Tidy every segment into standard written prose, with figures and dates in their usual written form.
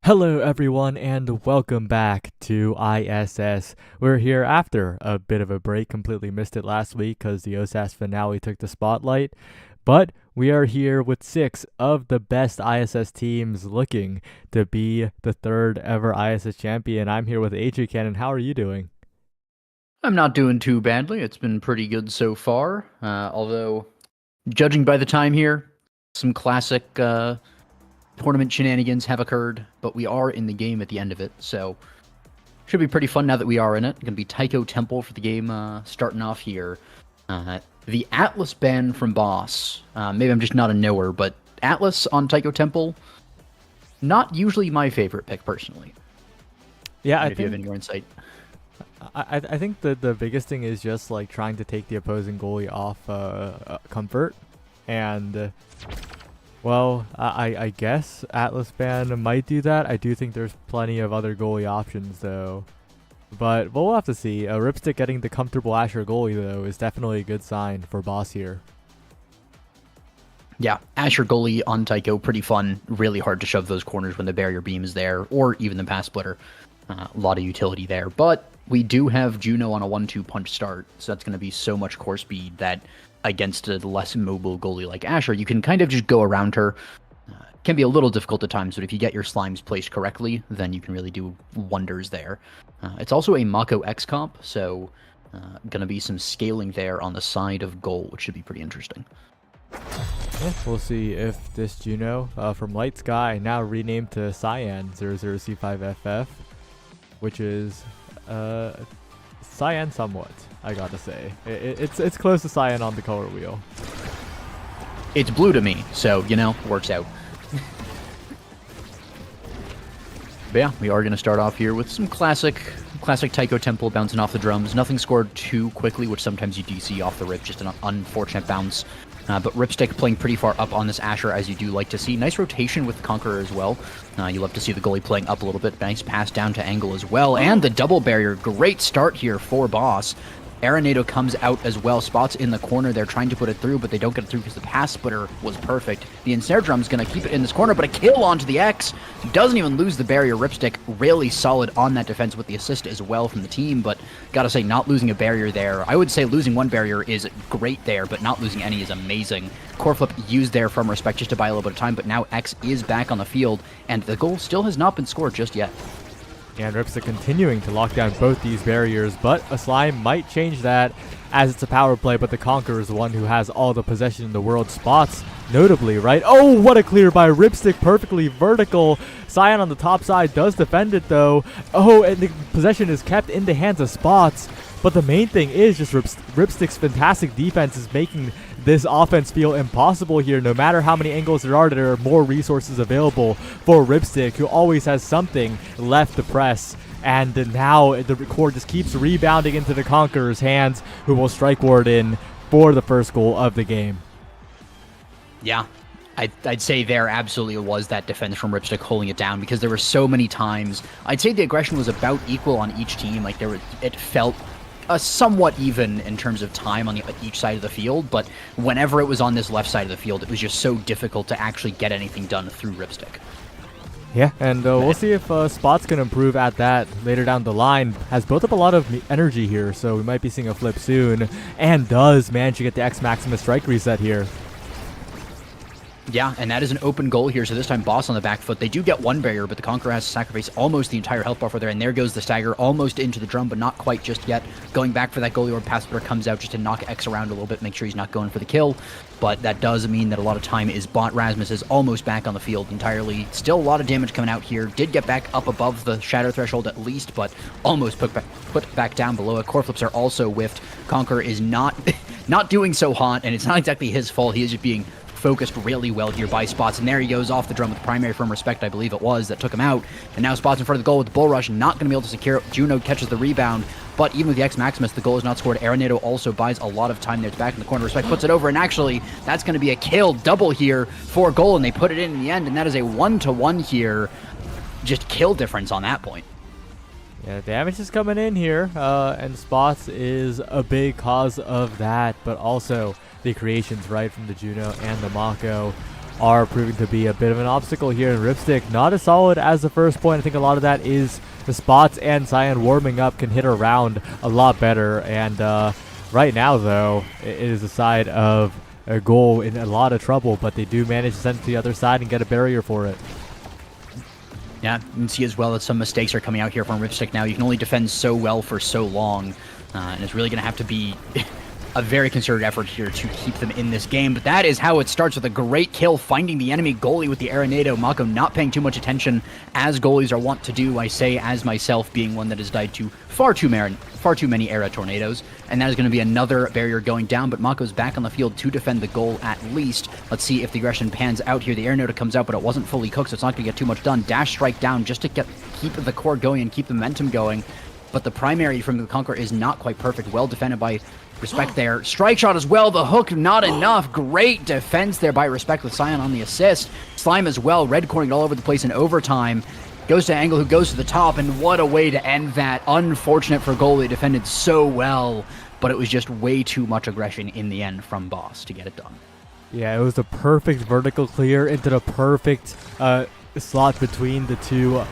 Hello everyone and welcome back to ISS. We're here after a bit of a break, completely missed it last week because the OSAS finale took the spotlight, but we are here with 6 of the best ISS teams looking to be the third ever ISS champion. I'm here with AJ Cannon. How are you doing? I'm not doing too badly. It's been pretty good so far. Although, judging by the time here, some classic tournament shenanigans have occurred, but we are in the game at the end of it, so should be pretty fun now that we are in it. Gonna be Taiko Temple for the game starting off here. The Atlas ban from Boss. Maybe I'm just not a knower, but Atlas on Taiko Temple, not usually my favorite pick personally. Yeah, If you have any more insight. I think the biggest thing is just like trying to take the opposing goalie off comfort, and well, I guess Atlas ban might do that. I do think there's plenty of other goalie options though, but we'll have to see. Ripstick getting the comfortable Asher goalie though is definitely a good sign for Boss here. Yeah, Asher goalie on Taiko, pretty fun. Really hard to shove those corners when the barrier beam is there, or even the pass splitter. A lot of utility there, but we do have Juno on a 1-2 punch start, so that's going to be so much core speed that against a less mobile goalie like Asher, you can kind of just go around her. Can be a little difficult at times, but if you get your slimes placed correctly, then you can really do wonders there. It's also a Mako X comp, so going to be some scaling there on the side of goal, which should be pretty interesting. Yeah, we'll see if this Juno from Light Sky, now renamed to Cyan 00C5FF, which is Cyan somewhat, I gotta say. It's close to Cyan on the color wheel. It's blue to me, so, works out. But yeah, we are going to start off here with some classic Taiko Temple bouncing off the drums. Nothing scored too quickly, which sometimes you do see off the rip, just an unfortunate bounce. But Ripstick playing pretty far up on this Asher, as you do like to see. Nice rotation with Conqueror as well. You love to see the goalie playing up a little bit. Nice pass down to Angle as well. And the double barrier. Great start here for Boss. Arenado comes out as well. Spots in the corner. They're trying to put it through, but they don't get it through because the pass splitter was perfect. The Ensnare Drum's going to keep it in this corner, but a kill onto the X. Doesn't even lose the barrier. Ripstick really solid on that defense with the assist as well from the team, but gotta say, not losing a barrier there. I would say losing one barrier is great there, but not losing any is amazing. Core flip used there from Respect just to buy a little bit of time, but now X is back on the field, and the goal still has not been scored just yet. And Ripstick continuing to lock down both these barriers, but a slime might change that as it's a power play, but the Conqueror is the one who has all the possession in the world. Spots, notably, right? Oh, what a clear by Ripstick, perfectly vertical. Cyan on the top side does defend it, though. Oh, and the possession is kept in the hands of Spots. But the main thing is just Ripstick's fantastic defense is making this offense feel impossible here. No matter how many angles there are more resources available for Ripstick, who always has something left to press. And now the core just keeps rebounding into the Conqueror's hands, who will strike Ward in for the first goal of the game. Yeah, I'd say there absolutely was that defense from Ripstick holding it down, because there were so many times. I'd say the aggression was about equal on each team. Like it felt somewhat even in terms of time on each side of the field, but whenever it was on this left side of the field, it was just so difficult to actually get anything done through Ripstick. Yeah, and we'll see if Spots can improve at that later down the line. Has built up a lot of energy here, so we might be seeing a flip soon, and does manage to get the X Maximus strike reset here. Yeah, and that is an open goal here, so this time Boss on the back foot. They do get one barrier, but the Conqueror has to sacrifice almost the entire health buffer there, and there goes the stagger, almost into the drum, but not quite just yet. Going back for that goalie, or pass splitter comes out just to knock X around a little bit, make sure he's not going for the kill, but that does mean that a lot of time is bought. Rasmus is almost back on the field entirely. Still a lot of damage coming out here. Did get back up above the shatter threshold at least, but almost put back down below it. Core flips are also whiffed. Conqueror is not doing so hot, and it's not exactly his fault. He is just being focused really well here by Spots, and there he goes off the drum with the primary from Respect, I believe it was, that took him out. And now Spots in front of the goal with the bull rush, not going to be able to secure it. Juno catches the rebound, but even with the X Maximus, the goal is not scored. Arenado also buys a lot of time there. It's back in the corner. Respect puts it over, and actually, that's going to be a kill double here for goal, and they put it in the end, and that is a 1-to-1 here. Just kill difference on that point. Yeah, damage is coming in here, and Spots is a big cause of that, but also the creations right from the Juno and the Mako. are proving to be a bit of an obstacle here in Ripstick. Not as solid as the first point. I think a lot of that is the spots, and Cyan warming up can hit around a lot better. And right now, though, it is a side of a goal in a lot of trouble, but they do manage to send it to the other side and get a barrier for it. Yeah, you can see as well that some mistakes are coming out here from Ripstick now. You can only defend so well for so long, and it's really going to have to be a very concerted effort here to keep them in this game. But that is how it starts, with a great kill, finding the enemy goalie with the Aranado. Mako not paying too much attention, as goalies are wont to do. I say as myself, being one that has died to far too many Era tornadoes. And that is going to be another barrier going down, but Mako's back on the field to defend the goal at least. Let's see if the aggression pans out here. The Aranado comes out, but it wasn't fully cooked, so it's not going to get too much done. Dash strike down just to keep the core going and keep the momentum going. But the primary from the Conqueror is not quite perfect. Well defended by Respect there. Strike shot as well. The hook, not enough. Great defense there by Respect with Cyan on the assist. Slime as well. Red cornering all over the place in overtime. Goes to Angle, who goes to the top, and what a way to end that. Unfortunate for goalie. Defended so well, but it was just way too much aggression in the end from Boss to get it done. Yeah, it was the perfect vertical clear into the perfect slot between the two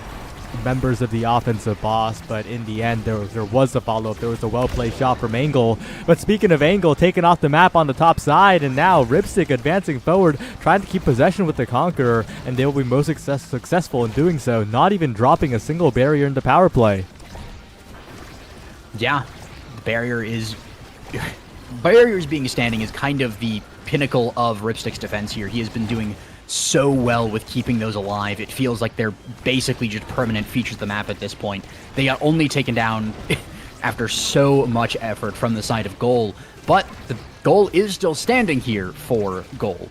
members of the offensive boss, but in the end there was a follow-up. There was a well-played shot from Angle. But speaking of Angle, taken off the map on the top side, and now Ripstick advancing forward, trying to keep possession with the Conqueror, and they will be most successful in doing so, not even dropping a single barrier into power play. Yeah, the barriers being standing is kind of the pinnacle of Ripstick's defense here. He has been doing so well with keeping those alive. It feels like they're basically just permanent features of the map at this point. They got only taken down after so much effort from the side of Goal, but the goal is still standing here for Goal.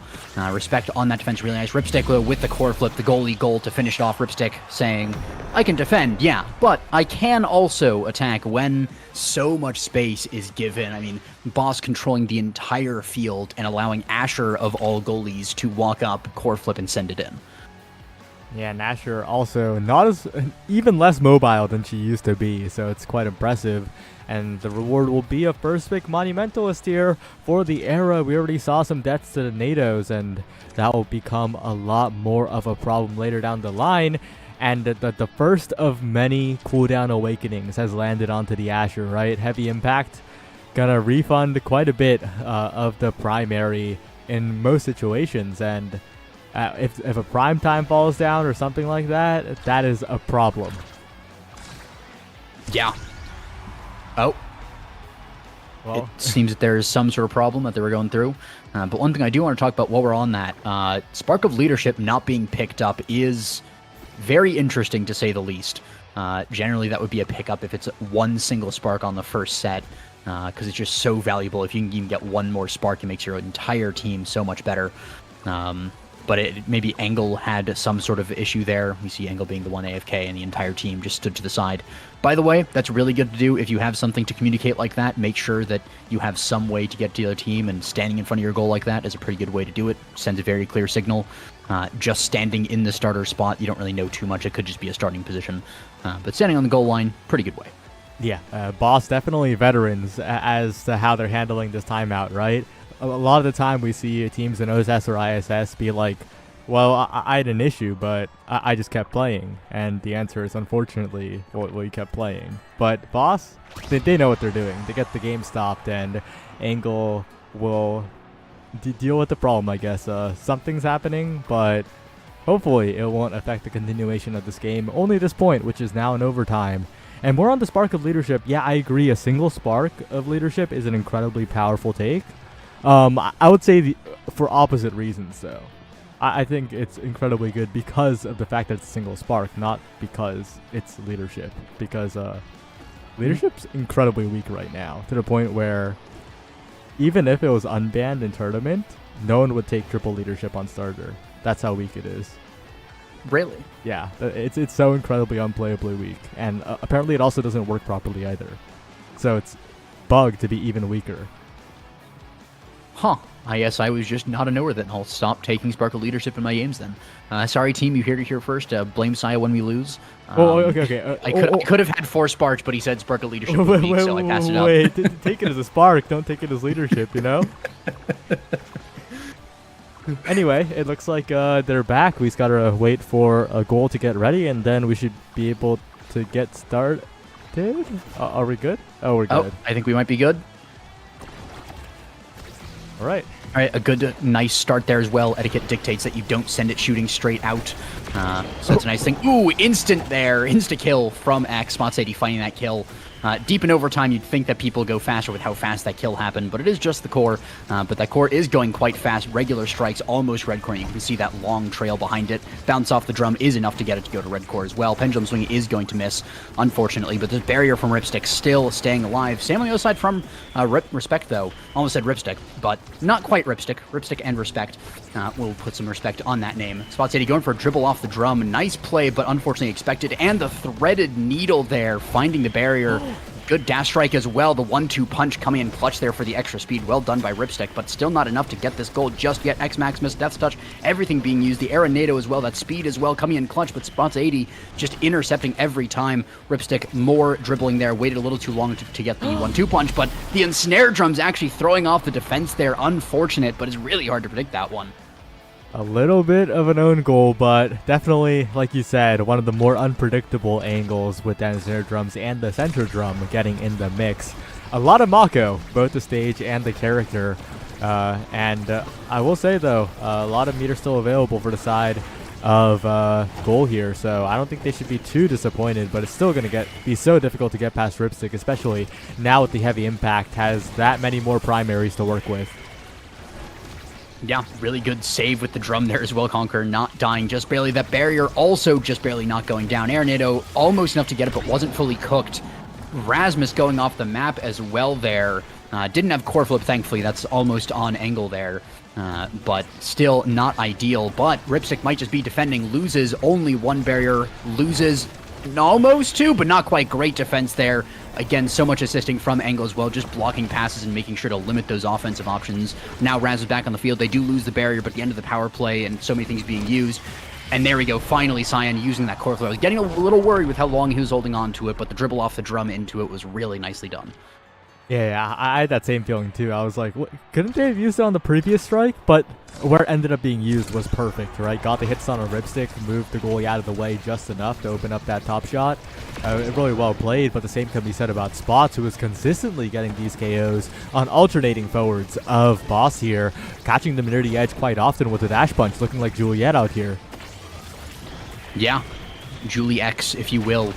Respect on that defense, really nice. Ripstick with the core flip, the goalie goal to finish it off. Ripstick saying, I can defend, yeah, but I can also attack when so much space is given. I mean, Boss controlling the entire field and allowing Asher of all goalies to walk up, core flip, and send it in. Yeah, and Asher also even less mobile than she used to be, so it's quite impressive. And the reward will be a first pick Monumentalist here for the Era. We already saw some deaths to the NATOs, and that will become a lot more of a problem later down the line. And the first of many cooldown awakenings has landed onto the Asher, right? Heavy impact, gonna refund quite a bit of the primary in most situations. And if a prime time falls down or something like that, that is a problem. Yeah. Oh. Well, it seems that there is some sort of problem that they were going through. But one thing I do want to talk about while we're on that, Spark of Leadership not being picked up is very interesting, to say the least. Generally, that would be a pickup if it's one single spark on the first set, because it's just so valuable. If you can even get one more spark, it makes your entire team so much better. But maybe Angle had some sort of issue there. We see Angle being the one AFK and the entire team just stood to the side. By the way, that's really good to do. If you have something to communicate like that, make sure that you have some way to get to the other team, and standing in front of your goal like that is a pretty good way to do it. Sends a very clear signal. Just standing in the starter spot, you don't really know too much. It could just be a starting position. But standing on the goal line, pretty good way. Yeah, Boss definitely veterans as to how they're handling this timeout, right? A lot of the time we see teams in OSS or ISS be like, well, I had an issue, but I just kept playing. And the answer is, unfortunately, well, you kept playing. But Boss, they know what they're doing. They get the game stopped, and Angle will deal with the problem, I guess. Something's happening, but hopefully it won't affect the continuation of this game. Only this point, which is now in overtime. And more on the Spark of Leadership. Yeah, I agree. A single Spark of Leadership is an incredibly powerful take. I would say for opposite reasons, though. I think it's incredibly good because of the fact that it's a single spark, not because it's leadership. Because leadership's incredibly weak right now, to the point where even if it was unbanned in tournament, no one would take triple leadership on starter. That's how weak it is. Really? Yeah, it's so incredibly unplayably weak. And apparently it also doesn't work properly either. So it's bugged to be even weaker. Huh. I guess I was just not aware then. I'll stop taking Sparkle Leadership in my games then. Sorry, team, you heard it here first. Blame Saya when we lose. Okay. I could have had 4 sparks, but he said Sparkle Leadership was weak, so I passed it up. Wait, take it as a spark. Don't take it as leadership, you know? Anyway, it looks like they're back. We just gotta wait for a goal to get ready, and then we should be able to get started. Are we good? Oh, we're good. I think we might be good. All right. All right, a good, nice start there as well. Etiquette dictates that you don't send it shooting straight out. So that's a nice thing. Ooh, instant there. Insta-kill from X. Spots80 finding that kill. Deep in overtime, you'd think that people go faster with how fast that kill happened, but it is just the core. But that core is going quite fast. Regular strikes, almost red core. You can see that long trail behind it. Bounce off the drum is enough to get it to go to red core as well. Pendulum swing is going to miss, unfortunately, but the barrier from Ripstick still staying alive. Same on the other side from Respect, though. Almost said Ripstick, but not quite Ripstick. Ripstick and Respect. We'll put some respect on that name. Spots80 going for a dribble off the drum. Nice play, but unfortunately expected. And the threaded needle there, finding the barrier. Good dash strike as well. The 1-2 punch coming in clutch there for the extra speed. Well done by Ripstick, but still not enough to get this goal just yet. X Maximus, Death's Touch, everything being used. The Aeronado as well, that speed as well coming in clutch, but Spots80 just intercepting every time. Ripstick more dribbling there. Waited a little too long to get the 1-2 punch, but the ensnare drum's actually throwing off the defense there. Unfortunate, but it's really hard to predict that one. A little bit of an own goal, but definitely, like you said, one of the more unpredictable angles with the snare drums and the center drum getting in the mix. A lot of Mako, both the stage and the character. And I will say, though, a lot of meter still available for the side of goal here, so I don't think they should be too disappointed, but it's still going to be so difficult to get past Ripstick, especially now with the heavy impact, has that many more primaries to work with. Yeah, really good save with the drum there as well. Conquer not dying just barely. That barrier also just barely not going down. Aeronado almost enough to get it, but wasn't fully cooked. Rasmus going off the map as well there. Didn't have core flip, thankfully. That's almost on angle there. But still not ideal. But Ripstick might just be defending. Loses only one barrier. Loses almost two, but not quite. Great defense there. Again, so much assisting from Angle as well, just blocking passes and making sure to limit those offensive options. Now Raz is back on the field. They do lose the barrier, but at the end of the power play and so many things being used. And there we go, finally Cyan using that core flow. I was getting a little worried with how long he was holding on to it, but the dribble off the drum into it was really nicely done. Yeah, I had that same feeling too. I was like, what? Couldn't they have used it on the previous strike? But where it ended up being used was perfect, right? Got the hits on a Ripstick, moved the goalie out of the way just enough to open up that top shot. Really well played, but the same can be said about Spots, who is consistently getting these KOs on alternating forwards of Boss here, catching them near the edge quite often with a dash punch, looking like Juliet out here. Yeah, Julie X, if you will.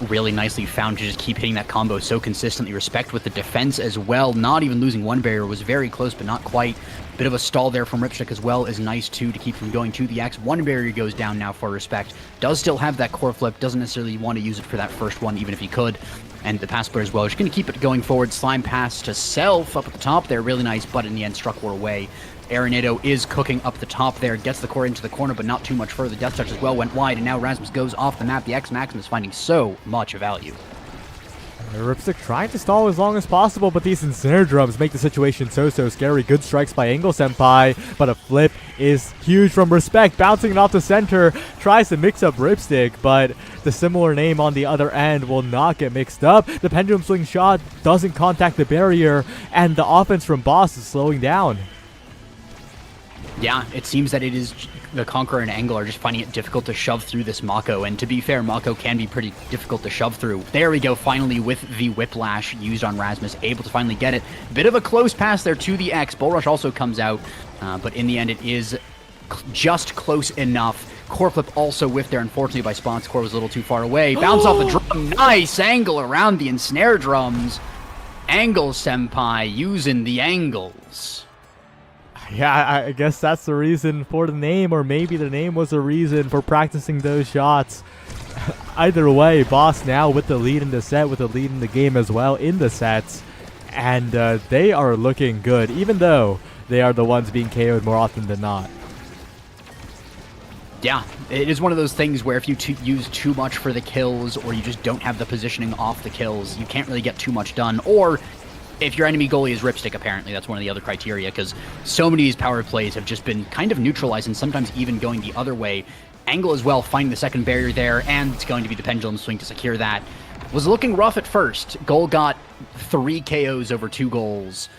Really nicely found to just keep hitting that combo so consistently. Respect with the defense as well. Not even losing one barrier, was very close, but not quite. Bit of a stall there from Ripstick as well is nice too to keep from going to the X. One barrier goes down now for Respect. Does still have that core flip. Doesn't necessarily want to use it for that first one, even if he could. And the pass player as well. Just going to keep it going forward. Slime pass to Self up at the top there. Really nice, but in the end struck war away. Aeronado is cooking up the top there, gets the core into the corner, but not too much further. Death Touch as well went wide, and now Rasmus goes off the map. The X Maximus finding so much value. Ripstick trying to stall as long as possible, but these Ensnare drums make the situation so scary. Good strikes by Angle Senpai, but a flip is huge from Respect. Bouncing it off the center, tries to mix up Ripstick, but the similar name on the other end will not get mixed up. The pendulum swing shot doesn't contact the barrier, and the offense from Boss is slowing down. Yeah, it seems that it is the Conqueror and Angle are just finding it difficult to shove through this Mako, and to be fair, Mako can be pretty difficult to shove through. There we go, finally with the Whiplash used on Rasmus, able to finally get it. Bit of a close pass there to the X. Bull Rush also comes out, but in the end it is just close enough. Core flip also whiffed there, unfortunately, by Spots. Core was a little too far away. Bounce off the drum. Nice angle around the Ensnare drums. Angle Senpai using the angles. Yeah, I guess that's the reason for the name, or maybe the name was a reason for practicing those shots. Either way, Boss now with the lead in the set, with the lead in the game as well in the sets, and they are looking good, even though they are the ones being KO'd more often than not. Yeah, it is one of those things where if you use too much for the kills, or you just don't have the positioning off the kills, you can't really get too much done, or if your enemy goalie is Ripstick, apparently, that's one of the other criteria, because so many of these power plays have just been kind of neutralized and sometimes even going the other way. Angle as well, finding the second barrier there, and it's going to be the pendulum swing to secure that. Was looking rough at first. Goal got 3 KOs over 2 goals,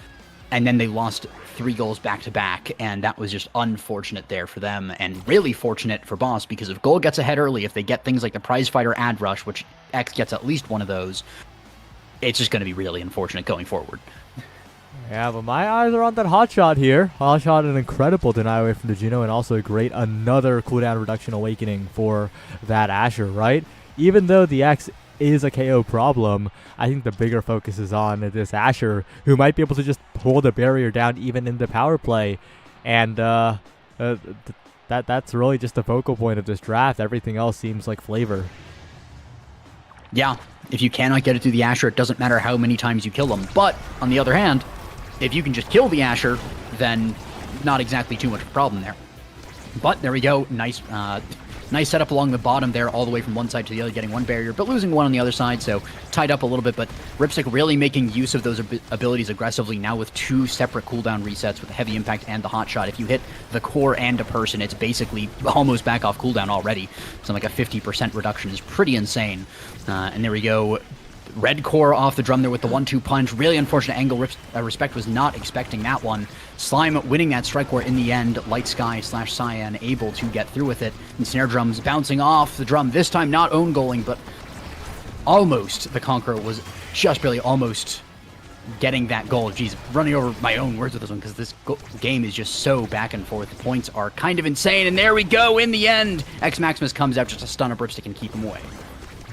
and then they lost 3 goals back-to-back, and that was just unfortunate there for them, and really fortunate for Boss, because if Goal gets ahead early, if they get things like the Prize Fighter Ad Rush, which X gets at least one of those, it's just going to be really unfortunate going forward. Yeah, but my eyes are on that hot shot here. Hot shot, an incredible deny away from the Juno, and also a great another cooldown reduction awakening for that Asher, right? Even though the X is a KO problem, I think the bigger focus is on this Asher, who might be able to just pull the barrier down even in the power play. And that's really just the focal point of this draft. Everything else seems like flavor. Yeah, if you cannot get it through the Asher, it doesn't matter how many times you kill them. But, on the other hand, if you can just kill the Asher, then not exactly too much of a problem there. But there we go. Nice setup along the bottom there, all the way from one side to the other, getting one barrier, but losing one on the other side, so tied up a little bit. But Ripstick really making use of those abilities aggressively now with 2 separate cooldown resets with the heavy impact and the hot shot. If you hit the core and a person, it's basically almost back off cooldown already. So like a 50% reduction is pretty insane. And there we go. Red core off the drum there with the 1-2 punch. Really unfortunate angle. Respect was not expecting that one. Slime winning that strike war in the end. Light Sky / Cyan able to get through with it. And Snare Drums bouncing off the drum. This time not own goaling, but almost the Conqueror was just barely almost getting that goal. Jeez, running over my own words with this one because this game is just so back and forth. The points are kind of insane. And there we go in the end. X Maximus comes out just to stun up Ripstick and keep him away.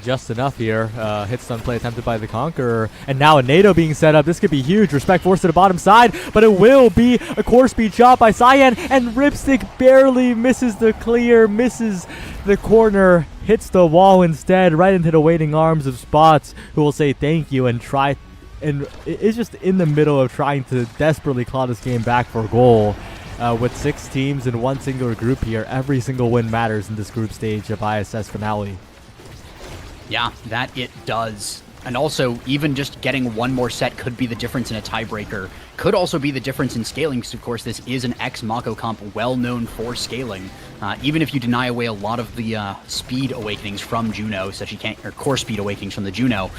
Just enough here. Hit stun play attempted by the Conqueror. And now a NATO being set up. This could be huge. Respect forced to the bottom side, but it will be a core speed shot by Cyan, and Ripstick barely misses the clear, misses the corner, hits the wall instead, right into the waiting arms of Spots, who will say thank you and try, and is just in the middle of trying to desperately claw this game back for a goal. With 6 teams in one singular group here, every single win matters in this group stage of ISS finale. Yeah, that it does. And also, even just getting one more set could be the difference in a tiebreaker. Could also be the difference in scaling, because of course this is an ex-Mako comp well known for scaling. Even if you deny away a lot of the speed awakenings from Juno, such you can't, or core speed awakenings from the Juno,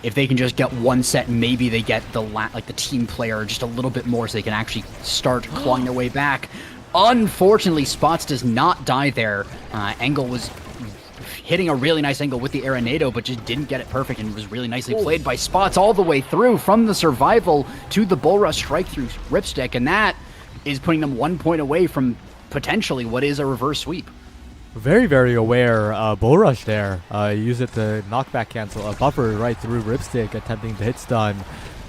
if they can just get one set, maybe they get the the team player just a little bit more, so they can actually start clawing their way back. Unfortunately, Spots does not die there. Angle was hitting a really nice angle with the Arenado, but just didn't get it perfect, and was really nicely played by Spots all the way through from the survival to the bull rush strike through Ripstick, and that is putting them 1 point away from potentially what is a reverse sweep. Very, very aware bull rush there. Use it to knockback cancel a buffer right through Ripstick, attempting to hit stun.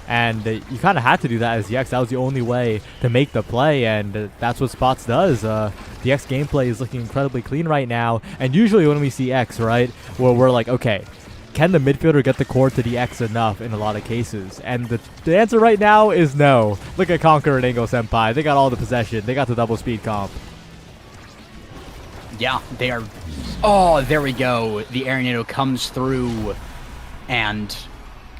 And you kind of had to do that as the X. That was the only way to make the play, and that's what Spots does. The X gameplay is looking incredibly clean right now, and usually when we see X, right, well, we're like, okay, can the midfielder get the core to the X enough in a lot of cases? And the answer right now is no. Look at Conqueror and Angle Senpai. They got all the possession. They got the double speed comp. Yeah, they are... Oh, there we go. The Arenado comes through, and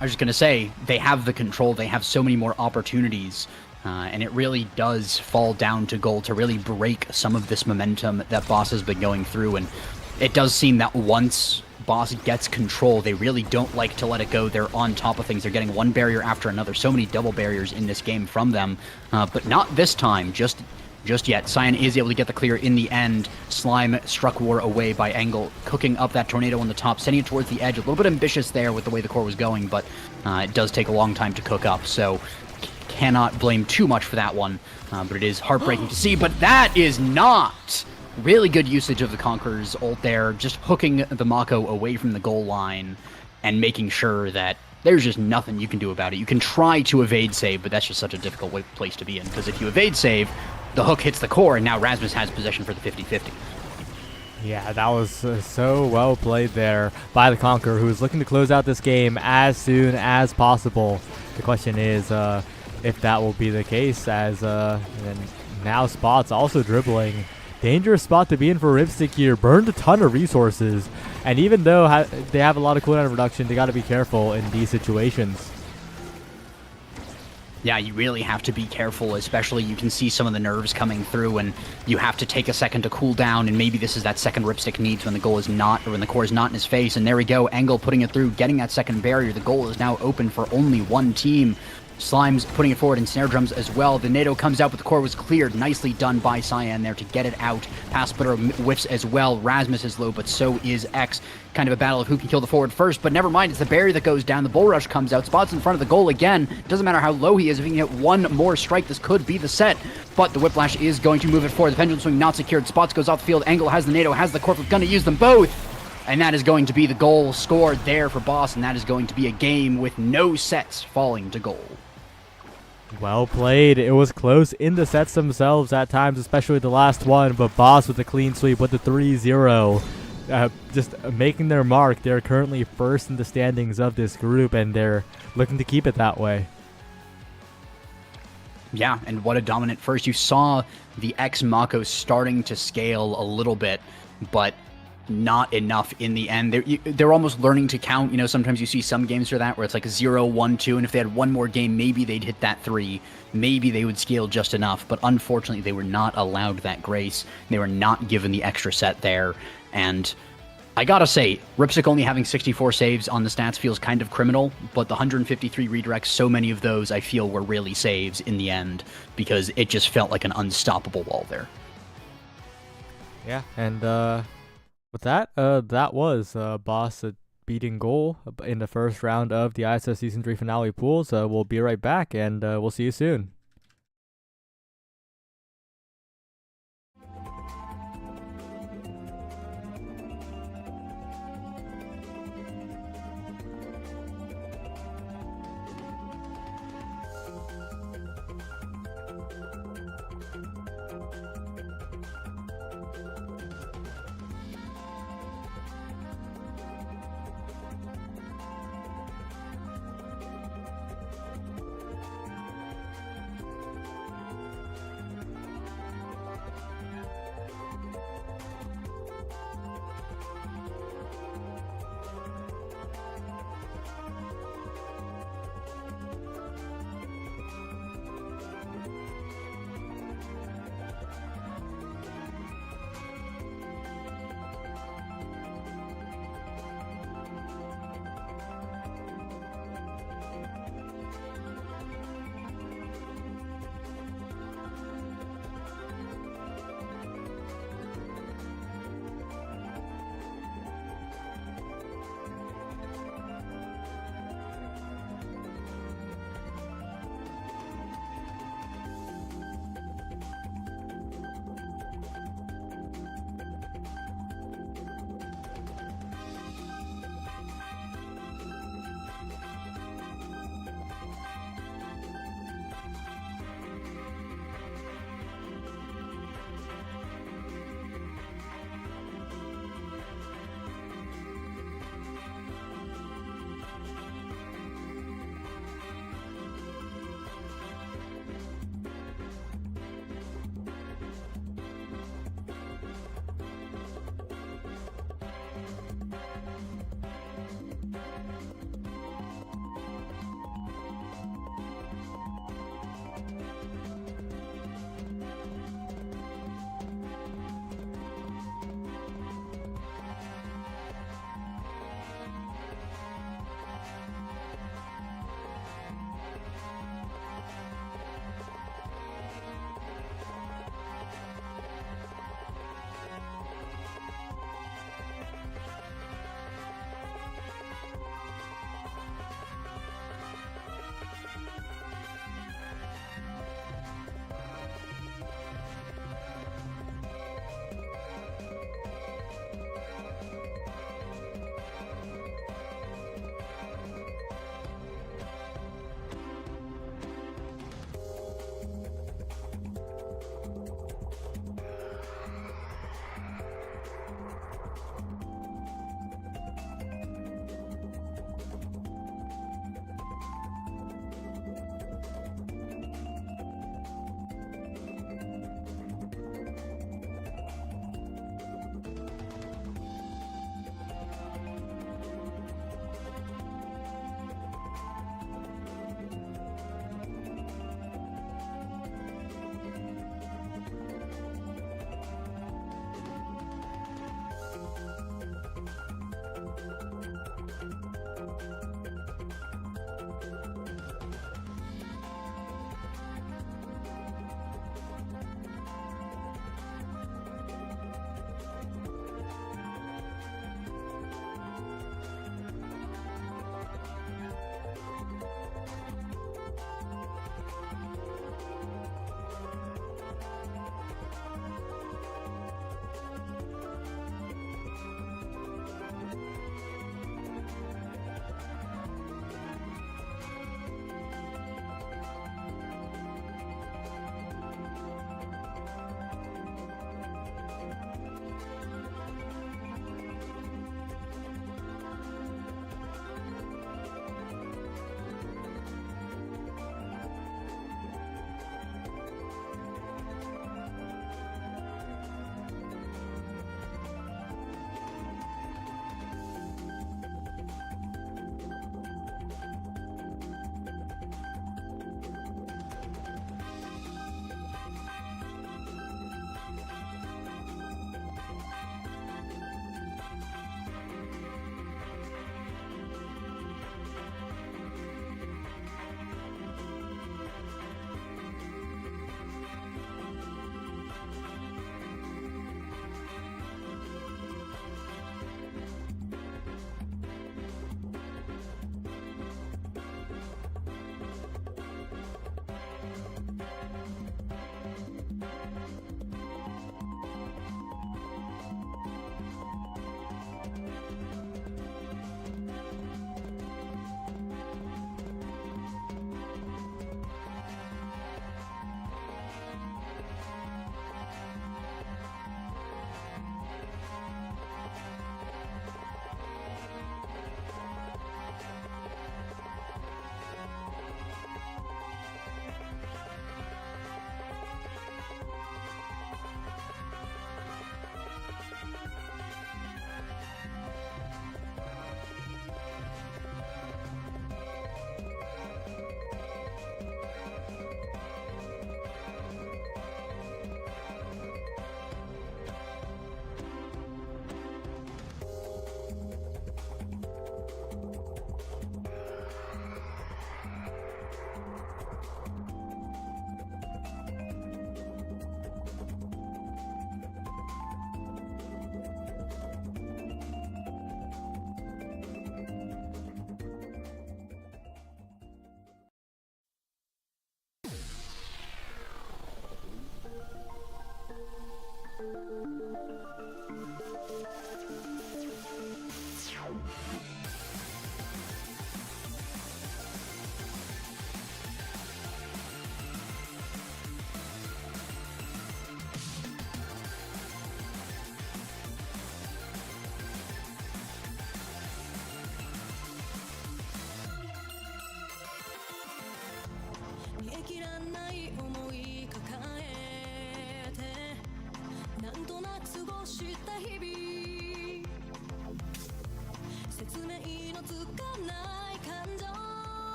I was just going to say, they have the control. They have so many more opportunities, and it really does fall down to goal to really break some of this momentum that Boss has been going through. And it does seem that once Boss gets control, they really don't like to let it go. They're on top of things. They're getting one barrier after another. So many double barriers in this game from them, but not this time, just yet. Cyan is able to get the clear in the end. Slime struck war away by Angle, cooking up that tornado on the top, sending it towards the edge. A little bit ambitious there with the way the core was going, but it does take a long time to cook up, so cannot blame too much for that one. But it is heartbreaking to see, but that is not really good usage of the Conqueror's ult there, just hooking the Mako away from the goal line and making sure that there's just nothing you can do about it. You can try to evade save, but that's just such a difficult place to be in, because if you evade save, the hook hits the core, and now Rasmus has possession for the 50-50. Yeah, that was so well played there by the Conqueror, who is looking to close out this game as soon as possible. The question is if that will be the case, as and now Spots also dribbling. Dangerous spot to be in for Ripstick here. Burned a ton of resources, and even though they have a lot of cooldown reduction, they got to be careful in these situations. Yeah, you really have to be careful, especially you can see some of the nerves coming through, and you have to take a second to cool down, and maybe this is that second Ripstick needs when the goal is not, or when the core is not in his face, and there we go, Angle putting it through, getting that second barrier. The goal is now open for only one team. Slime's putting it forward in snare drums as well. The NATO comes out, but the core was cleared. Nicely done by Cyan there to get it out. Pass splitter whiffs as well. Rasmus is low, but so is X. Kind of a battle of who can kill the forward first, but never mind. It's the barrier that goes down. The bull rush comes out. Spots in front of the goal again. Doesn't matter how low he is. If he can hit one more strike, this could be the set. But the whiplash is going to move it forward. The pendulum swing not secured. Spots goes off the field. Angle has the NATO, has the Corp. Gonna use them both. And that is going to be the goal scored there for Boss, and that is going to be a game with no sets falling to goal. Well played. It was close in the sets themselves at times, especially the last one, but Boss with a clean sweep with the 3-0. Just making their mark. They're currently first in the standings of this group, and they're looking to keep it that way. Yeah, and what a dominant first. You saw the X-Mako starting to scale a little bit, but not enough in the end. They're almost learning to count. You know, sometimes you see some games for that where it's like 0, 1, 2, and if they had one more game, maybe they'd hit that 3. Maybe they would scale just enough, but unfortunately they were not allowed that grace. They were not given the extra set there, and I gotta say, Ripsic only having 64 saves on the stats feels kind of criminal, but the 153 redirects, so many of those I feel were really saves in the end, because it just felt like an unstoppable wall there. Yeah, and with that, that was Boss beating goal in the first round of the ISS Season 3 finale pools. We'll be right back, and we'll see you soon.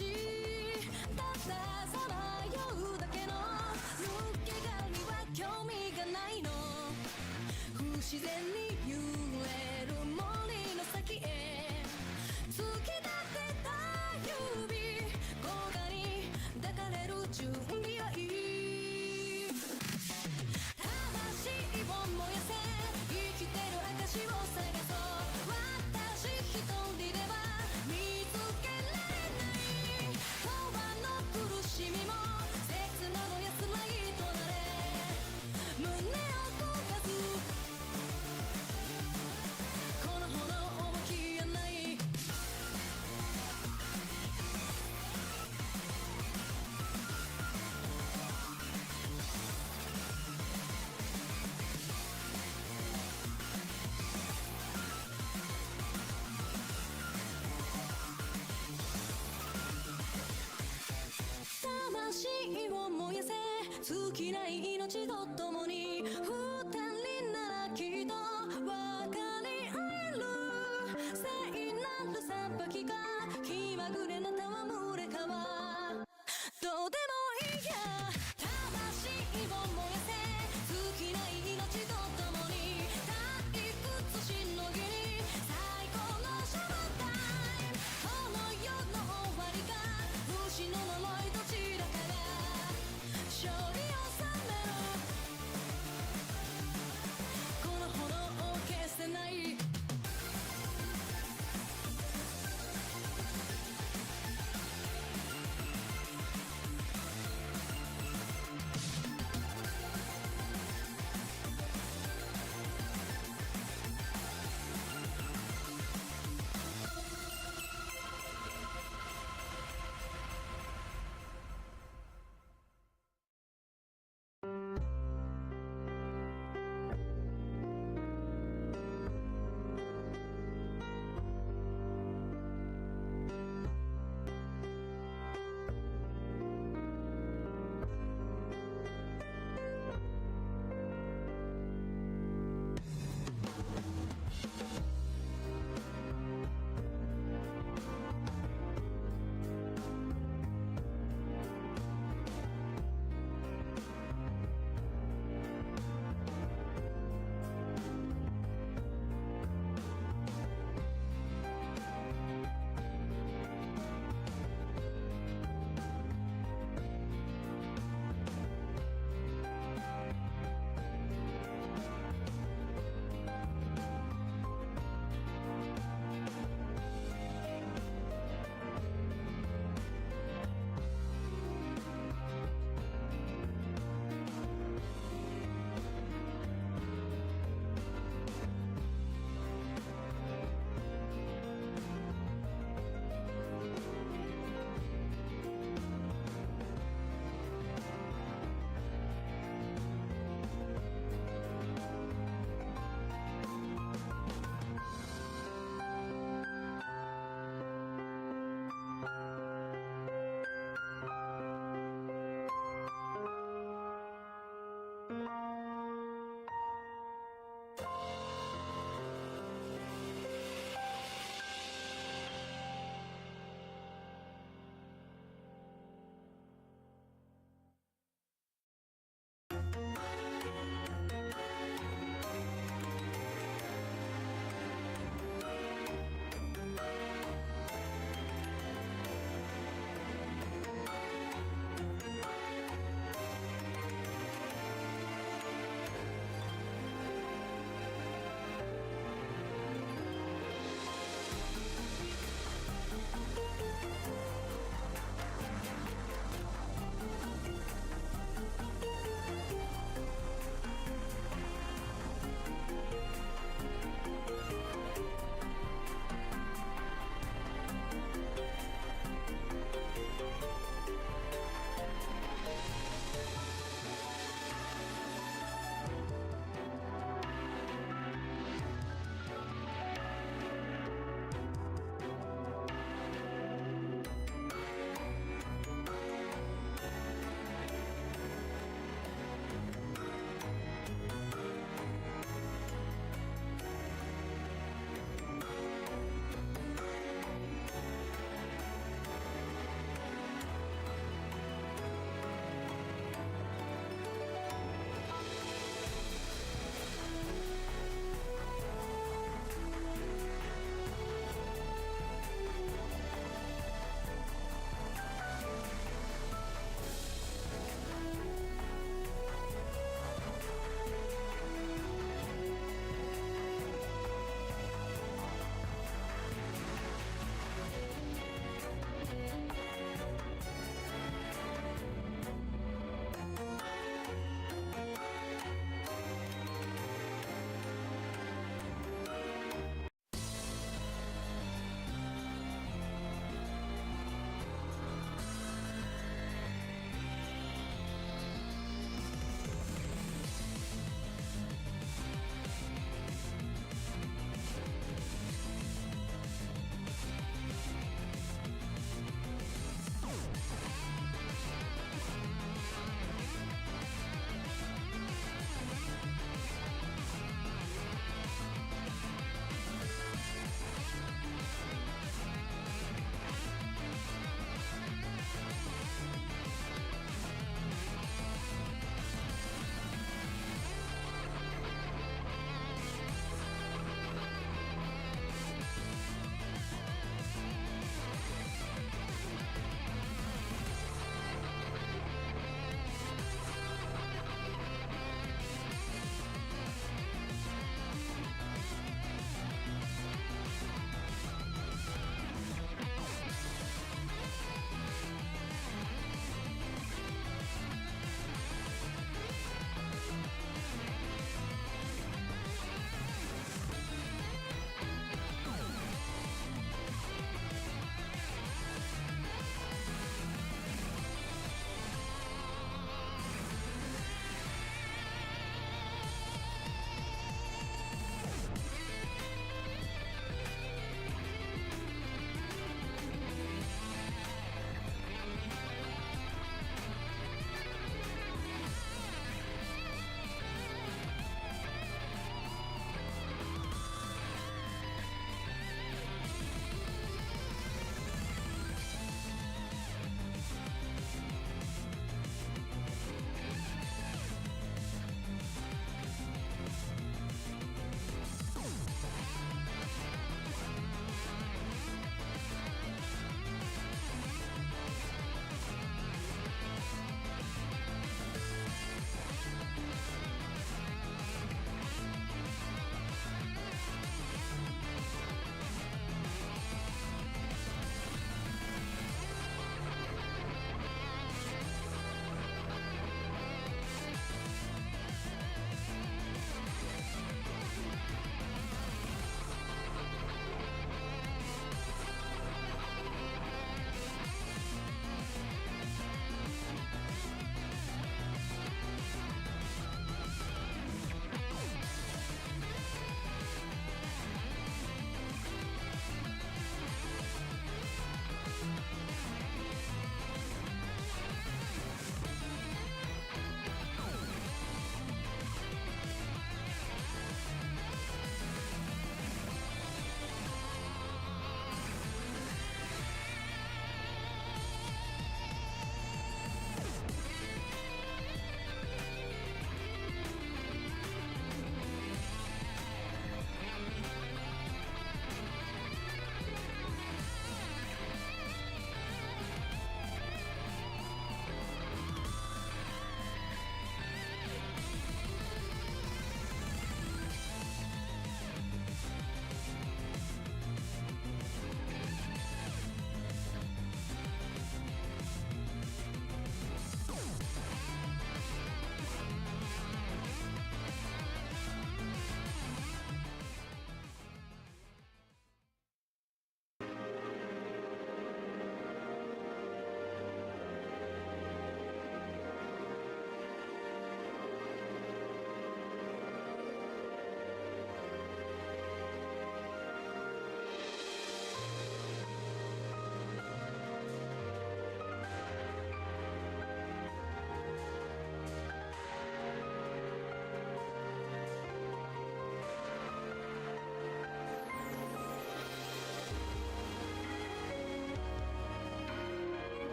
したださまようだけの抜け殻には興味がないの不自然に揺れる森の先へ突き立てた指甲賀に抱かれる準備はいい魂を燃やせ生きてる証を探そう私一人では見つけられない永遠の苦しみも切なの安らぎとなれ胸を焦がすこの炎も消えない魂を燃やせ尽きない命と共に二人ならきっと分かり合える聖なる裁きか気まぐれな戯れかはどうでもいいや魂を燃やせ尽きない命と共に退屈しのぎに最高のシャワータイムこの世の終わりが不死の呪いどちらかが勝利を収めるこの炎を消せない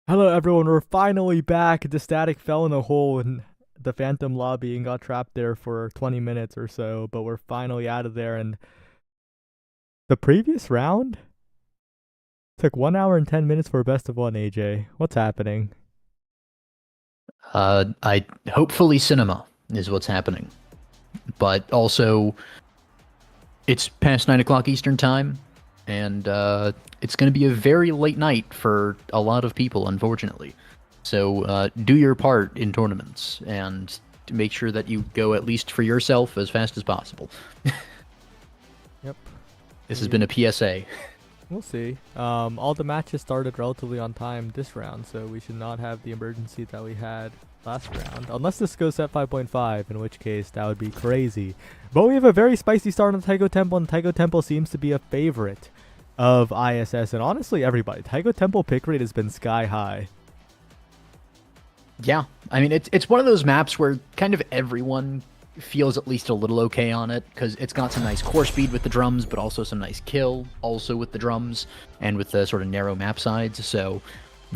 Hello everyone, we're finally back. The static fell in a hole in the Phantom lobby and got trapped there for 20 minutes or so, but we're finally out of there. And the previous round took 1 hour and 10 minutes for a best of one, AJ. What's happening? I hopefully cinema is what's happening, but also it's past 9 o'clock Eastern time, and it's going to be a very late night for a lot of people, unfortunately. So do your part in tournaments and make sure that you go at least for yourself as fast as possible. Yep. This has been a PSA. We'll see. All the matches started relatively on time this round, so we should not have the emergency that we had last round. Unless this goes set 5.5, in which case that would be crazy. But we have a very spicy start on Taiko Temple, and Taiko Temple seems to be a favorite of ISS, and honestly everybody. Taiko Temple pick rate has been sky high. Yeah, I mean, it's one of those maps where kind of everyone feels at least a little okay on it, because it's got some nice core speed with the drums, but also some nice kill also with the drums, and with the sort of narrow map sides. So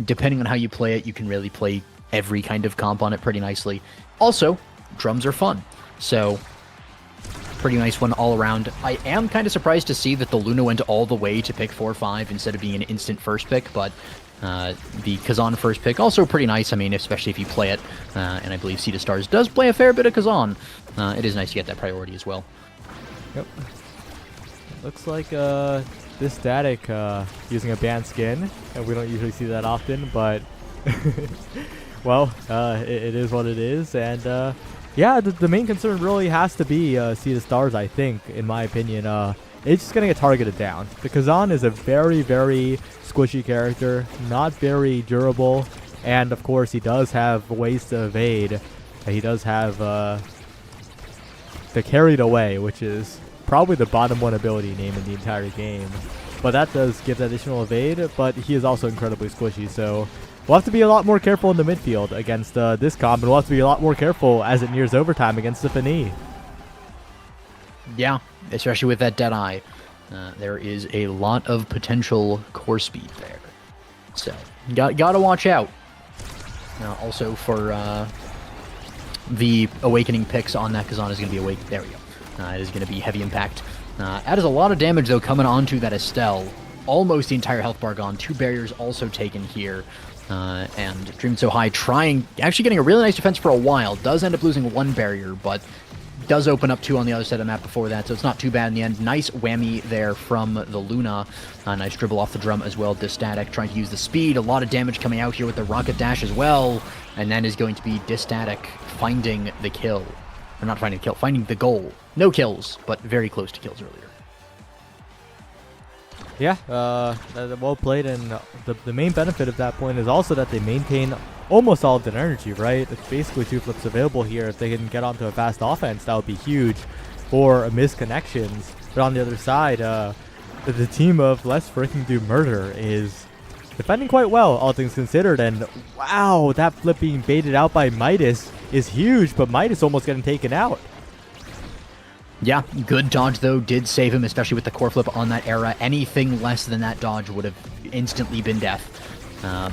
depending on how you play it, you can really play every kind of comp on it pretty nicely. Also, drums are fun, so pretty nice one all around. I am kind of surprised to see that the Luna went all the way to pick 4-5 instead of being an instant first pick, but the Kazan first pick, also pretty nice. I mean, especially if you play it, and I believe Sea to Stars does play a fair bit of Kazan. It is nice to get that priority as well. Yep. Looks like this Static using a banned skin, and we don't usually see that often, but well, it is what it is, and yeah, the main concern really has to be Sea to Stars, I think, in my opinion. It's just going to get targeted down. The Kazan is a very, very squishy character, not very durable, and of course he does have ways to evade. He does have the Carried Away, which is probably the bottom one ability name in the entire game. But that does give that additional evade, but he is also incredibly squishy, so we'll have to be a lot more careful in the midfield against this comp, and we'll have to be a lot more careful as it nears overtime against the Fini. Yeah, especially with that Deadeye. There is a lot of potential core speed there. So, gotta watch out. Also for the Awakening picks on that Kazan is going to be Awake. There we go. It is going to be Heavy Impact. That is a lot of damage, though, coming onto that Estelle. Almost the entire health bar gone. 2 barriers also taken here. And Dream So High actually getting a really nice defense for a while. Does end up losing 1 barrier, but does open up 2 on the other side of the map before that, so it's not too bad in the end. Nice whammy there from the Luna. Nice dribble off the drum as well. Distatic trying to use the speed. A lot of damage coming out here with the rocket dash as well. And then is going to be Distatic finding the kill. Or not finding the kill, finding the goal. No kills, but very close to kills earlier. Yeah, well played, and the main benefit of that point is also that they maintain almost all of their energy, right? It's basically 2 flips available here. If they can get onto a fast offense, that would be huge for misconnections. But on the other side, the team of Let's Freaking Do Murder is defending quite well, all things considered, and wow, that flip being baited out by Midas is huge, but Midas almost getting taken out. Yeah, good dodge, though, did save him, especially with the core flip on that era. Anything less than that dodge would have instantly been death.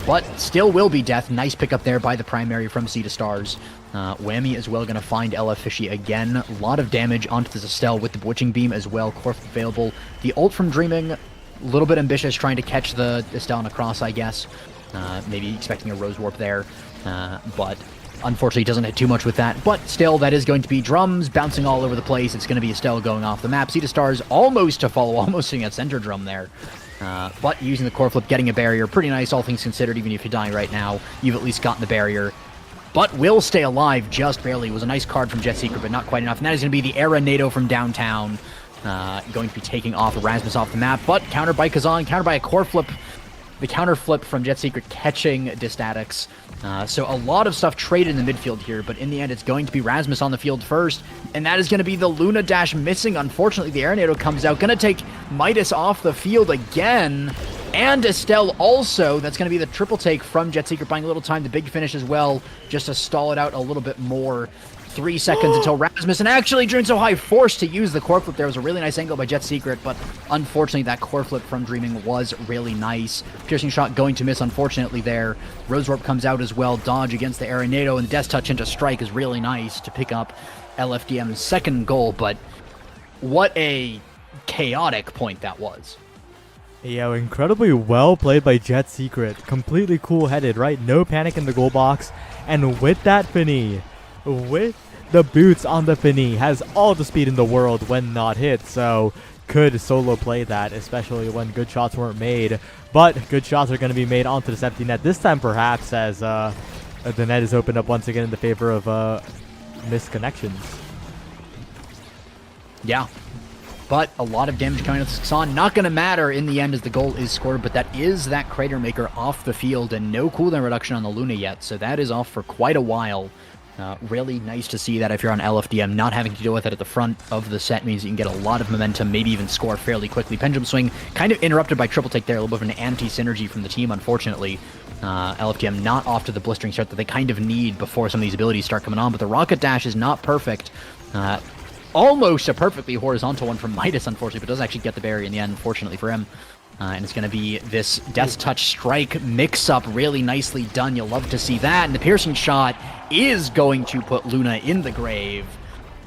But still will be death. Nice pickup there by the primary from Sea to Stars. Whammy as well going to find Ella Fishy again. A lot of damage onto this Estelle with the Bewitching Beam as well. Core flip available. The ult from Dreaming, a little bit ambitious, trying to catch the Estelle on a cross, I guess. Maybe expecting a Rose Warp there. But unfortunately, doesn't hit too much with that, but still, that is going to be drums bouncing all over the place. It's going to be Estelle going off the map. Sea to Stars almost to follow, almost hitting a center drum there. But using the core flip, getting a barrier, pretty nice, all things considered. Even if you die right now, you've at least gotten the barrier. But will stay alive just barely. It was a nice card from Jet Secret, but not quite enough. And that is going to be the Era NATO from downtown. Going to be taking off Erasmus off the map, but countered by Kazan, countered by a core flip. The counter flip from Jet Secret catching Distatics. So a lot of stuff traded in the midfield here, but in the end it's going to be Rasmus on the field first, and that is going to be the Luna dash missing. Unfortunately, the Air NATO comes out, going to take Midas off the field again, and Estelle also. That's going to be the triple take from Jet Secret, buying a little time, the big finish as well, just to stall it out a little bit more. 3 seconds until Rasmus, and actually Dream So High forced to use the core flip. There was a really nice angle by Jet Secret, but unfortunately that core flip from Dreaming was really nice. Piercing shot going to miss, unfortunately, there. Rose Warp comes out as well. Dodge against the Air NATO, and the Death Touch into Strike is really nice to pick up LFDM's second goal, but what a chaotic point that was. Yeah, incredibly well played by Jet Secret. Completely cool-headed, right? No panic in the goal box, and with that Fini, with the boots on the Fini, has all the speed in the world when not hit, so could solo play that, especially when good shots weren't made. But good shots are going to be made onto the safety net this time, perhaps, as the net is opened up once again in the favor of missed connections. Yeah, but a lot of damage coming out of Kazan. Not going to matter in the end as the goal is scored, but that is that Crater Maker off the field, and no cooldown reduction on the Luna yet, so that is off for quite a while. Really nice to see that if you're on LFDM, not having to deal with it at the front of the set means you can get a lot of momentum, maybe even score fairly quickly. Pendulum Swing kind of interrupted by Triple Take there, a little bit of an anti-synergy from the team, unfortunately. LFDM not off to the blistering start that they kind of need before some of these abilities start coming on, but the Rocket Dash is not perfect. Almost a perfectly horizontal one from Midas, unfortunately, but does actually get the berry in the end, unfortunately for him. And it's going to be this Death Touch Strike mix-up, really nicely done. You'll love to see that. And the piercing shot is going to put Luna in the grave.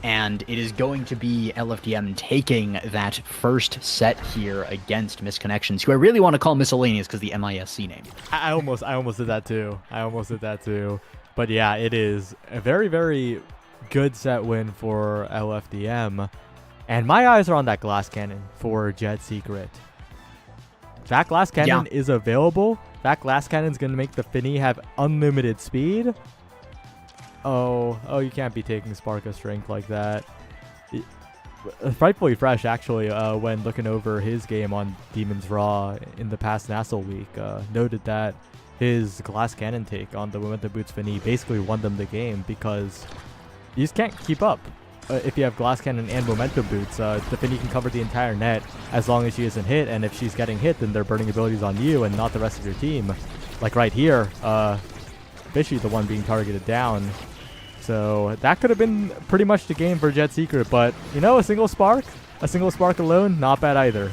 And it is going to be LFDM taking that first set here against Misconnections, who I really want to call Miscellaneous because the MISC name. I almost did that too. But yeah, it is a very, very good set win for LFDM. And my eyes are on that Glass Cannon for Jet Secret. That Glass Cannon is available. That Glass Cannon is going to make the Finny have unlimited speed. Oh, you can't be taking Spark of Strength like that. Frightfully Fresh, actually, when looking over his game on Demon's Raw in the past Nassau week, noted that his Glass Cannon take on the Momentum Boots Finny basically won them the game because you just can't keep up. If you have Glass Cannon and Momentum Boots, the Finny can cover the entire net as long as she isn't hit, and if she's getting hit, then they're burning abilities on you and not the rest of your team. Like right here, Fishy the one being targeted down. So that could have been pretty much the game for Jet Secret, but you know, a single spark alone, not bad either.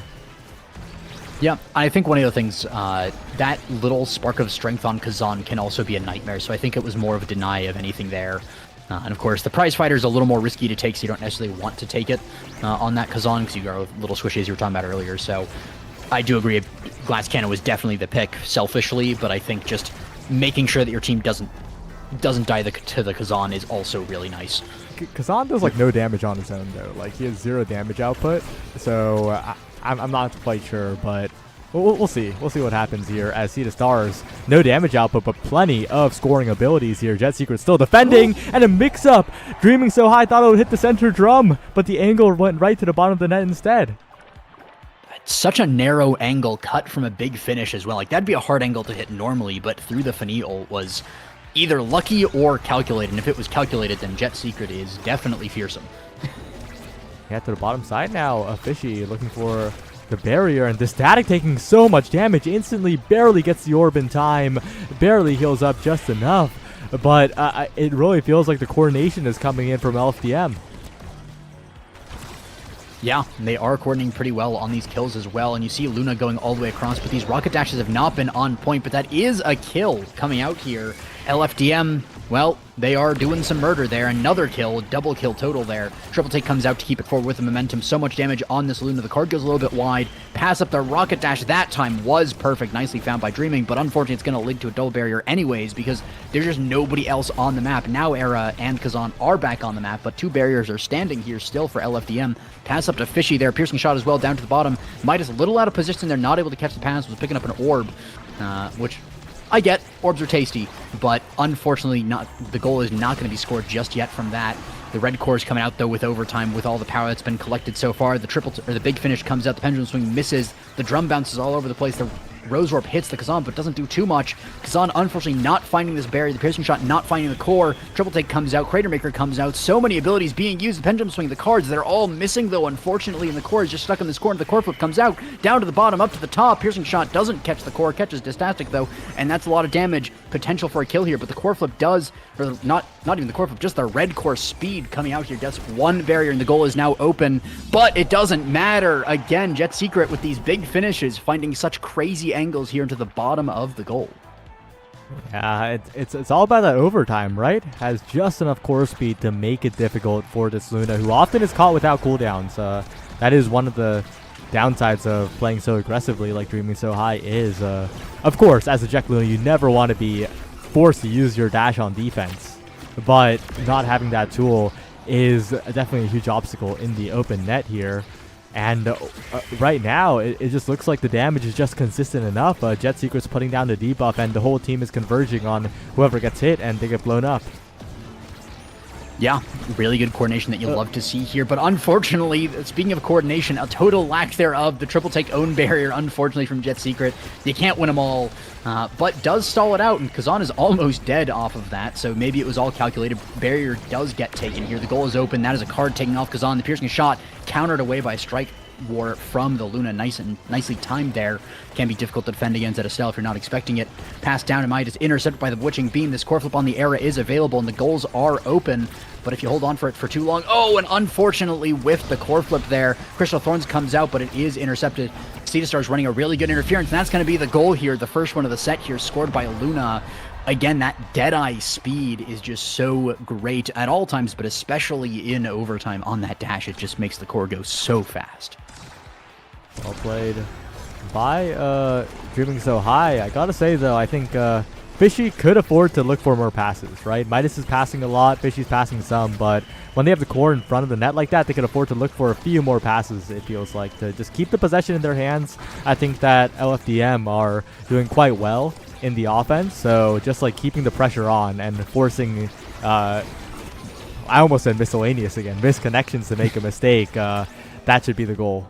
Yeah, I think one of the things, that little Spark of Strength on Kazan can also be a nightmare, so I think it was more of a deny of anything there. And of course, the Prize Fighter is a little more risky to take, so you don't necessarily want to take it on that Kazan, because you go little squishy as you were talking about earlier. So I do agree, Glass Cannon was definitely the pick selfishly, but I think just making sure that your team doesn't die to the Kazan is also really nice. Kazan does like no damage on his own though. Like he has 0 damage output, so I'm not quite sure, but we'll see. We'll see what happens here as Sea to Stars. No damage output, but plenty of scoring abilities here. Jet Secret still defending, and a mix-up. Dreaming So High thought it would hit the center drum, but the angle went right to the bottom of the net instead. Such a narrow angle cut from a big finish as well. Like that'd be a hard angle to hit normally, but through the Finny ult was either lucky or calculated. And if it was calculated, then Jet Secret is definitely fearsome. Yeah, to the bottom side now. Fishy looking for the barrier, and the Static taking so much damage instantly, barely gets the orb in time, barely heals up just enough, but it really feels like the coordination is coming in from LFDM. Yeah, they are coordinating pretty well on these kills as well, and you see Luna going all the way across, but these rocket dashes have not been on point, but that is a kill coming out here. LFDM, well, they are doing some murder there. Another kill, double kill total there. Triple Take comes out to keep it forward with the momentum. So much damage on this Luna. The card goes a little bit wide. Pass up the rocket dash that time was perfect. Nicely found by Dreaming, but unfortunately it's going to lead to a double barrier anyways because there's just nobody else on the map. Now Era and Kazan are back on the map, but 2 barriers are standing here still for LFDM. Pass up to Fishy there. Piercing shot as well down to the bottom. Midas a little out of position. They're not able to catch the pass. Was picking up an orb, which I get, orbs are tasty, but unfortunately the goal is not going to be scored just yet from that. The red core is coming out though with overtime with all the power that's been collected so far. The big finish comes out, the pendulum swing misses, the drum bounces all over the place. The Rose Orb hits the Kazan, but doesn't do too much. Kazan unfortunately not finding this barrier, the piercing shot not finding the core. Triple Take comes out, Crater Maker comes out. So many abilities being used, the pendulum swing, the cards, they're all missing though, unfortunately, and the core is just stuck in this corner. The core flip comes out, down to the bottom, up to the top. Piercing shot doesn't catch the core, catches Distastic though, and that's a lot of damage. Potential for a kill here, but the core flip does, or not even the core flip, just the red core speed coming out here does 1 barrier, and the goal is now open, but it doesn't matter. Again, Jet Secret with these big finishes, finding such crazy angles here into the bottom of the goal. Yeah, it's all about that overtime, right? Has just enough core speed to make it difficult for this Luna, who often is caught without cooldowns. That is one of the downsides of playing so aggressively like Dreaming So High is, of course, as a Jet Luna, you never want to be forced to use your dash on defense, but not having that tool is definitely a huge obstacle in the open net here. And right now, it just looks like the damage is just consistent enough. Jet Secret's putting down the debuff, and the whole team is converging on whoever gets hit, and they get blown up. Yeah, really good coordination that you love to see here. But unfortunately, speaking of coordination, a total lack thereof. The triple take own barrier, unfortunately, from Jet Secret. You can't win them all, but does stall it out, and Kazan is almost dead off of that, so maybe it was all calculated. Barrier does get taken here. The goal is open. That is a card taking off Kazan. The piercing shot countered away by a strike war from the Luna. Nicely timed there. Can be difficult to defend against at Estelle if you're not expecting it. Passed down to Midas, intercepted by the Bewitching Beam. This core flip on the Era is available, and the goals are open. But if you hold on for it for too long... Oh, and unfortunately with the core flip there, Crystal Thorns comes out, but it is intercepted. Cetastar's running a really good interference, and that's going to be the goal here. The first one of the set here, scored by Luna. Again, that Deadeye speed is just so great at all times, but especially in overtime on that dash. It just makes the core go so fast. Well played by Dreaming So High. I gotta say, though, I think Fishy could afford to look for more passes, right? Midas is passing a lot, Fishy's passing some, but when they have the core in front of the net like that, they could afford to look for a few more passes, it feels like, to just keep the possession in their hands. I think that LFDM are doing quite well in the offense, so just like keeping the pressure on and forcing, I almost said miscellaneous again, misconnections to make a mistake, that should be the goal.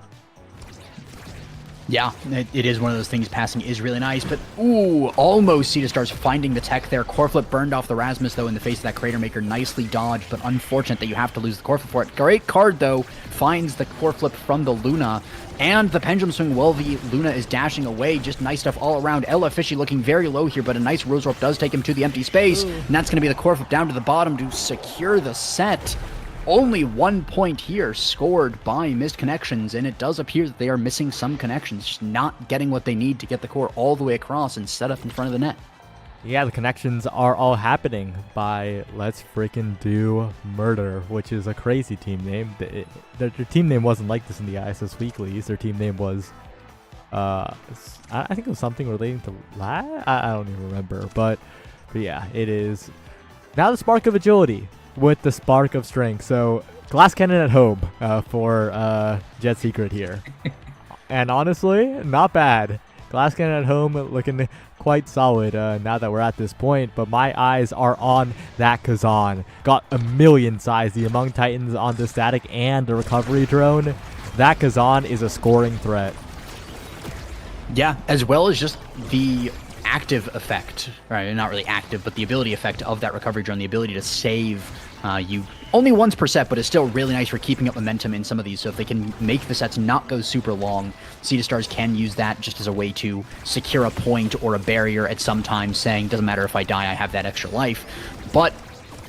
Yeah, it is one of those things. Passing is really nice, but ooh, almost Cetastar's finding the tech there. Core flip burned off the Rasmus, though, in the face of that Crater Maker. Nicely dodged, but unfortunate that you have to lose the core flip for it. Great card, though. Finds the core flip from the Luna, and the pendulum swing while the Luna is dashing away. Just nice stuff all around. Ella Fishy looking very low here, but a nice Rose Rope does take him to the empty space, and that's going to be the core flip down to the bottom to secure the set. Only 1 point here scored by missed connections, and it does appear that they are missing some connections, just not getting what they need to get the core all the way across and set up in front of the net. Yeah, the connections are all happening by Let's Freaking Do Murder, which is a crazy team name. Their team name wasn't like this in the ISS Weeklies. Their team name was, I think it was something relating to I don't even remember, but yeah, it is now the Spark of Agility with the Spark of Strength. So Glass Cannon at home for Jet Secret here. And honestly, not bad. Glass Cannon at home looking quite solid now that we're at this point. But my eyes are on that Kazan. Got a million size. The Among Titans on the static and the recovery drone. That Kazan is a scoring threat. Yeah, as well as just the active effect, right? Not really active, but the ability effect of that recovery drone, the ability to save you only once per set, but it's still really nice for keeping up momentum in some of these. So if they can make the sets not go super long, Cetastar's can use that just as a way to secure a point or a barrier at some time, saying, doesn't matter if I die, I have that extra life. But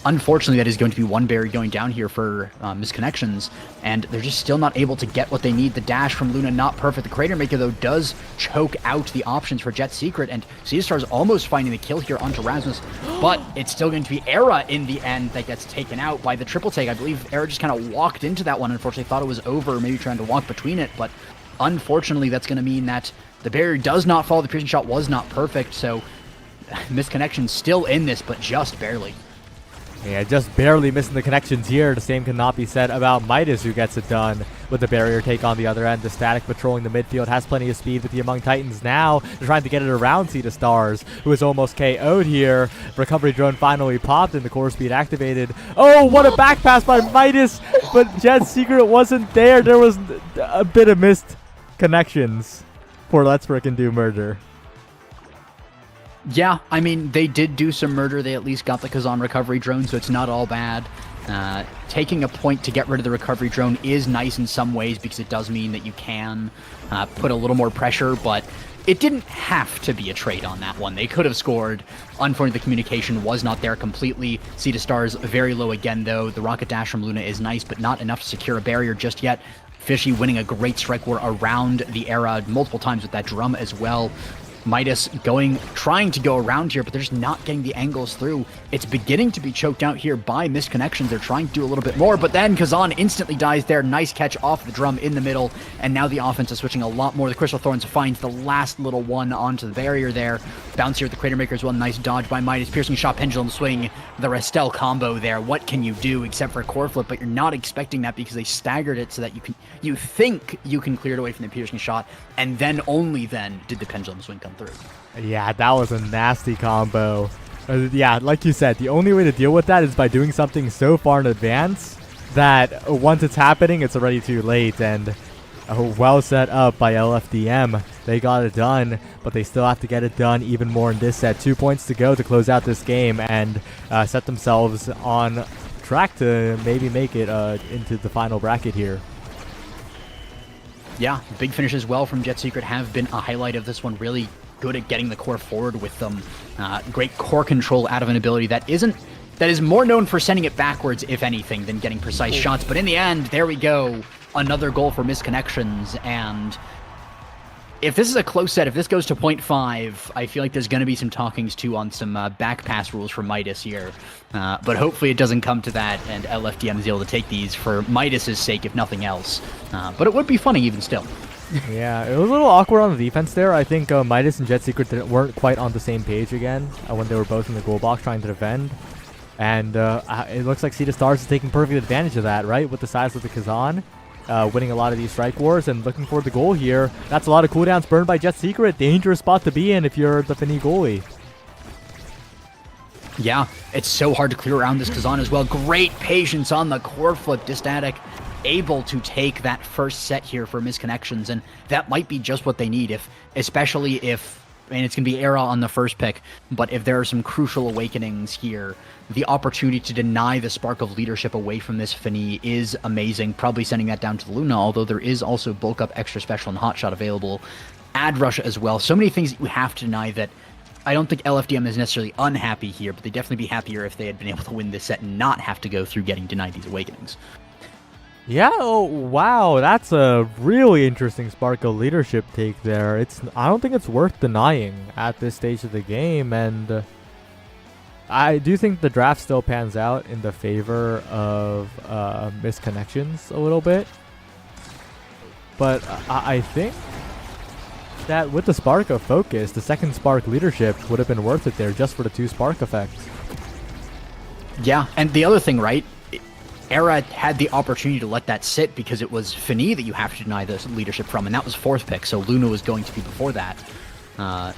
unfortunately, that is going to be one barrier going down here for misconnections, and they're just still not able to get what they need. The dash from Luna, not perfect. The Crater Maker, though, does choke out the options for Jet Secret, and Cetastar's almost finding the kill here onto Rasmus, but it's still going to be Era in the end that gets taken out by the triple take. I believe Era just kind of walked into that one, unfortunately, thought it was over, maybe trying to walk between it, but unfortunately, that's going to mean that the barrier does not fall. The piercing shot was not perfect, so misconnection still in this, but just barely. Yeah, just barely missing the connections here. The same cannot be said about Midas, who gets it done with the barrier take on the other end. The static patrolling the midfield has plenty of speed with the Among Titans now. They're trying to get it around Cetastar's, who is almost KO'd here. Recovery drone finally popped and the core speed activated. Oh, what a back pass by Midas, but Jet Secret wasn't there. There was a bit of missed connections for Let's Frickin' Do Murder. Yeah, I mean, they did do some murder. They at least got the Kazan recovery drone, so it's not all bad. Taking a point to get rid of the recovery drone is nice in some ways because it does mean that you can put a little more pressure, but it didn't have to be a trade on that one. They could have scored. Unfortunately, the communication was not there completely. Cetastar's very low again, though. The rocket dash from Luna is nice, but not enough to secure a barrier just yet. Fishy winning a great strike war around the Era multiple times with that drum as well. Midas trying to go around here, but they're just not getting the angles through. It's beginning to be choked out here by missed connections. They're trying to do a little bit more, but then Kazan instantly dies there. Nice catch off the drum in the middle, and now the offense is switching a lot more. The Crystal Thorns finds the last little one onto the barrier there. Bounce here with the Crater Maker as well. Nice dodge by Midas. Piercing shot, pendulum swing, the Restel combo there. What can you do except for a core flip? But you're not expecting that because they staggered it so that you think you can clear it away from the piercing shot, and then only then did the pendulum swing come through. Yeah, that was a nasty combo Yeah, like you said, the only way to deal with that is by doing something so far in advance that once it's happening, it's already too late. And well set up by LFDM. They got it done, but they still have to get it done even more in this set. 2 points to go to close out this game and set themselves on track to maybe make it into the final bracket here. Yeah, big finishes as well from Jet Secret have been a highlight of this one. Really good at getting the core forward with them. Great core control out of an ability that is more known for sending it backwards, if anything, than getting precise shots. But in the end, there we go. Another goal for Misconnections. And if this is a close set, if this goes to 0.5, I feel like there's going to be some talkings too on some back pass rules for Midas here. But hopefully it doesn't come to that, and LFDM is able to take these for Midas's sake, if nothing else. But it would be funny even still. Yeah, it was a little awkward on the defense there. I think Midas and Jet Secret weren't quite on the same page again when they were both in the goal box trying to defend. And it looks like Sea to Stars is taking perfect advantage of that, right? With the size of the Kazan. Winning a lot of these strike wars and looking for the goal here. That's a lot of cooldowns burned by Jet Secret. Dangerous spot to be in if you're the Fini goalie. Yeah, it's so hard to clear around this Kazan as well. Great patience on the core flip. Distatic able to take that first set here for Misconnections, and that might be just what they need, especially if, and it's going to be Era on the first pick, but if there are some crucial awakenings here, the opportunity to deny the spark of leadership away from this Fini is amazing. Probably sending that down to the Luna, although there is also bulk up, extra special, and hotshot available. Ad rush as well. So many things that you have to deny that I don't think LFDM is necessarily unhappy here, but they'd definitely be happier if they had been able to win this set and not have to go through getting denied these awakenings. Yeah, oh, wow, that's a really interesting spark of leadership take there. I don't think it's worth denying at this stage of the game, and I do think the draft still pans out in the favor of Misconnections a little bit. But I think that with the spark of focus, the second spark leadership would have been worth it there just for the 2 spark effects. Yeah, and the other thing, right? Era had the opportunity to let that sit because it was Fini that you have to deny the leadership from, and that was 4th pick, so Luna was going to be before that.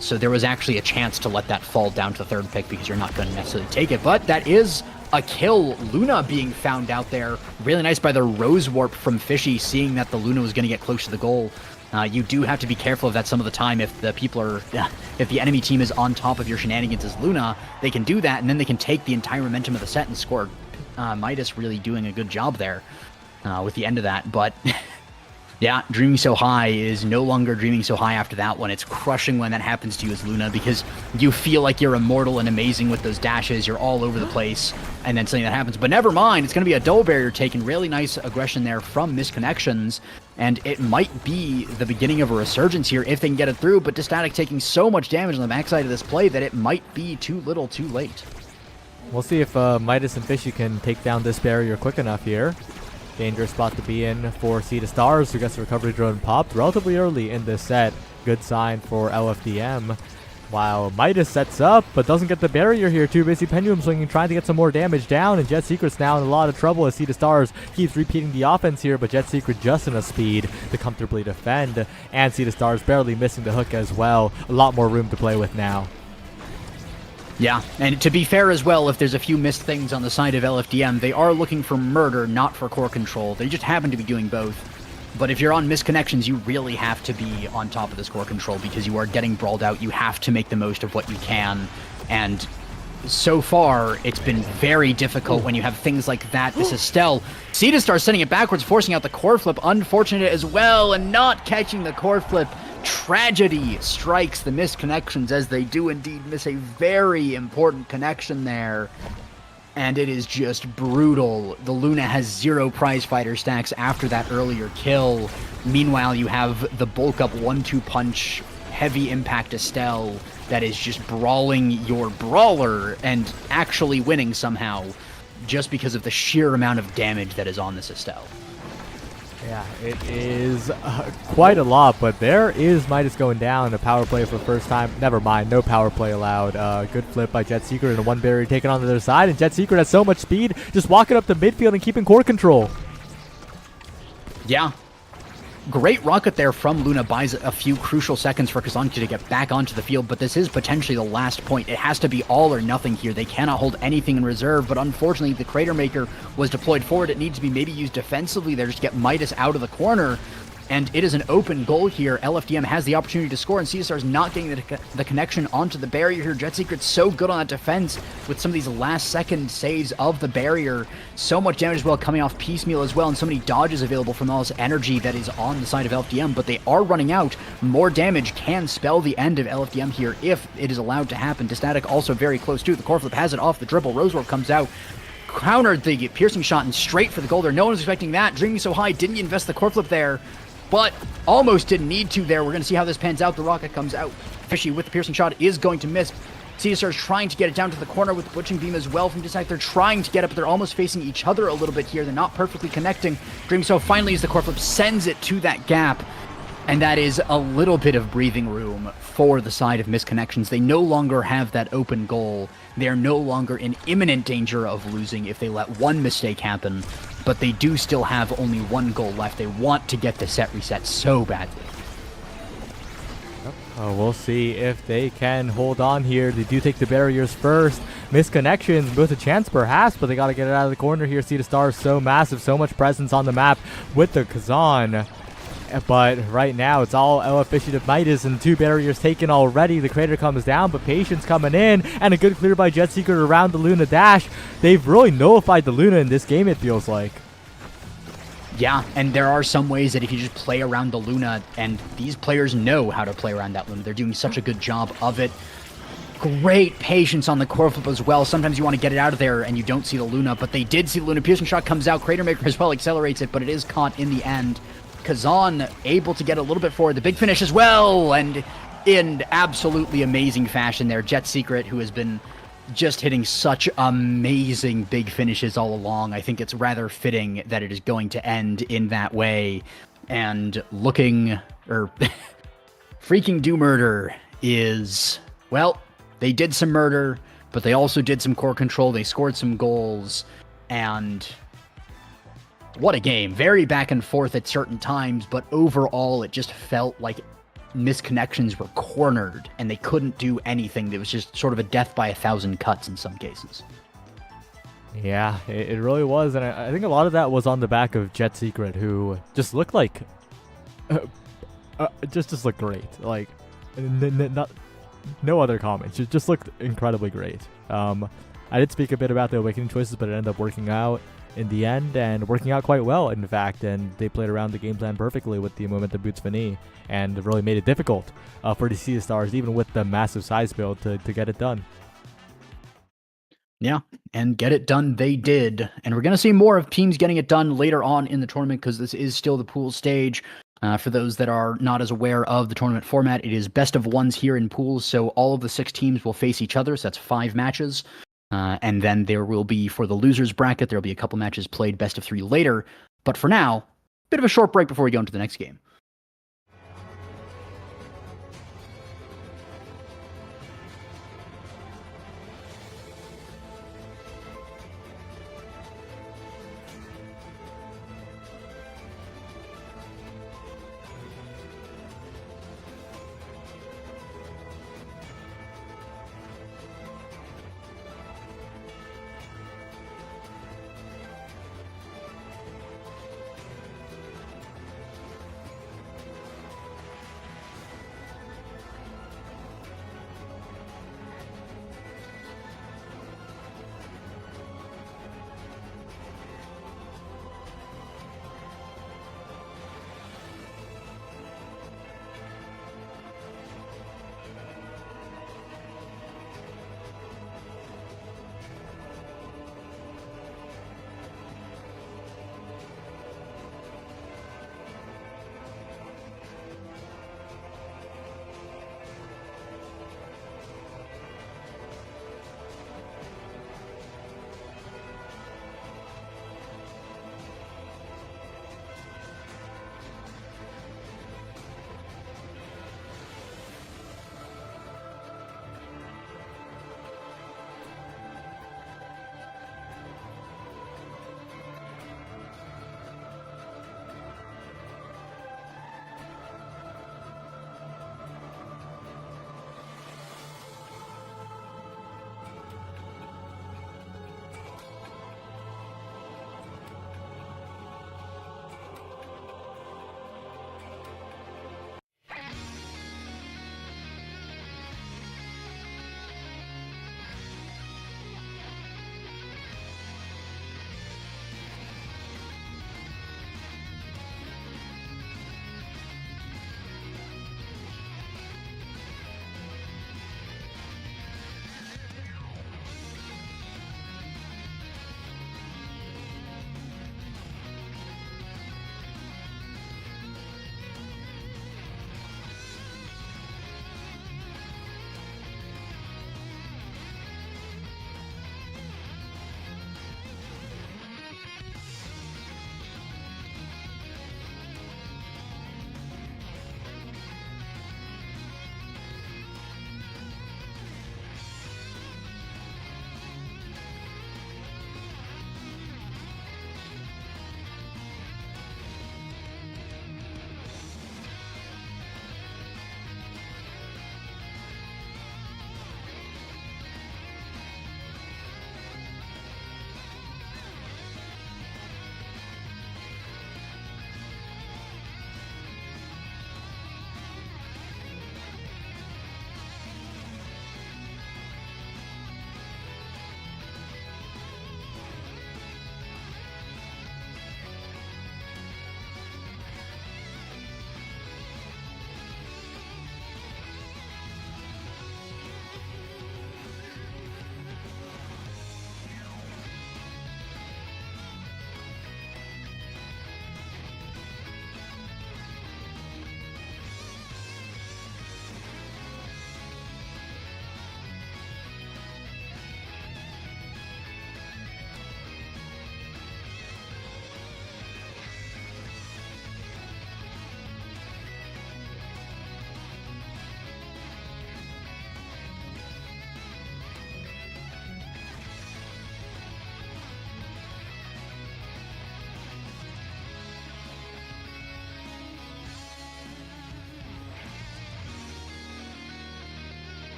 So there was actually a chance to let that fall down to 3rd pick because you're not going to necessarily take it, but that is a kill. Luna being found out there. Really nice by the Rose Warp from Fishy, seeing that the Luna was going to get close to the goal. You do have to be careful of that some of the time. If the enemy team is on top of your shenanigans as Luna, they can do that, and then they can take the entire momentum of the set and score. Midas really doing a good job there with the end of that, but yeah, Dreaming So High is no longer Dreaming So High after that one. It's crushing when that happens to you as Luna because you feel like you're immortal and amazing with those dashes, you're all over the place, and then something that happens. But never mind, it's going to be a double barrier taken. Really nice aggression there from Misconnections, and it might be the beginning of a resurgence here if they can get it through, but Distatic taking so much damage on the backside of this play that it might be too little too late. We'll see if Midas and Fishy can take down this barrier quick enough here. Dangerous spot to be in for Sea to Stars, who gets the recovery drone popped relatively early in this set. Good sign for LFDM. While Midas sets up, but doesn't get the barrier here. Too busy pendulum swinging, trying to get some more damage down, and Jet Secret's now in a lot of trouble as Sea to Stars keeps repeating the offense here, but Jet Secret just enough speed to comfortably defend, and Sea to Stars barely missing the hook as well. A lot more room to play with now. Yeah, and to be fair as well, if there's a few missed things on the side of LFDM, they are looking for murder, not for core control. They just happen to be doing both. But if you're on Misconnections, you really have to be on top of this core control because you are getting brawled out. You have to make the most of what you can. And so far, it's been very difficult when you have things like that. This is Estelle. Sea to Stars sending it backwards, forcing out the core flip. Unfortunate as well, and not catching the core flip. Tragedy strikes the Misconnections as they do indeed miss a very important connection there. And it is just brutal. The Luna has 0 prize fighter stacks after that earlier kill. Meanwhile, you have the bulk up 1-2 punch, heavy impact Estelle that is just brawling your brawler and actually winning somehow just because of the sheer amount of damage that is on this Estelle. Yeah, it is quite a lot, but there is Midas going down. A power play for the first time. Never mind, no power play allowed. Good flip by Jet Secret and a 1 barrier taken on the other side, and Jet Secret has so much speed, just walking up to midfield and keeping core control. Yeah. Great rocket there from Luna, buys a few crucial seconds for Kazan to get back onto the field, but this is potentially the last point. It has to be all or nothing here. They cannot hold anything in reserve, but unfortunately the Crater Maker was deployed forward. It needs to be maybe used defensively there just to get Midas out of the corner. And it is an open goal here. LFDM has the opportunity to score, and CSR is not getting the connection onto the barrier here. Jet Secret's so good on that defense with some of these last-second saves of the barrier. So much damage as well coming off piecemeal as well, and so many dodges available from all this energy that is on the side of LFDM, but they are running out. More damage can spell the end of LFDM here if it is allowed to happen. Distatic also very close too. The core flip has it off the dribble. Rosewarp comes out, countered the piercing shot, and straight for the goal there. No one was expecting that. Dreaming so high, didn't invest the core flip there, but almost didn't need to there. We're going to see how this pans out. The rocket comes out. Fishy with the piercing shot is going to miss. CSR is trying to get it down to the corner with the Butching Beam as well from Distatic. They're trying to get it, but they're almost facing each other a little bit here. They're not perfectly connecting. Dreaming so finally as the core flip sends it to that gap. And that is a little bit of breathing room for the side of Misconnections. They no longer have that open goal. They are no longer in imminent danger of losing if they let one mistake happen, but they do still have only one goal left. They want to get the set reset so badly. We'll see if they can hold on here. They do take the barriers first. Misconnections with a chance perhaps, but they got to get it out of the corner here. See the stars so massive, so much presence on the map with the Kazan. But right now, it's all LF Initiative Midas and 2 barriers taken already. The Crater comes down, but Patience coming in, and a good clear by Jet Secret around the Luna dash. They've really nullified the Luna in this game, it feels like. Yeah, and there are some ways that if you just play around the Luna, and these players know how to play around that Luna. They're doing such a good job of it. Great patience on the core flip as well. Sometimes you want to get it out of there and you don't see the Luna, but they did see the Luna. Piercing shot comes out. Crater Maker as well accelerates it, but it is caught in the end. Kazan able to get a little bit forward. The big finish as well, and in absolutely amazing fashion there. Jet Secret, who has been just hitting such amazing big finishes all along. I think it's rather fitting that it is going to end in that way. And looking, or freaking do murder is, well, they did some murder, but they also did some core control. They scored some goals, and what a game. Very back and forth at certain times, but overall it just felt like Misconnections were cornered and they couldn't do anything. It was just sort of a death by 1,000 cuts in some cases. Yeah, it really was, and I think a lot of that was on the back of Jet Secret, who just looked like just looked great. Like no other comments. Just looked incredibly great. I did speak a bit about the awakening choices, but it ended up working out in the end, and working out quite well, in fact, and they played around the game plan perfectly with the momentum boots Fini, and really made it difficult for the Sea Stars, even with the massive size build, to get it done. Yeah, and get it done they did. And we're going to see more of teams getting it done later on in the tournament, because this is still the pool stage. For those that are not as aware of the tournament format, it is best of ones here in pools, so all of the 6 teams will face each other, so that's 5 matches. And then there will be, for the losers bracket, there will be a couple matches played best of 3 later. But for now, bit of a short break before we go into the next game.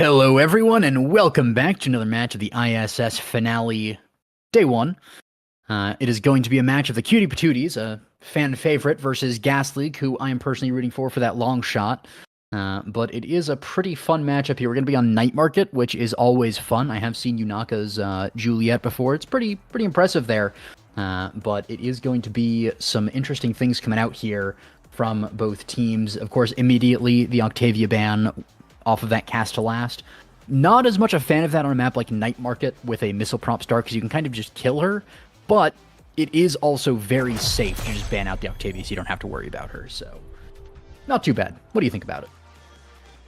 Hello, everyone, and welcome back to another match of the ISS finale, day 1. It is going to be a match of the Cutie Patooties, a fan favorite, versus Gas League, who I am personally rooting for that long shot. But it is a pretty fun matchup here. We're going to be on Night Market, which is always fun. I have seen Yunaka's Juliet before. It's pretty impressive there. But it is going to be some interesting things coming out here from both teams. Of course, immediately the Octavia ban off of that cast to last. Not as much a fan of that on a map like Night Market with a missile prompt start, because you can kind of just kill her, but it is also very safe to just ban out the Octavia so you don't have to worry about her, so not too bad. What do you think about it?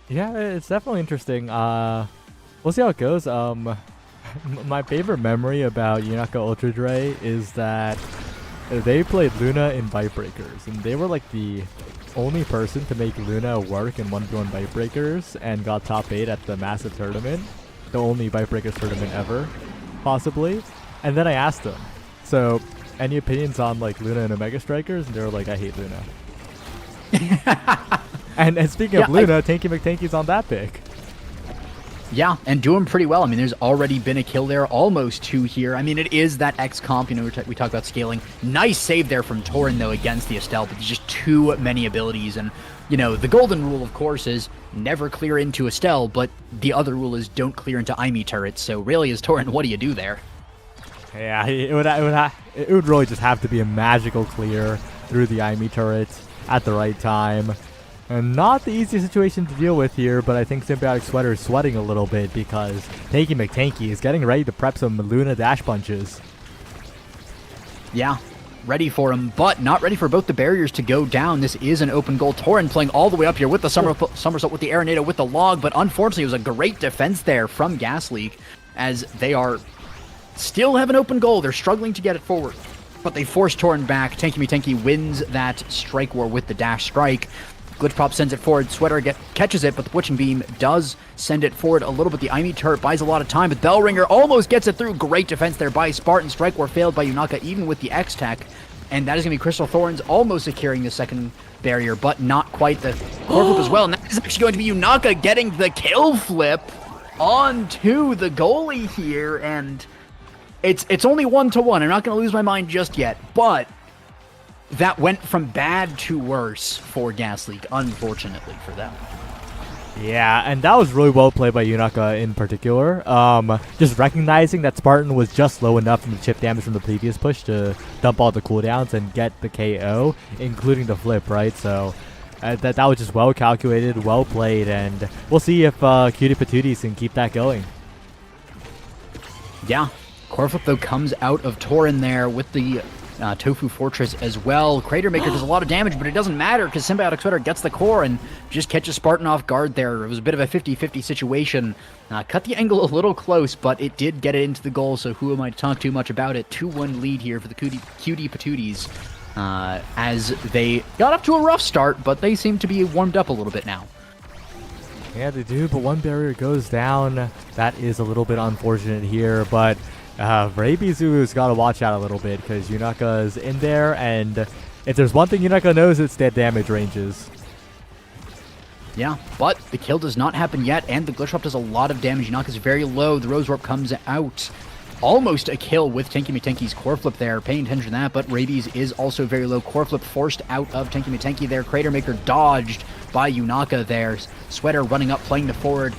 Yeah, it's definitely interesting. We'll see how it goes. My favorite memory about Yunaka Ultra Dre is that they played Luna in Bite Breakers, and they were like the only person to make Luna work in 1v1 Bite Breakers and got top 8 at the massive tournament. The only Bite Breakers tournament ever, possibly. And then I asked them, so any opinions on like Luna and Omega Strikers? And they were like, I hate Luna. and speaking of Luna, Tanky McTanky's on that pick. Yeah, and doing pretty well. I mean, there's already been a kill there, almost 2 here. I mean, it is that X comp, you know, we talk about scaling. Nice save there from Torin, though, against the Estelle, but there's just too many abilities. And, you know, the golden rule, of course, is never clear into Estelle, but the other rule is don't clear into Aimi turrets. So really, as Torin, what do you do there? Yeah, it would really just have to be a magical clear through the Aimi turrets at the right time. And not the easiest situation to deal with here, but I think Symbiotic Sweater is sweating a little bit because Tanky McTanky is getting ready to prep some Luna dash punches. Yeah, ready for him, but not ready for both the barriers to go down. This is an open goal. Torin playing all the way up here with the somersault, with the Aranado, with the log, but unfortunately it was a great defense there from Gas League as they are still have an open goal. They're struggling to get it forward, but they force Torin back. Tanky McTanky wins that strike war with the dash strike. Glitch Pop sends it forward. Sweater catches it, but the Witching Beam does send it forward a little bit. The Aimi turret buys a lot of time, but Bellringer almost gets it through. Great defense there by Spartan. Strike War failed by Yunaka, even with the X-Tech. And that is going to be Crystal Thorns almost securing the second barrier, but not quite the core flip as well. And that is actually going to be Yunaka getting the kill flip onto the goalie here. And it's only 1-1. I'm not going to lose my mind just yet, but that went from bad to worse for Gas League, unfortunately for them. Yeah, and that was really well played by Yunaka in particular. Just recognizing that Spartan was just low enough from the chip damage from the previous push to dump all the cooldowns and get the KO, including the flip, right? So that was just well calculated, well played, and we'll see if Cutie Patooties can keep that going. Yeah, core flip though comes out of Torin there with the Tofu Fortress as well. Crater Maker does a lot of damage, but it doesn't matter because Symbiotic Sweater gets the core and just catches Spartan off guard there. It was a bit of a 50-50 situation. Cut the angle a little close, but it did get it into the goal, so who am I to talk too much about it? 2-1 lead here for the Cutie Patooties as they got up to a rough start, but they seem to be warmed up a little bit now. Yeah, they do, but one barrier goes down. That is a little bit unfortunate here, but Rabizu's got to watch out a little bit because Yunaka's in there, and if there's one thing Yunaka knows, it's dead damage ranges. Yeah, but the kill does not happen yet, and the Glitch Drop does a lot of damage. Yunaka's very low. The Rose Warp comes out. Almost a kill with Tanky McTanky's core flip there. Paying attention to that, but Rabies is also very low. Core flip forced out of Tanky McTanky there. Crater Maker dodged by Yunaka there. Sweater running up, playing the forward.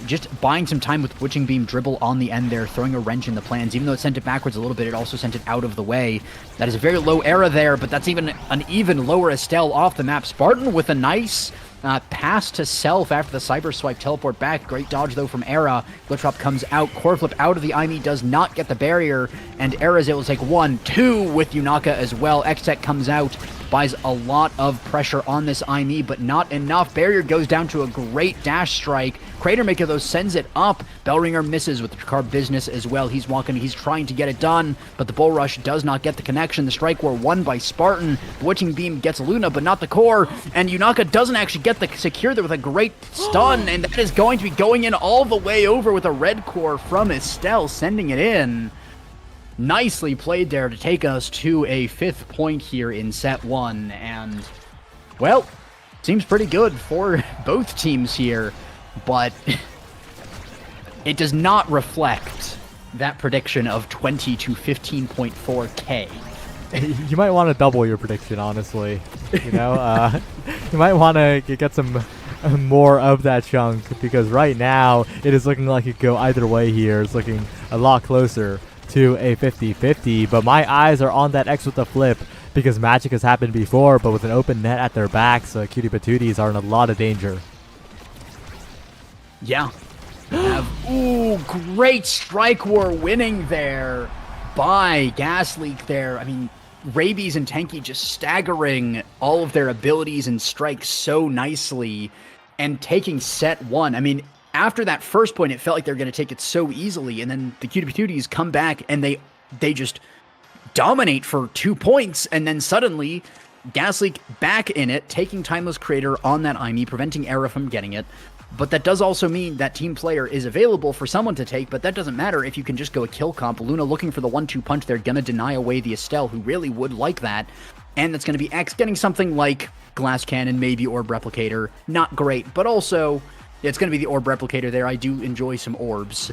Just buying some time with Witching Beam dribble on the end there, throwing a wrench in the plans. Even though it sent it backwards a little bit, it also sent it out of the way. That is a very low era there, but that's even an even lower Estelle off the map. Spartan with a nice pass to self after the Cyber Swipe teleport back. Great dodge, though, from Era. Glitch Drop comes out. Core Flip out of the Aimi, does not get the barrier, and Era is able to take 1-2 with Yunaka as well. X-Tech comes out, buys a lot of pressure on this Aimi, but not enough. Barrier goes down to a great dash strike. Crater Maker, though, sends it up. Bellringer misses with the car business as well. He's trying to get it done, but the Bull Rush does not get the connection. The Strike War won by Spartan. The Witching Beam gets Luna, but not the core, and Yunaka doesn't actually get the secure there with a great stun, and that is going to be going in all the way over with a red core from Estelle, sending it in. Nicely played there to take us to a 5th point here in set 1, and, well, seems pretty good for both teams here, but It does not reflect that prediction of 20 to 15.4K. You might want to double your prediction, honestly. You know, you might want to get some more of that chunk, because right now it is looking like it could go either way here. It's looking a lot closer to a 50-50, but my eyes are on that X with the flip, because magic has happened before, but with an open net at their backs, Cutie Patooties are in a lot of danger. Yeah. Ooh, great strike war winning there by Gas Leak there. I mean, Rabies and Tenki just staggering all of their abilities and strikes so nicely and taking set one. I mean, after that first point, it felt like they were going to take it so easily, and then the Cutie Patooties come back and they just dominate for 2 points, and then suddenly Gas Leak back in it, taking Timeless Creator on that IME, preventing Era from getting it. But that does also mean that team player is available for someone to take, but that doesn't matter if you can just go a kill comp. Luna looking for the 1-2 punch. They're going to deny away the Estelle, who really would like that. And that's going to be X getting something like Glass Cannon, maybe Orb Replicator. Not great, but also it's going to be the Orb Replicator there. I do enjoy some orbs.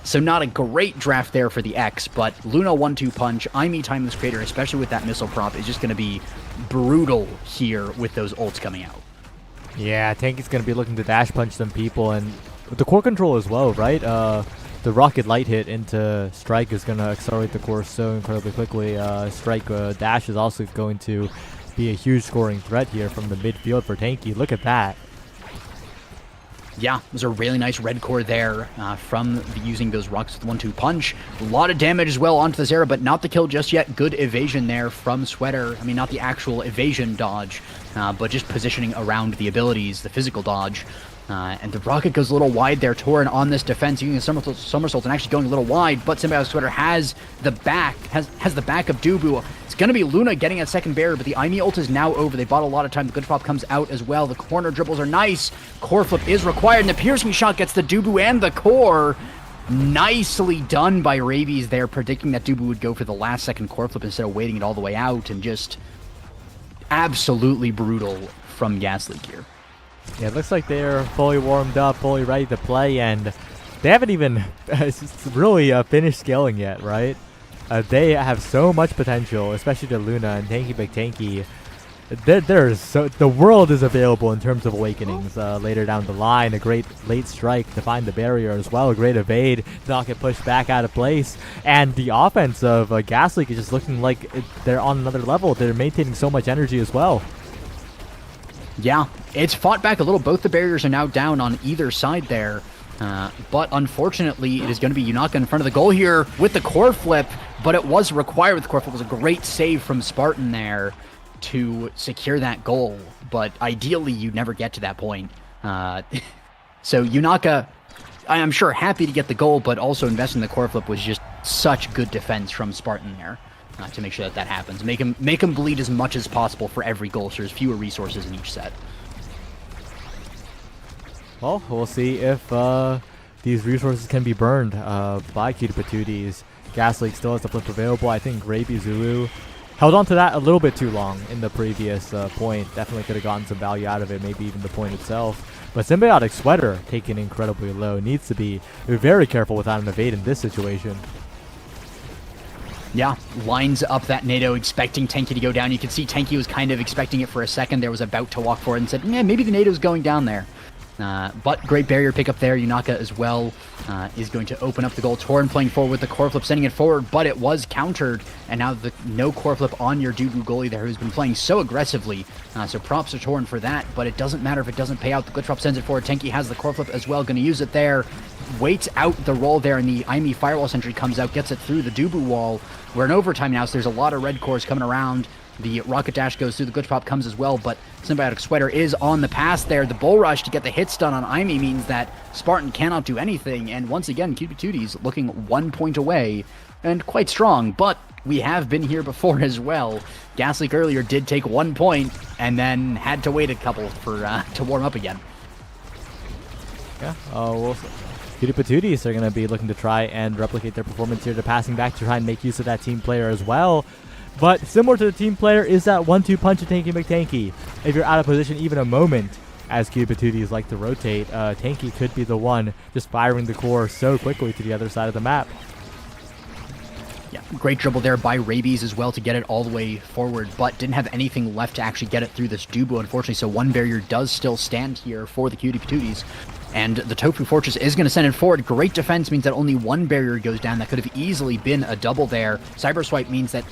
So not a great draft there for the X, but Luna 1-2 punch, IME Timeless Creator, especially with that missile prop, is just going to be brutal here with those ults coming out. Yeah, Tanky's going to be looking to dash punch some people, and with the core control as well, right? The rocket light hit into Strike is going to accelerate the core so incredibly quickly. Strike dash is also going to be a huge scoring threat here from the midfield for Tanky. Look at that. Yeah, there's a really nice red core there from using those rocks with 1-2 punch. A lot of damage as well onto the Zera, but not the kill just yet. Good evasion there from Sweater. I mean, not the actual evasion dodge, but just positioning around the abilities, the physical dodge. And the rocket goes a little wide there. Torin on this defense using the somersault and actually going a little wide, but Symbiotic Sweater has the back of Dubu. It's going to be Luna getting that second barrier, but the IME ult is now over. They bought a lot of time. The glitch pop comes out as well. The corner dribbles are nice. Core flip is required, and the piercing shot gets the Dubu and the core. Nicely done by Rabies there, predicting that Dubu would go for the last second core flip instead of waiting it all the way out, and just absolutely brutal from Gas Leak here. Yeah, it looks like they're fully warmed up, fully ready to play, and they haven't even really finished scaling yet, right? They have so much potential, especially to Luna and Tanky Big Tanky. The world is available in terms of awakenings later down the line. A great late strike to find the barrier as well. A great evade to not get pushed back out of place. And the offense of Gas Leak is just looking like they're on another level. They're maintaining so much energy as well. Yeah, it's fought back a little. Both the barriers are now down on either side there. But unfortunately, it is going to be Yunaka in front of the goal here with the core flip. But it was required with the core flip. It was a great save from Spartan there to secure that goal. But ideally, you'd never get to that point. So Yunaka, I'm sure, happy to get the goal, but also investing in the core flip was just such good defense from Spartan there. To make sure that happens. Make him bleed as much as possible for every goal, so there's fewer resources in each set. Well, we'll see if these resources can be burned by Cutie Patooties. Gas Leak still has the flip available. I think Raby Zulu held on to that a little bit too long in the previous point. Definitely could have gotten some value out of it, maybe even the point itself. But Symbiotic Sweater, taken incredibly low, needs to be very careful without an evade in this situation. Yeah, lines up that NATO, expecting Tenki to go down. You can see Tenki was kind of expecting it for a second. There was about to walk forward and said, yeah, maybe the NATO's going down there. But great barrier pickup there. Yunaka as well is going to open up the goal. Torin playing forward with the core flip, sending it forward, but it was countered. And now no core flip on your Dubu goalie there, who's been playing so aggressively. So props to Torin for that, but it doesn't matter if it doesn't pay out. The glitch drop sends it forward. Tenki has the core flip as well, going to use it there. Waits out the roll there, and the IME Firewall Sentry comes out, gets it through the Dubu wall. We're in overtime now, so there's a lot of red cores coming around. The Rocket Dash goes through, the Glitch Pop comes as well, but Symbiotic Sweater is on the pass there. The Bull Rush to get the hit stun on IME means that Spartan cannot do anything, and once again, Cutie Patooties looking 1 point away, and quite strong, but we have been here before as well. Gas Leak earlier did take 1 point, and then had to wait a couple for to warm up again. Yeah, well, Cutie Patooties are going to be looking to try and replicate their performance here to passing back to try and make use of that team player as well. But similar to the team player is that 1-2 punch of Tanky McTanky. If you're out of position even a moment, as Cubitudes like to rotate, Tanky could be the one just firing the core so quickly to the other side of the map. Yeah, great dribble there by Rabies as well to get it all the way forward, but didn't have anything left to actually get it through this Dubu, unfortunately, so one barrier does still stand here for the Cutie Patooties. And the Tofu Fortress is going to send it forward. Great defense means that only one barrier goes down. That could have easily been a double there. Cyber Swipe means that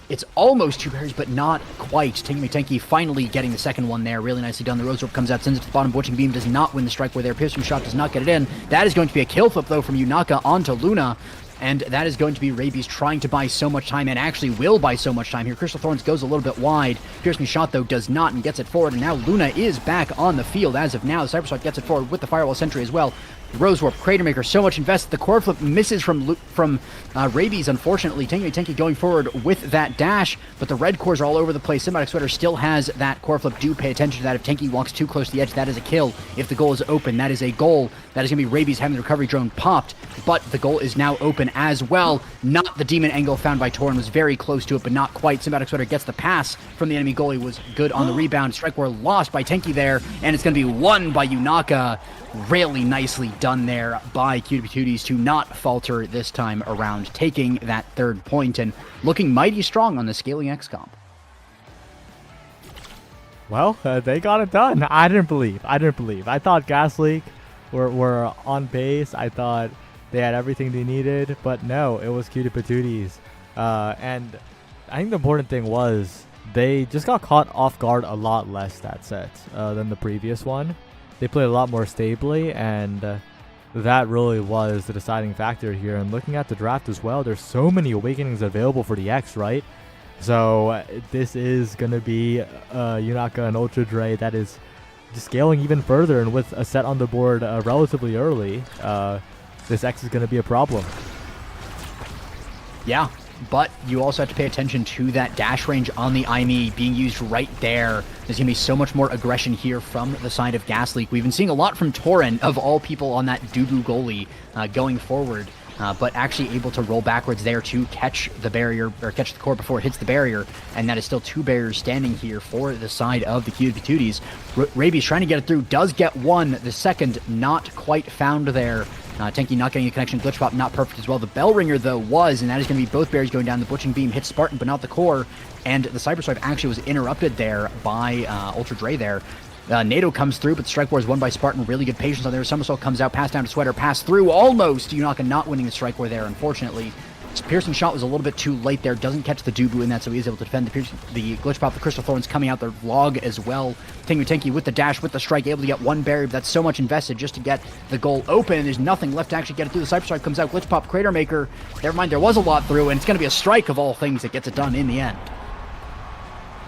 it's almost two barriers, but not quite. Tanky finally getting the second one there. Really nicely done. The Rose Orb comes out, sends it to the bottom. Butching Beam does not win the strike where there. Piercing Shot does not get it in. That is going to be a kill flip, though, from Yunaka onto Luna. And that is going to be Rabies trying to buy so much time, and actually will buy so much time here. Crystal Thorns goes a little bit wide. Piercing Shot, though, does not and gets it forward. And now Luna is back on the field as of now. The Cyber Swipe gets it forward with the Firewall Sentry as well. Rose Warp, Crater Maker, so much invested. The core flip misses from Rabies, unfortunately. Tanky going forward with that dash, but the red cores are all over the place. Symbiotic Sweater still has that core flip. Do pay attention to that. If Tanky walks too close to the edge, that is a kill. If the goal is open, that is a goal. That is going to be Rabies having the recovery drone popped, but the goal is now open as well. Not the demon angle found by Torin, was very close to it, but not quite. Symbiotic Sweater gets the pass from the enemy goalie, was good on the rebound. Strike War lost by Tanky there, and it's going to be won by Yunaka. Really nicely done there by Cutie Patooties to not falter this time around, taking that third point and looking mighty strong on the Scaling X comp. Well, they got it done. I didn't believe. I thought Gas Leak were on pace. I thought they had everything they needed, but no, it was Cutie Patooties. And I think the important thing was they just got caught off guard a lot less that set than the previous one. They played a lot more stably, and that really was the deciding factor here. And looking at the draft as well, there's so many Awakenings available for the X, right? So this is going to be Yunaka and Ultra Dre that is just scaling even further, and with a set on the board relatively early, this X is going to be a problem. Yeah, but you also have to pay attention to that dash range on the IME being used right there. There's going to be so much more aggression here from the side of Gas Leak. We've been seeing a lot from Torin, of all people, on that Dubu goalie going forward, but actually able to roll backwards there to catch the barrier, or catch the core before it hits the barrier, and that is still two barriers standing here for the side of the Cutie Patooties. Rabies trying to get it through, does get one. The second not quite found there. Tanky not getting a connection. Glitch Pop not perfect as well. The Bell Ringer, though, was, and that is going to be both barriers going down. The Butching Beam hits Spartan, but not the core. And the Cyber Swipe actually was interrupted there by Ultra Dre there. NATO comes through, but the Strike War is won by Spartan. Really good patience on there. Somersault comes out, pass down to Sweater, pass through. Almost Yunaka not winning the Strike War there, unfortunately. Piercing Shot was a little bit too late there. Doesn't catch the Dubu in that, so he is able to defend the Glitch Pop. The Crystal Thorns coming out, the log as well. Tanky with the dash, with the strike, able to get one barrier, but that's so much invested just to get the goal open, and there's nothing left to actually get it through. The Cyber Strike comes out, Glitch Pop, Crater Maker. Never mind, there was a lot through, and it's going to be a strike of all things that gets it done in the end.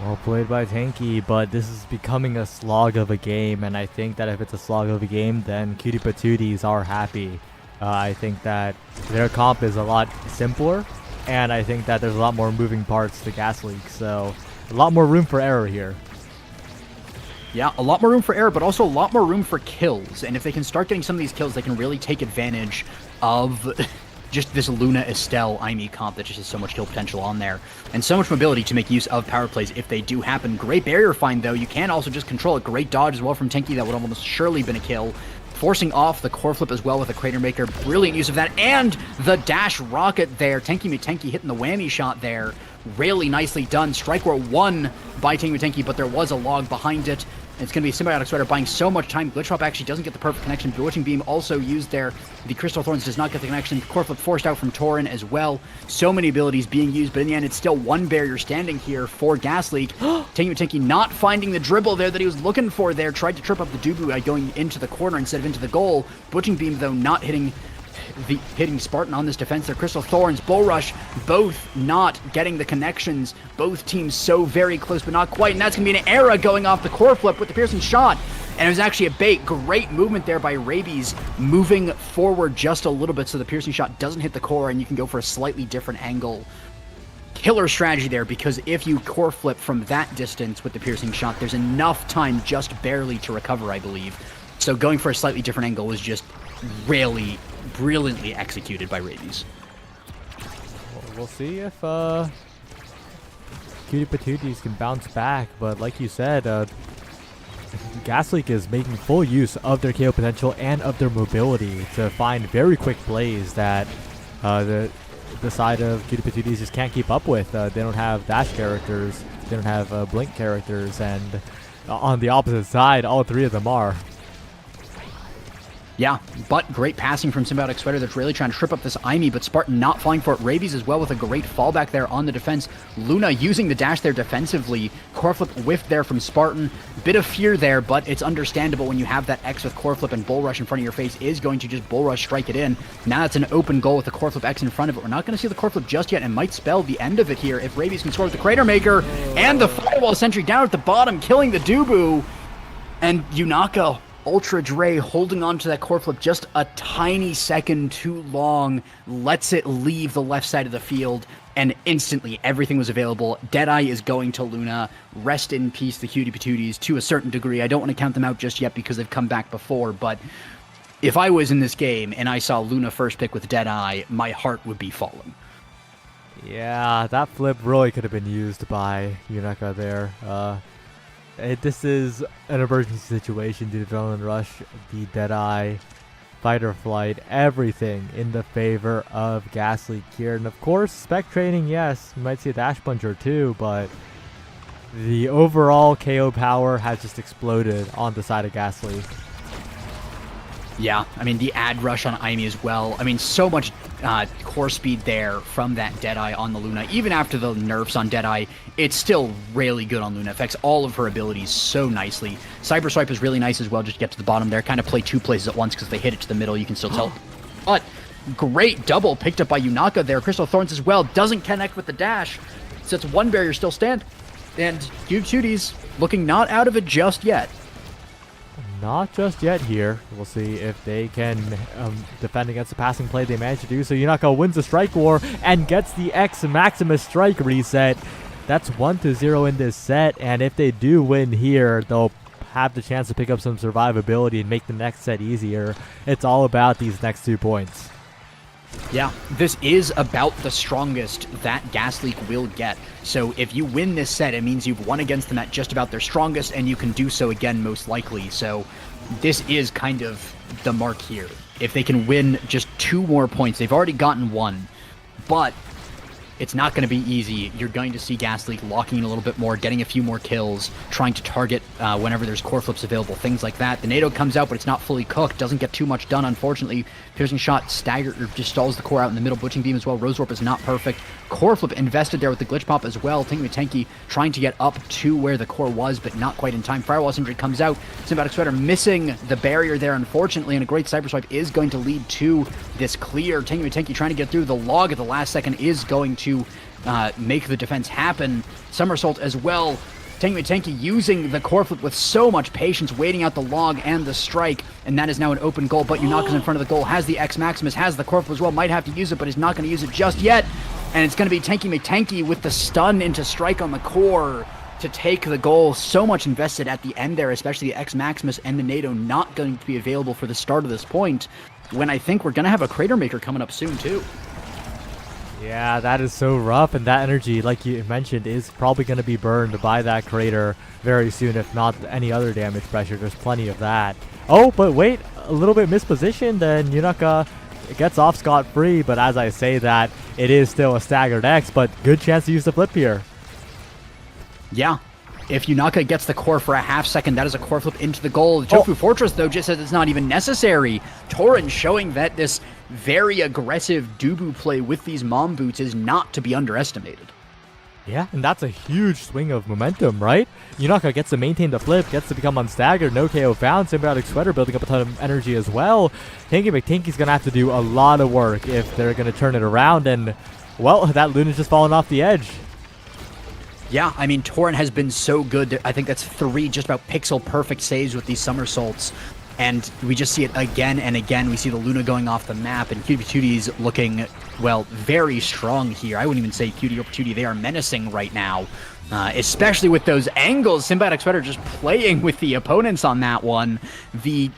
Well played by Tanky, but this is becoming a slog of a game, and I think that if it's a slog of a game, then Cutie Patooties are happy. I think that their comp is a lot simpler, and I think that there's a lot more moving parts to Gas Leak, so a lot more room for error here. Yeah, a lot more room for error, but also a lot more room for kills. And if they can start getting some of these kills, they can really take advantage of just this Luna Estelle IME comp that just has so much kill potential on there. And so much mobility to make use of power plays if they do happen. Great barrier find, though. You can also just control it. Great dodge as well from Tanky. That would almost surely been a kill. Forcing off the core flip as well with a Crater Maker. Brilliant use of that. And the dash rocket there. Tanky hitting the whammy shot there. Really nicely done. Strike War won by Tanky, but there was a log behind it. It's going to be Symbiotic Sweater buying so much time. Glitch Pop actually doesn't get the perfect connection. Bewitching Beam also used there. The Crystal Thorns does not get the connection. Core Flip forced out from Torin as well. So many abilities being used, but in the end, it's still one barrier standing here for Gas Leak. Tanky not finding the dribble there that he was looking for there. Tried to trip up the Dubu by going into the corner instead of into the goal. Bewitching Beam, though, not hitting Spartan on this defense there. Crystal Thorns, Bull Rush, both not getting the connections. Both teams so very close, but not quite. And that's going to be an error going off the core flip with the piercing shot. And it was actually a bait. Great movement there by Rabies, moving forward just a little bit so the piercing shot doesn't hit the core and you can go for a slightly different angle. Killer strategy there, because if you core flip from that distance with the piercing shot, there's enough time just barely to recover, I believe. So going for a slightly different angle was just really brilliantly executed by Rabies. We'll see if Cutie Patooties can bounce back, but like you said, Gas Leak is making full use of their KO potential and of their mobility to find very quick plays that the side of Cutie Patooties just can't keep up with. They don't have dash characters, they don't have blink characters, and on the opposite side, all three of them are. Yeah, but great passing from Symbiotic Sweater that's really trying to trip up this Aimee, but Spartan not falling for it. Rabies as well with a great fallback there on the defense. Luna using the dash there defensively. Core Flip whiffed there from Spartan. Bit of fear there, but it's understandable when you have that X with Core Flip and Bull Rush in front of your face is going to just Bull Rush strike it in. Now that's an open goal with the Core Flip X in front of it. We're not going to see the Core Flip just yet and might spell the end of it here if Rabies can score with the Crater Maker and the Firewall Sentry down at the bottom, killing the Dubu. And Yunaka Ultra Dre holding on to that core flip just a tiny second too long, lets it leave the left side of the field, and instantly everything was available. Deadeye is going to Luna. Rest in peace, the Cutie Patooties, to a certain degree. I don't want to count them out just yet because they've come back before, but if I was in this game and I saw Luna first pick with Deadeye, my heart would be falling. Yeah, that flip really could have been used by Yunaka there. This is an emergency situation due to Adrenaline Rush, the Deadeye, Fight or Flight, everything in the favor of Gas Leak here. And of course, spec training, yes, you might see a dash punch or two, but the overall KO power has just exploded on the side of Gas Leak. Yeah, I mean, the ad rush on Aimee as well. I mean, so much core speed there from that Deadeye on the Luna. Even after the nerfs on Deadeye, it's still really good on Luna. Affects all of her abilities so nicely. Cyber Swipe is really nice as well, just to get to the bottom there. Kind of play two places at once because they hit it to the middle. You can still tell. But great double picked up by Yunaka there. Crystal Thorns as well. Doesn't connect with the dash. So it's one barrier still stand. And Cuties looking not out of it just yet. Not just yet here. We'll see if they can defend against the passing play they managed to do. So Yunaka wins the strike war and gets the X Maximus strike reset. That's 1-0 in this set, and if they do win here, they'll have the chance to pick up some survivability and make the next set easier. It's all about these next 2 points. Yeah, this is about the strongest that Gas Leak will get. So if you win this set, it means you've won against them at just about their strongest, and you can do so again most likely. So this is kind of the mark here. If they can win just 2 more points, they've already gotten 1, but it's not going to be easy. You're going to see Gas Leak locking in a little bit more, getting a few more kills, trying to target whenever there's core flips available, things like that. The NATO comes out, but it's not fully cooked. Doesn't get too much done, unfortunately. Piercing Shot stagger or just stalls the core out in the middle. Butching Beam as well. Rose Warp is not perfect. Core flip invested there with the glitch pop as well. Tanky trying to get up to where the core was, but not quite in time. Firewall Sentry comes out. Symbiotic Sweater missing the barrier there, unfortunately, and a great Cyber Swipe is going to lead to this clear. Tanky trying to get through. The log at the last second is going to make the defense happen. Somersault as well. Tanky using the core flip with so much patience, waiting out the log and the strike, and that is now an open goal, but Yunaka's in front of the goal, has the X Maximus, has the core flip as well, might have to use it, but is not going to use it just yet, and it's going to be Tanky with the stun into strike on the core to take the goal. So much invested at the end there, especially the X Maximus and the NATO not going to be available for the start of this point, when I think we're going to have a Crater Maker coming up soon too. Yeah, that is so rough, and that energy, like you mentioned, is probably going to be burned by that crater very soon, if not any other damage pressure. There's plenty of that. Oh, but wait, a little bit mispositioned, and Yunaka gets off scot-free, but as I say that, it is still a staggered X, but good chance to use the flip here. Yeah. If Yunaka gets the core for a half second, that is a core flip into the goal. Tofu Fortress, though, just says it's not even necessary. Torin showing that this very aggressive Dubu play with these mom boots is not to be underestimated. Yeah, and that's a huge swing of momentum, right? Yunaka gets to maintain the flip, gets to become unstaggered, no KO found, Symbiotic Sweater building up a ton of energy as well. Tanky McTanky's going to have to do a lot of work if they're going to turn it around, and, well, that Luna's just fallen off the edge. Yeah, I mean, Torin has been so good. I think that's 3 just about pixel-perfect saves with these somersaults. And we just see it again and again. We see the Luna going off the map, and Cutie Patooties looking, well, very strong here. I wouldn't even say Cutie or Patootie. They are menacing right now, especially with those angles. Symbiotic Sweater just playing with the opponents on that one. The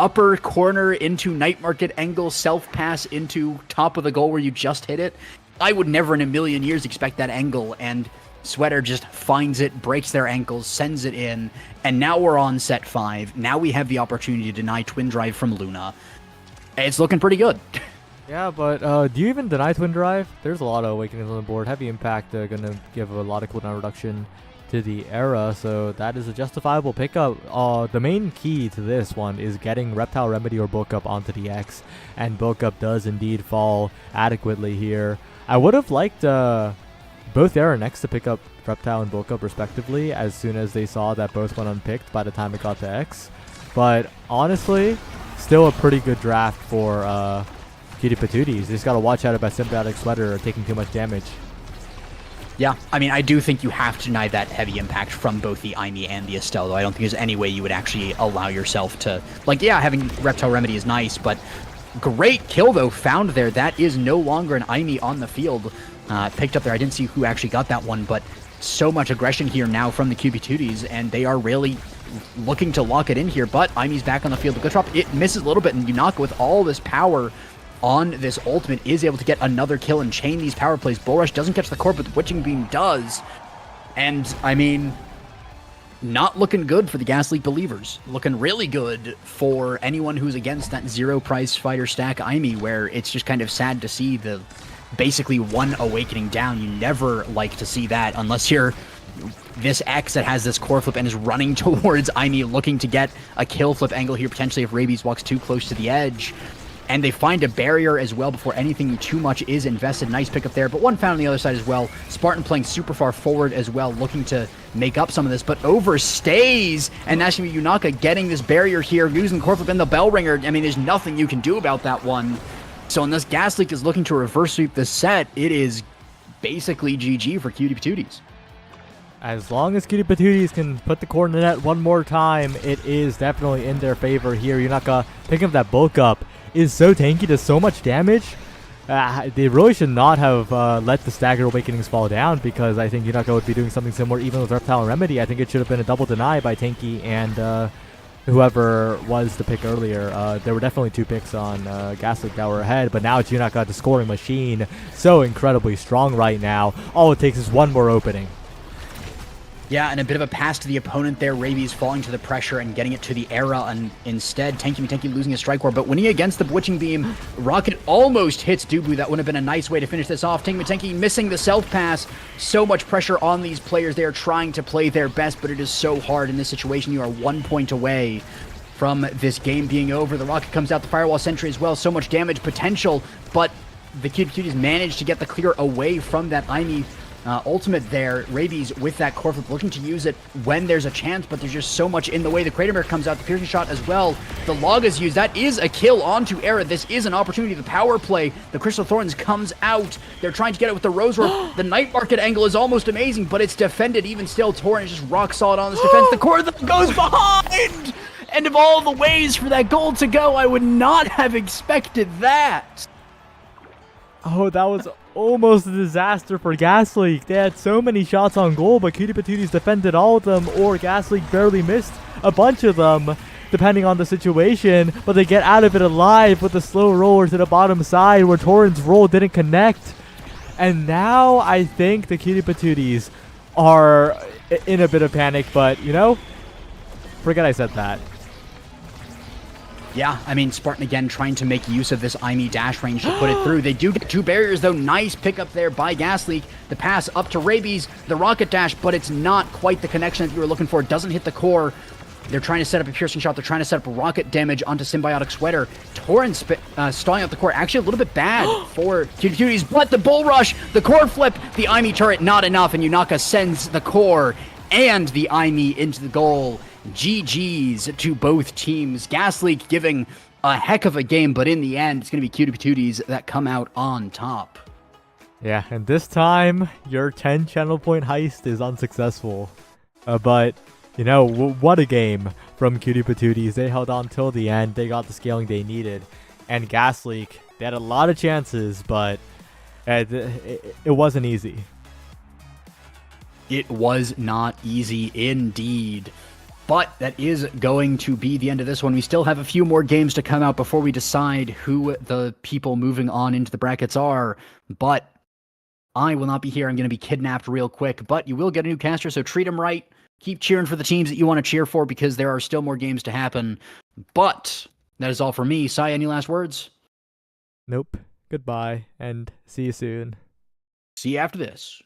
upper corner into Night Market angle, self-pass into top of the goal where you just hit it. I would never in a million years expect that angle, and Sweater just finds it, breaks their ankles, sends it in, and now we're on set 5. Now we have the opportunity to deny Twin Drive from Luna. It's looking pretty good. Yeah, but do you even deny Twin Drive? There's a lot of Awakenings on the board. Heavy Impact gonna give a lot of cooldown reduction to the Era, so that is a justifiable pickup. The main key to this one is getting Reptile Remedy or Bulk Up onto the X, and Bulk Up does indeed fall adequately here. I would have liked both Era and X to pick up Reptile and Bulk Up respectively as soon as they saw that both went unpicked by the time it got to X, but honestly, still a pretty good draft for Cutie Patooties. They just gotta watch out about Symbiotic Sweater taking too much damage. Yeah, I mean, I do think you have to deny that heavy impact from both the Aimee and the Estelle, though. I don't think there's any way you would actually allow yourself to... Like, yeah, having Reptile Remedy is nice, but great kill, though, found there. That is no longer an Aimee on the field. Picked up there. I didn't see who actually got that one, but so much aggression here now from the QB2Ds, and they are really looking to lock it in here, but Aimee's back on the field. The good drop, it misses a little bit, and Yunaka, with all this power on this ultimate, is able to get another kill and chain these power plays. Bull Rush doesn't catch the core, but the Witching Beam does. And, I mean, not looking good for the Gas Leak believers. Looking really good for anyone who's against that zero price fighter stack Aimee, where it's just kind of sad to see the basically one Awakening down. You never like to see that unless you're this X that has this core flip and is running towards Aimee, looking to get a kill flip angle here, potentially if Rabies walks too close to the edge. And they find a barrier as well before anything too much is invested. Nice pickup there, but one found on the other side as well. Spartan playing super far forward as well, looking to make up some of this, but overstays, and that's going to be Yunaka getting this barrier here, using core flip and the bell ringer. I mean, there's nothing you can do about that one. So unless Gas Leak is looking to reverse sweep this set, it is basically GG for Cutie Patooties. As long as Cutie Patooties can put the core in the net one more time, it is definitely in their favor here. Yunaka picking up that bulk up is so tanky, does so much damage. They really should not have let the Stagger Awakenings fall down, because I think Yunaka would be doing something similar even with Reptile and Remedy. I think it should have been a double deny by Tanky and whoever was the pick earlier. There were definitely two picks on Gas Leak that were ahead, but now it's Yunaka, the scoring machine. So incredibly strong right now. All it takes is one more opening. Yeah, and a bit of a pass to the opponent there. Rabies falling to the pressure and getting it to the Era, and instead Tanky losing his strike ward, but winning against the Witching Beam. Rocket almost hits Dubu. That would have been a nice way to finish this off. Tanky missing the self pass. So much pressure on these players. They are trying to play their best, but it is so hard in this situation. You are 1 point away from this game being over. The Rocket comes out, the Firewall Sentry as well. So much damage potential, but the Cuties managed to get the clear away from that Aimee ultimate there. Rabies with that core flip, looking to use it when there's a chance, but there's just so much in the way. The Crater Mirror comes out, the piercing shot as well. The log is used. That is a kill onto Era. This is an opportunity. The power play. The Crystal Thorns comes out. They're trying to get it with the Rose Rope. The Night Market angle is almost amazing, but it's defended even still. Torrent is just rock solid on this defense. The core that goes behind! And of all the ways for that goal to go, I would not have expected that. Oh, that was almost a disaster for Gas Leak. They had so many shots on goal, but Cutie Patooties defended all of them, or Gas Leak barely missed a bunch of them, depending on the situation. But they get out of it alive with a slow roller to the bottom side where Torrent's roll didn't connect. And now I think the Cutie Patooties are in a bit of panic, but, you know, forget I said that. Yeah, I mean, Spartan again trying to make use of this Aimee dash range to put it through. They do get two barriers, though. Nice pickup there by Gas Leak. The pass up to Rabies, the rocket dash, but it's not quite the connection that you were looking for. It doesn't hit the core. They're trying to set up a piercing shot. They're trying to set up rocket damage onto Symbiotic Sweater. Torrent stalling out the core. Actually, a little bit bad for Cuties, but the Bull Rush, the core flip, the Aimee turret, not enough, and Yunaka sends the core and the Aimee into the goal. GG's to both teams. Gas Leak giving a heck of a game, but in the end, it's going to be Cutie Patooties that come out on top. Yeah, and this time, your 10 channel point heist is unsuccessful. But, you know, what a game from Cutie Patooties. They held on till the end. They got the scaling they needed. And Gas Leak, they had a lot of chances, but it wasn't easy. It was not easy indeed. But that is going to be the end of this one. We still have a few more games to come out before we decide who the people moving on into the brackets are. But I will not be here. I'm going to be kidnapped real quick, but you will get a new caster, so treat him right. Keep cheering for the teams that you want to cheer for because there are still more games to happen. But that is all for me. Sai, any last words? Nope. Goodbye, and see you soon. See you after this.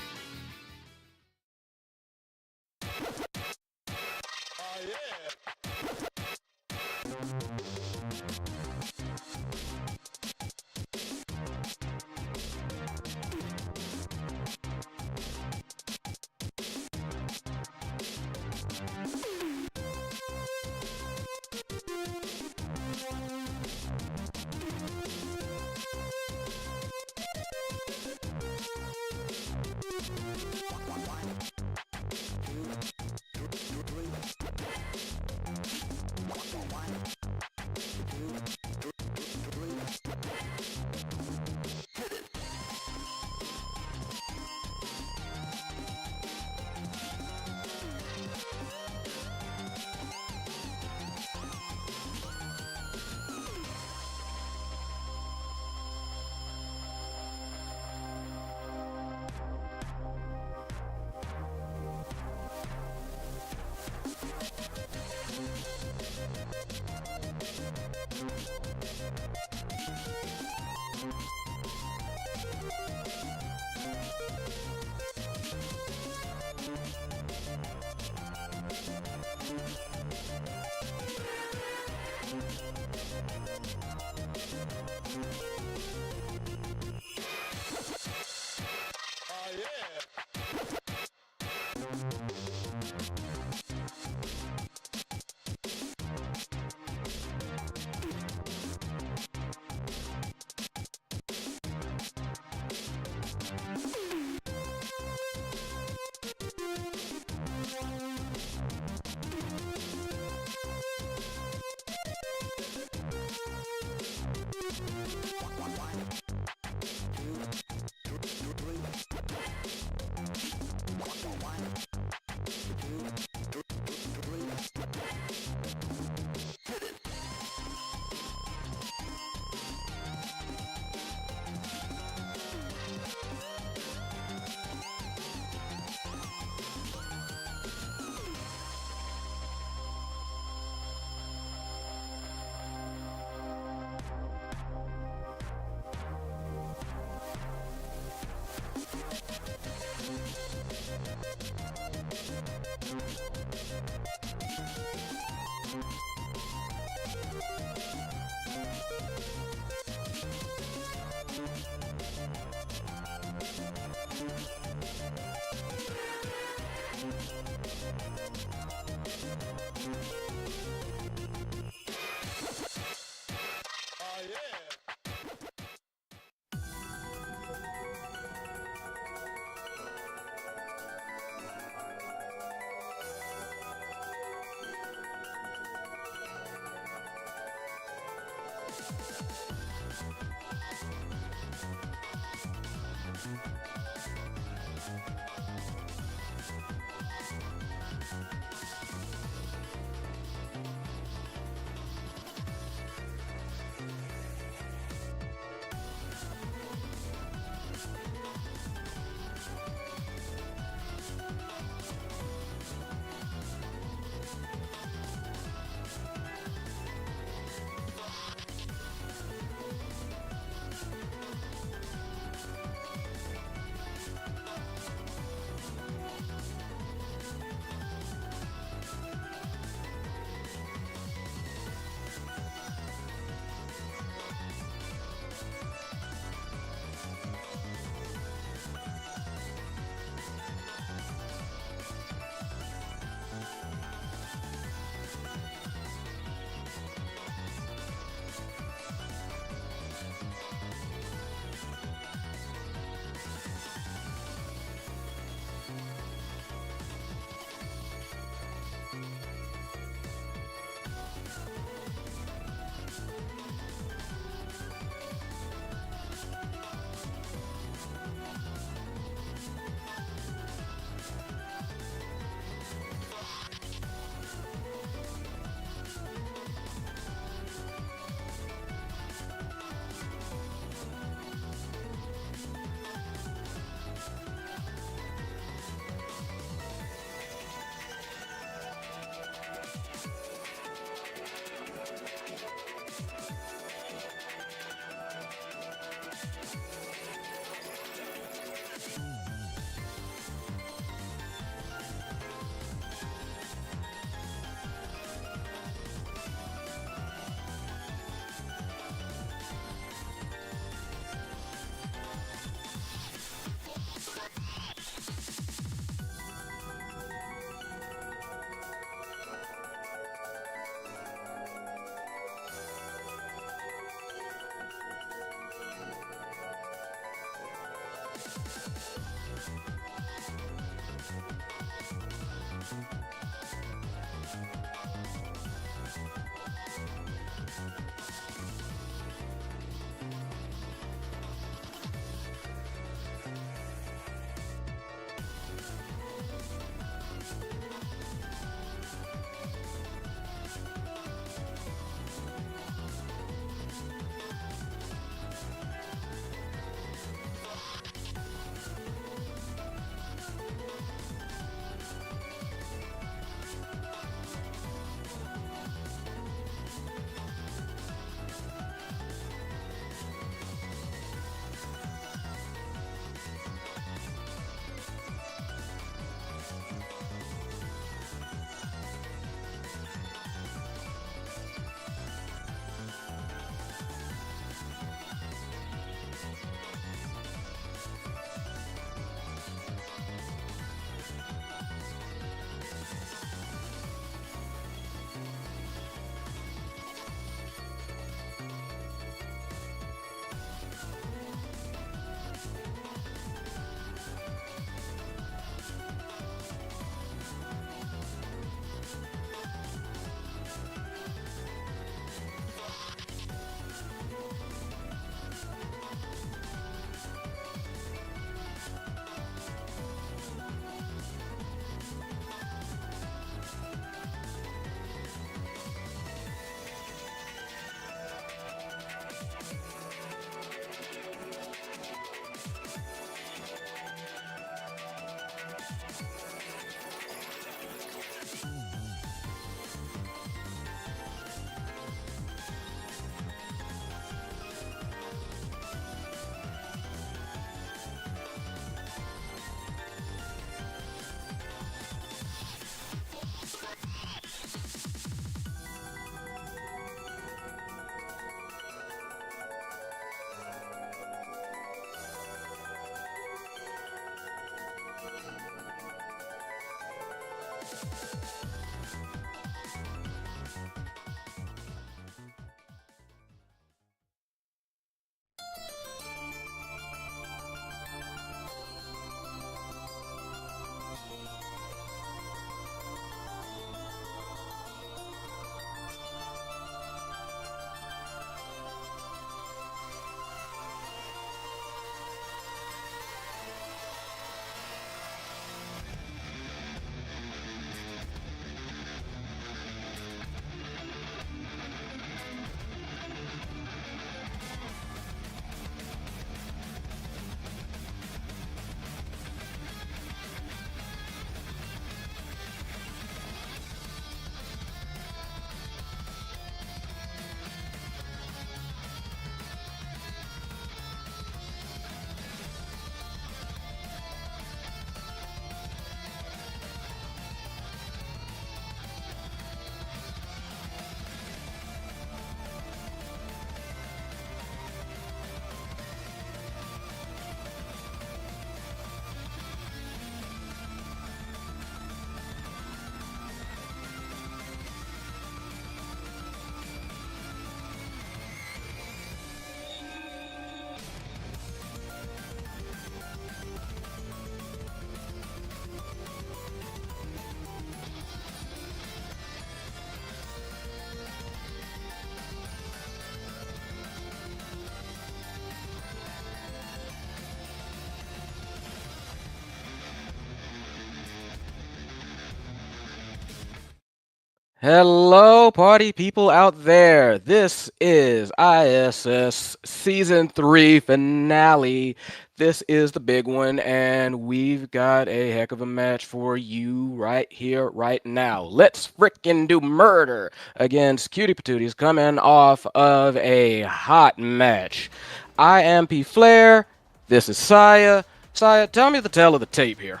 Hello, party people out there. This is ISS Season 3 finale. This is the big one, and we've got a heck of a match for you right here, right now. Let's frickin' do murder against Cutie Patooties coming off of a hot match. I am P. Flair. This is Saya. Saya, tell me the tale of the tape here.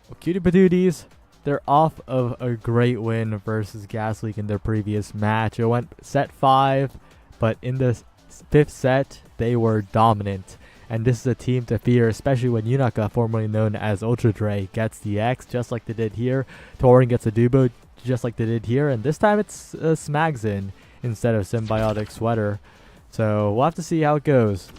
Well, Cutie Patooties, they're off of a great win versus Gas Leak in their previous match. It went set 5, but in the 5th set, they were dominant. And this is a team to fear, especially when Yunaka, formerly known as Ultra Dre, gets the X, just like they did here. Torin gets a Dubo, just like they did here. And this time it's Smagzin instead of Symbiotic Sweater. So we'll have to see how it goes.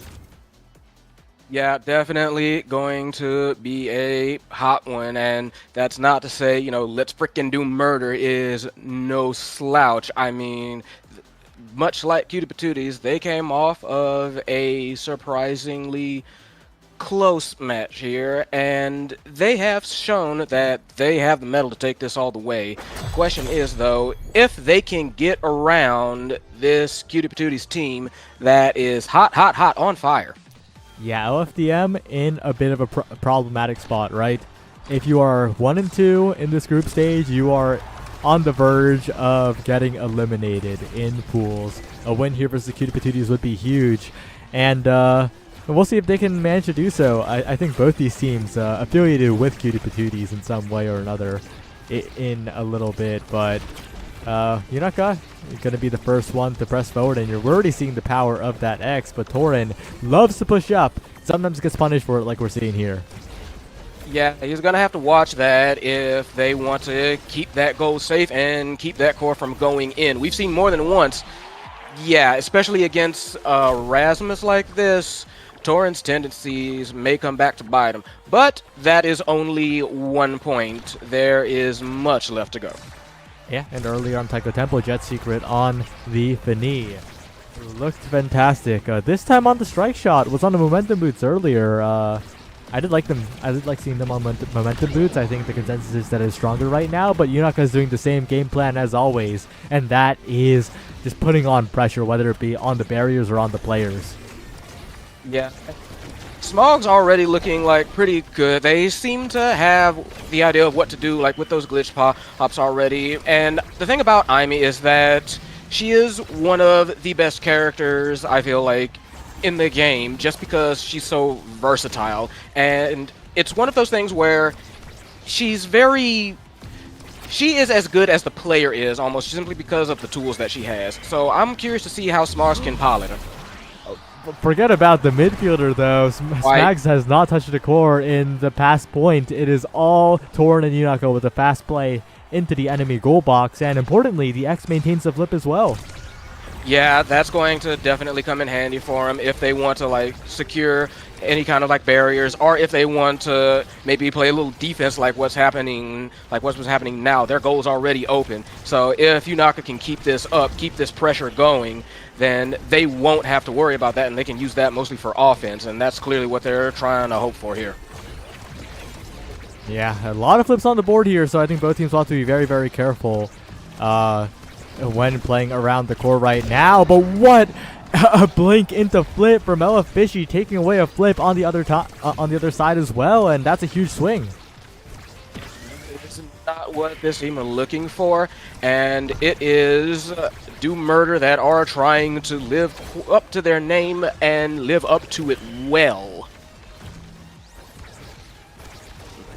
Yeah, definitely going to be a hot one, and that's not to say, let's frickin' do murder is no slouch. I mean, much like Cutie Patooties, they came off of a surprisingly close match here, and they have shown that they have the metal to take this all the way. Question is, though, if they can get around this Cutie Patooties team that is hot, hot, hot on fire. Yeah, LFDM in a bit of a problematic spot, right? If you are 1 and 2 in this group stage, you are on the verge of getting eliminated in pools. A win here versus the Cutie Patooties would be huge, and we'll see if they can manage to do so. I think both these teams affiliated with Cutie Patooties in some way or another in a little bit, but Yunaka going to be the first one to press forward, and you're already seeing the power of that X, but Torin loves to push up. Sometimes gets punished for it like we're seeing here. Yeah, he's going to have to watch that if they want to keep that goal safe and keep that core from going in. We've seen more than once, yeah, especially against Rasmus like this, Torin's tendencies may come back to bite him. But that is only 1 point. There is much left to go. Yeah, and earlier on Taiko Tempo, Jet Secret on the Fini. Looked fantastic. This time on the strike shot, was on the momentum boots earlier. I did like them. I did like seeing them on momentum boots. I think the consensus is that it's stronger right now, but Yunaka is doing the same game plan as always, and that is just putting on pressure, whether it be on the barriers or on the players. Yeah. Smog's already looking like pretty good. They seem to have the idea of what to do, like with those glitch pops already. And the thing about Aimee is that she is one of the best characters, I feel like, in the game, just because she's so versatile. And it's one of those things where she is as good as the player is, almost simply because of the tools that she has. So I'm curious to see how Smogs can pilot her. Forget about the midfielder, though. Smags has not touched the core in the past point. It is all Torin and Yunaka with a fast play into the enemy goal box, and importantly, the X maintains the flip as well. Yeah, that's going to definitely come in handy for them if they want to like secure any kind of like barriers, or if they want to maybe play a little defense like what's happening now. Their goal is already open. So if Yunaka can keep this up, keep this pressure going, then they won't have to worry about that, and they can use that mostly for offense, and that's clearly what they're trying to hope for here. Yeah, a lot of flips on the board here, so I think both teams will have to be very, very careful when playing around the core right now. But what a blink into flip from Ella Fishy, taking away a flip on the other on the other side as well, and that's a huge swing. It's not what this team are looking for, and it is do murder that are trying to live up to their name and live up to it well.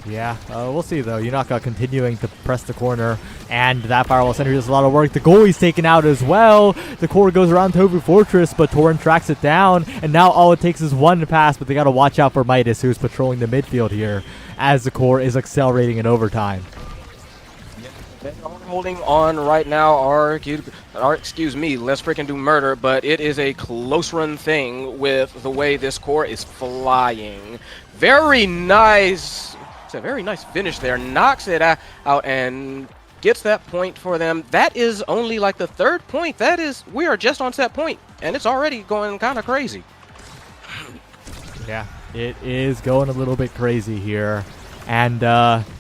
Yeah, we'll see though. Yunaka continuing to press the corner, and that firewall center does a lot of work. The goalie's taken out as well. The core goes around Tofu Fortress, but Torin tracks it down, and now all it takes is one pass, but they gotta watch out for Midas, who's patrolling the midfield here as the core is accelerating in overtime. They are holding on right now, excuse me, let's freaking do murder, but it is a close run thing with the way this core is flying. Very nice. It's a very nice finish there. Knocks it out and gets that point for them. That is only like the third point. We are just on set point, and it's already going kind of crazy. Yeah, it is going a little bit crazy here. And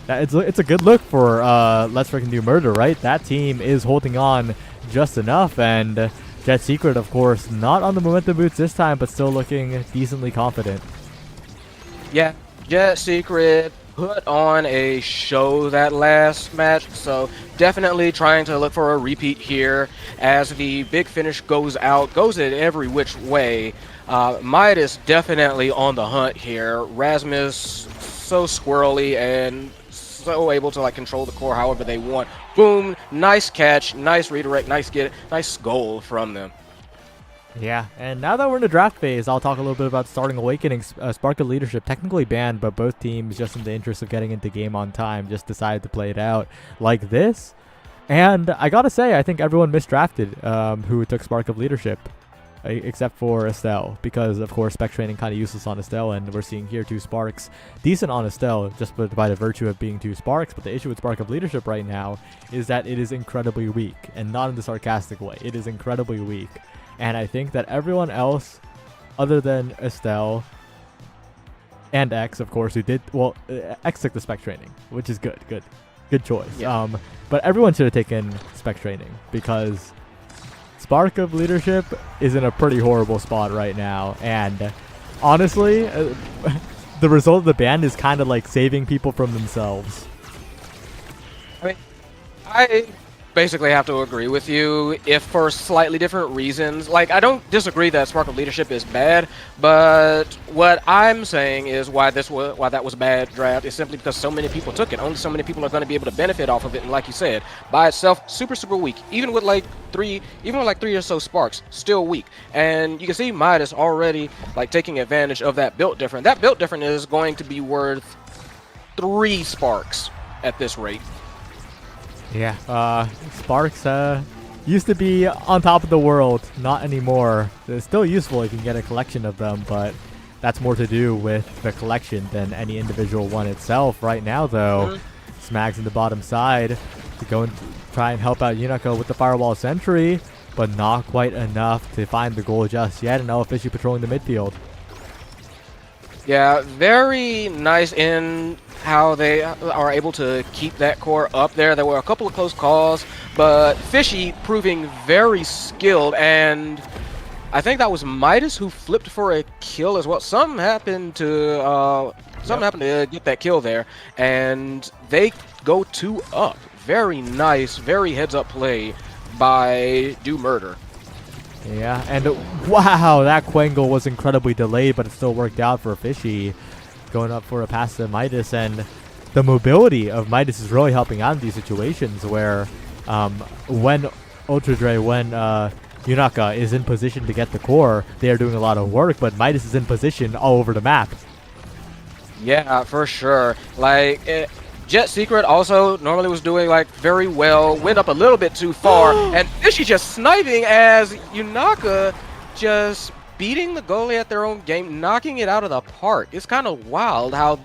it's a good look for Let's Freaking Do Murder, right? That team is holding on just enough, and Jet Secret, of course, not on the momentum boots this time, but still looking decently confident. Yeah, Jet Secret put on a show that last match, so definitely trying to look for a repeat here as the big finish goes it every which way. Midas definitely on the hunt here. Rasmus so squirrely and so able to like control the core however they want. Boom, nice catch, nice redirect, nice goal from them. Yeah, and now that we're in the draft phase, I'll talk a little bit about Starting Awakening. Spark of Leadership, technically banned, but both teams, just in the interest of getting into game on time, just decided to play it out like this. And I gotta say, I think everyone misdrafted who took Spark of Leadership. except for Estelle, because of course spec training kind of useless on Estelle, and we're seeing here 2 Sparks decent on Estelle just by the virtue of being 2 Sparks. But the issue with Spark of Leadership right now is that it is incredibly weak, and not in the sarcastic way. It is incredibly weak, and I think that everyone else other than Estelle and X, of course, who did well, X took the spec training, which is good choice. Yeah. But everyone should have taken spec training, because Spark of Leadership is in a pretty horrible spot right now, and honestly, the result of the ban is kind of like saving people from themselves. I mean, I basically have to agree with you, if for slightly different reasons. Like, I don't disagree that Spark of Leadership is bad, but what I'm saying is why that was a bad draft is simply because so many people took it. Only so many people are going to be able to benefit off of it, and like you said, by itself, super weak. Even with like three or so Sparks, still weak. And you can see Midas already like taking advantage of that built different. That built different is going to be worth 3 Sparks at this rate. Yeah, Sparks used to be on top of the world, not anymore. They're still useful if you can get a collection of them, but that's more to do with the collection than any individual one itself. Right now, though, Smags in the bottom side to go and try and help out Unico with the Firewall Sentry, but not quite enough to find the goal just yet, and now officially patrolling the midfield. Yeah, very nice in how they are able to keep that core up there. There were a couple of close calls, but Fishy proving very skilled, and I think that was Midas who flipped for a kill as well. Something happened to get that kill there, and they go 2 up. Very nice, very heads-up play by Do Murder. Yeah, and wow, that Quengle was incredibly delayed, but it still worked out for Fishy. Going up for a pass to Midas, and the mobility of Midas is really helping out in these situations where when Ultra Dre, when Yunaka is in position to get the core, they are doing a lot of work, but Midas is in position all over the map. Yeah, for sure. Like, Jet Secret also normally was doing like very well, went up a little bit too far, and Fishy just sniping as Yunaka just beating the goalie at their own game, knocking it out of the park. It's kind of wild how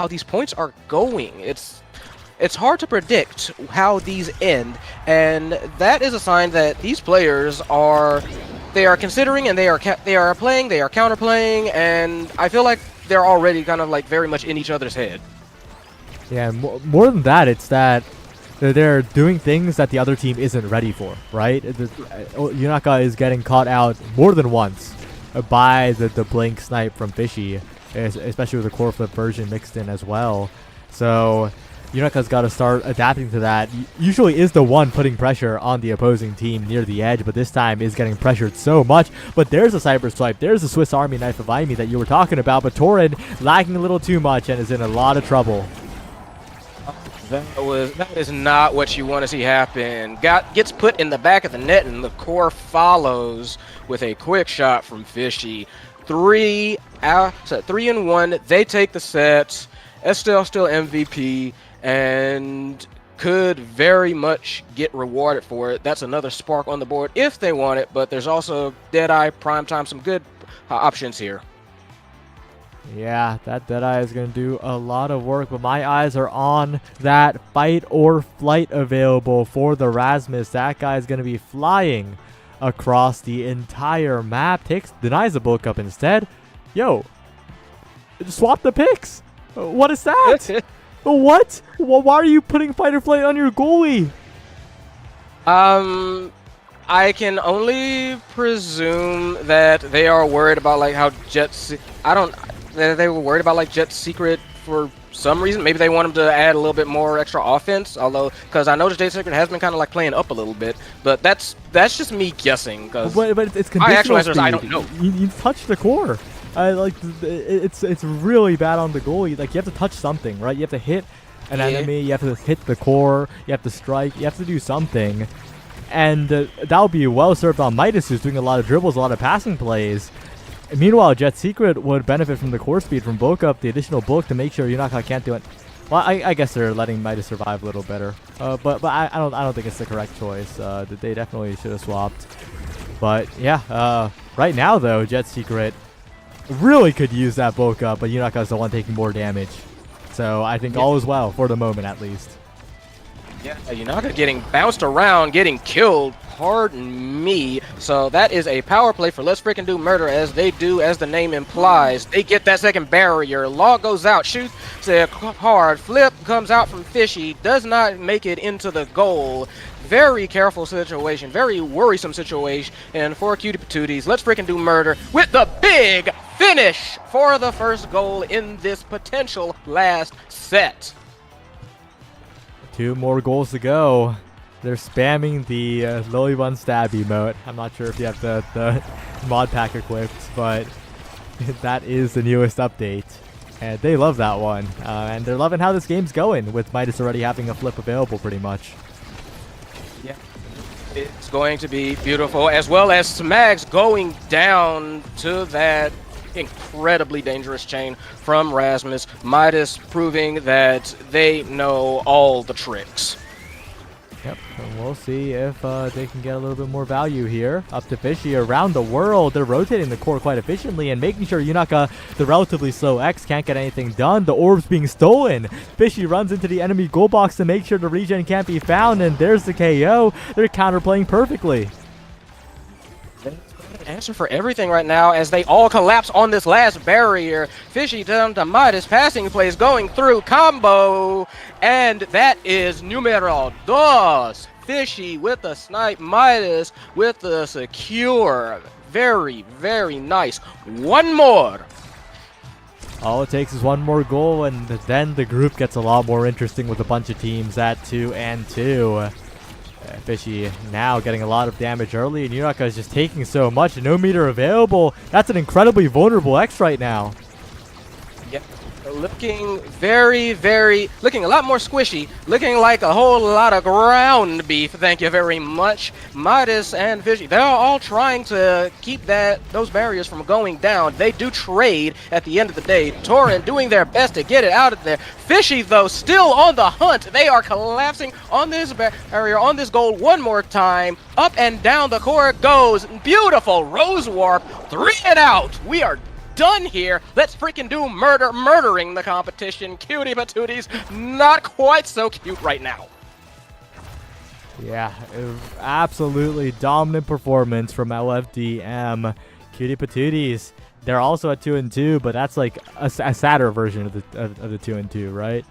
these points are going. It's hard to predict how these end, and that is a sign that these players are considering, and they are playing, they are counterplaying, and I feel like they're already kind of like very much in each other's head. Yeah, more than that, it's that they're doing things that the other team isn't ready for, right? Yunaka is getting caught out more than once by the blink snipe from Fishy, especially with the core flip version mixed in as well. So Yunaka's got to start adapting to that. Usually is the one putting pressure on the opposing team near the edge, but this time is getting pressured so much. But there's a Cyber Swipe, there's a Swiss Army knife of Aimi that you were talking about, but Torrid lagging a little too much and is in a lot of trouble. That is not what you want to see happen. Gets put in the back of the net, and the core follows with a quick shot from Fishy. 3 and 1. They take the sets. Estelle still MVP and could very much get rewarded for it. That's another Spark on the board if they want it, but there's also Deadeye, Primetime, some good options here. Yeah, that Deadeye is going to do a lot of work, but my eyes are on that fight or flight available for the Rasmus. That guy is going to be flying across the entire map. Denies the bulk up instead. Yo, swap the picks. What is that? What? Why are you putting fight or flight on your goalie? I can only presume that they are worried about like how they were worried about like Jet Secret for some reason. Maybe they want him to add a little bit more extra offense, although because I noticed Jet Secret has been kind of like playing up a little bit, but that's just me guessing. Because but it's conditional speed. I don't know. You touch the core. It's really bad on the goalie. Like, you have to touch something, right? You have to hit an enemy. You have to hit the core. You have to strike. You have to do something. And that would be well served on Midas, who's doing a lot of dribbles, a lot of passing plays. Meanwhile, Jet Secret would benefit from the core speed from bulk up, the additional bulk to make sure Yunaka can't do it. Well, I guess they're letting Midas survive a little better. But I don't think it's the correct choice. They definitely should have swapped. But yeah, Right now, though, Jet Secret really could use that bulk up, but Yunaka's the one taking more damage. So I think all is well for the moment, at least. Yeah, Yunaka getting bounced around, getting killed. Pardon me. So that is a power play for Let's Freaking Do Murder, as they do, as the name implies. They get that second barrier. Law goes out, shoots it hard. Flip comes out from Fishy, does not make it into the goal. Very careful situation, very worrisome situation. And for Cutie Patooties, Let's Freaking Do Murder with the big finish for the first goal in this potential last set. 2 more goals to go. They're spamming the Lily One Stab emote. I'm not sure if you have the mod pack equipped, but that is the newest update. And they love that one. And they're loving how this game's going, with Midas already having a flip available pretty much. Yeah, it's going to be beautiful, as well as Smags going down to that incredibly dangerous chain from Rasmus. Midas proving that they know all the tricks. Yep, and we'll see if they can get a little bit more value here. Up to Fishy around the world. They're rotating the core quite efficiently and making sure Yunaka, the relatively slow X, can't get anything done. The orb's being stolen. Fishy runs into the enemy goal box to make sure the regen can't be found, and there's the KO. They're counterplaying perfectly. Answer for everything right now as they all collapse on this last barrier. Fishy down to Midas, passing plays going through combo, and that is numero dos. Fishy with the snipe, Midas with the secure. Very, very nice. One more. All it takes is one more goal, and then the group gets a lot more interesting with a bunch of teams at 2-2. Fishy now getting a lot of damage early, and Yunaka is just taking so much. No meter available. That's an incredibly vulnerable X right now. Yep. Looking looking a lot more squishy, looking like a whole lot of ground beef, thank you very much. Midas and Fishy, they're all trying to keep those barriers from going down. They do trade at the end of the day. Torrent doing their best to get it out of there. Fishy, though, still on the hunt. They are collapsing on this barrier, on this goal one more time. Up and down the core it goes. Beautiful Rose Warp. 3 and out. We are done here. Let's freaking do murder, murdering the competition. Cutie Patooties, not quite so cute right now. Yeah, absolutely dominant performance from LFDM. Cutie Patooties, they're also at 2-2, but that's like a sadder version of the 2-2, right?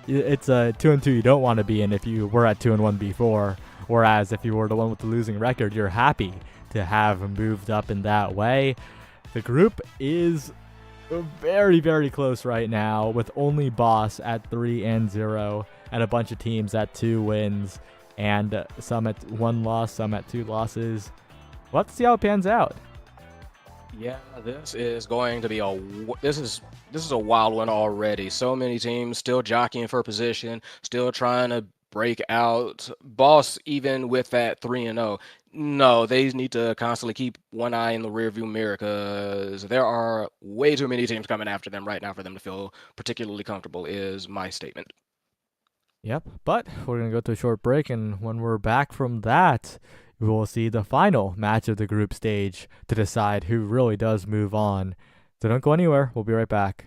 It's a 2-2 you don't want to be in if you were at 2-1 before. Whereas if you were the one with the losing record, you're happy to have moved up in that way. The group is very, very close right now, with only Boss at 3-0 and a bunch of teams at 2 wins, and some at 1 loss, some at 2 losses. We'll have to see how it pans out. Yeah, this is going to be this is a wild one already. So many teams still jockeying for position, still trying to break out. Boss, even with that 3-0, no, they need to constantly keep one eye in the rearview mirror, because there are way too many teams coming after them right now for them to feel particularly comfortable, is my statement. Yep, but we're going to go to a short break, and when we're back from that, we will see the final match of the group stage to decide who really does move on. So don't go anywhere. We'll be right back.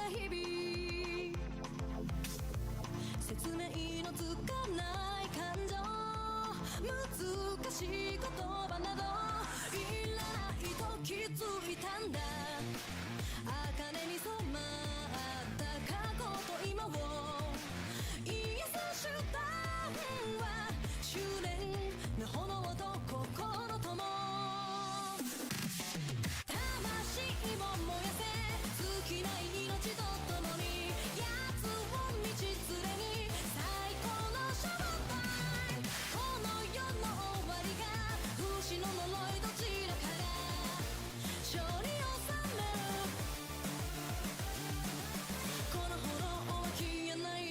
日々説明のつかない感情難しい言葉などいらないと気づいたんだ茜に染まった過去と今を癒す手段は執念の炎と心とも魂を燃やせ尽きない命と共に奴を道連れに最高のショータイムこの世の終わりが不死の呪いどちらかが勝利を収めるこの炎は消えない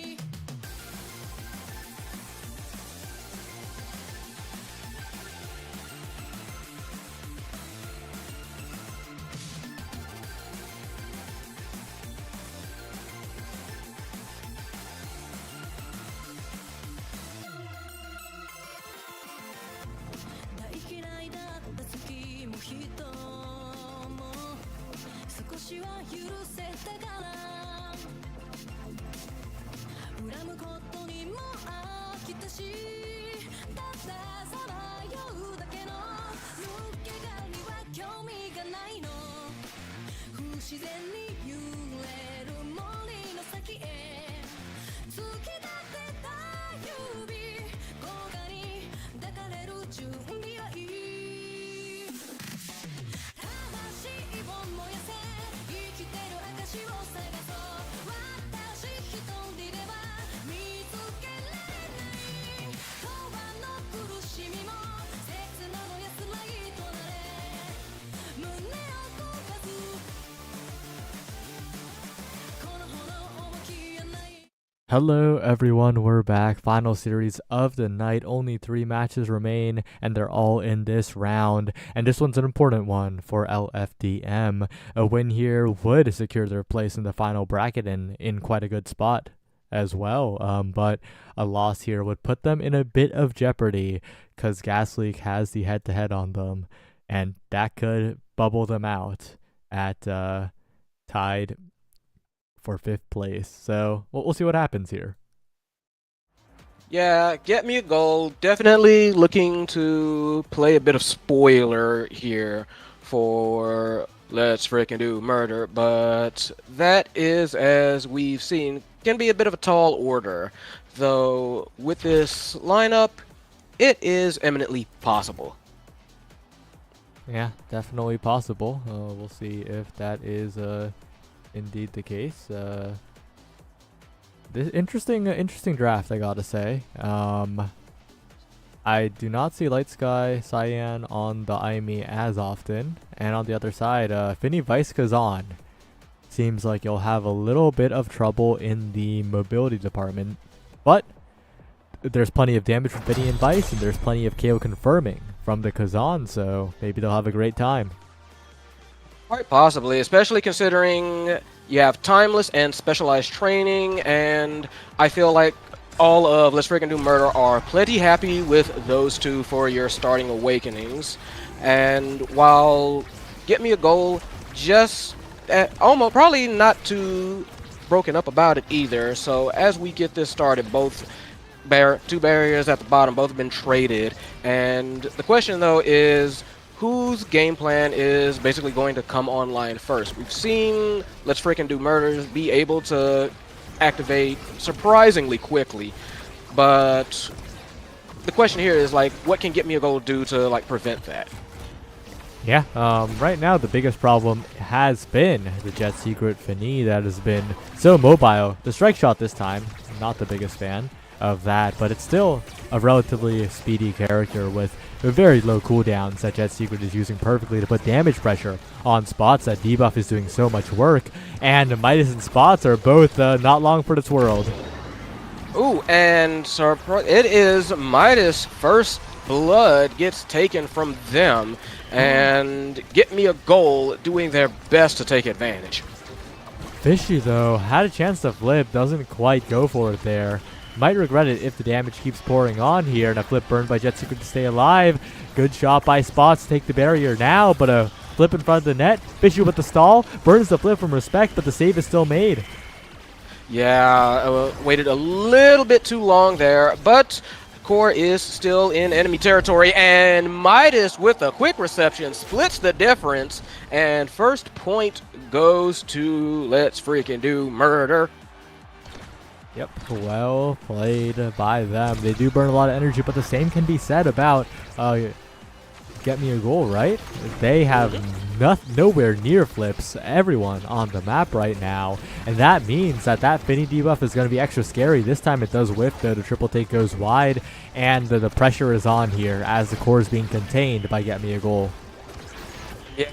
大嫌いだった月も人も少しは許せたから恨むことにも飽きたしたださまようだけの抜け殻には興味がないの不自然に揺れる森の先へ突き立てた指甲賀に抱かれる準備はいい魂を燃やせ生きてる証を探そう私一人では見つけられない永遠の苦しみも切なの安らぎとなれ胸を焦がすこの炎は消えない Hello everyone, we're back. Final series of the night. Only 3 matches remain, and they're all in this round. And this one's an important one for LFDM. A win here would secure their place in the final bracket and in quite a good spot as well. But a loss here would put them in a bit of jeopardy because Gas League has the head-to-head on them, and that could bubble them out at tied for 5th place. So we'll see what happens here. Yeah, get me a goal. Definitely looking to play a bit of spoiler here for Let's Frickin' Do Murder, but that is, as we've seen, can be a bit of a tall order. Though with this lineup, it is eminently possible. Yeah, definitely possible. We'll see if that is indeed the case. This interesting draft, I gotta say. I do not see Light Sky Cyan on the IME as often, and on the other side, Finny Vice Kazan seems like you'll have a little bit of trouble in the mobility department, but there's plenty of damage from Finny and Vice, and there's plenty of KO confirming from the Kazan, so maybe they'll have a great time. Quite possibly, especially considering you have Timeless and Specialized Training, and I feel like all of Let's Frickin' Do Murder are plenty happy with those two for your starting awakenings. And while Get Me a Goal, just almost probably not too broken up about it either. So as we get this started, both two barriers at the bottom both have been traded, and the question though is, whose game plan is basically going to come online first? We've seen Let's Frickin' Do Murders be able to activate surprisingly quickly, but the question here is, like, what can Get Me a Goal do to, like, prevent that? Yeah, right now the biggest problem has been the Jet Secret Finny that has been so mobile. The strike shot this time, not the biggest fan of that, but it's still a relatively speedy character with very low cooldowns that Jet Secret is using perfectly to put damage pressure on Spots. That debuff is doing so much work, and Midas and Spots are both not long for this world. Ooh, and it is Midas' first blood gets taken from them, and Get Me a Goal doing their best to take advantage. Fishy though, had a chance to flip, doesn't quite go for it there. Might regret it if the damage keeps pouring on here, and a flip burned by Jet Secret to stay alive. Good shot by Spots to take the barrier now, but a flip flip in front of the net. Fishy with the stall. Burns the flip from Respect, but the save is still made. Yeah, waited a little bit too long there, but Core is still in enemy territory, and Midas with a quick reception splits the difference, and first point goes to Let's Freaking Do Murder. Yep, well played by them. They do burn a lot of energy, but the same can be said about Get Me a Goal, right? They have nowhere near flips everyone on the map right now, and that means that Finny debuff is going to be extra scary. This time it does whiff, though. The triple take goes wide, and the pressure is on here as the core is being contained by Get Me a Goal. Yeah,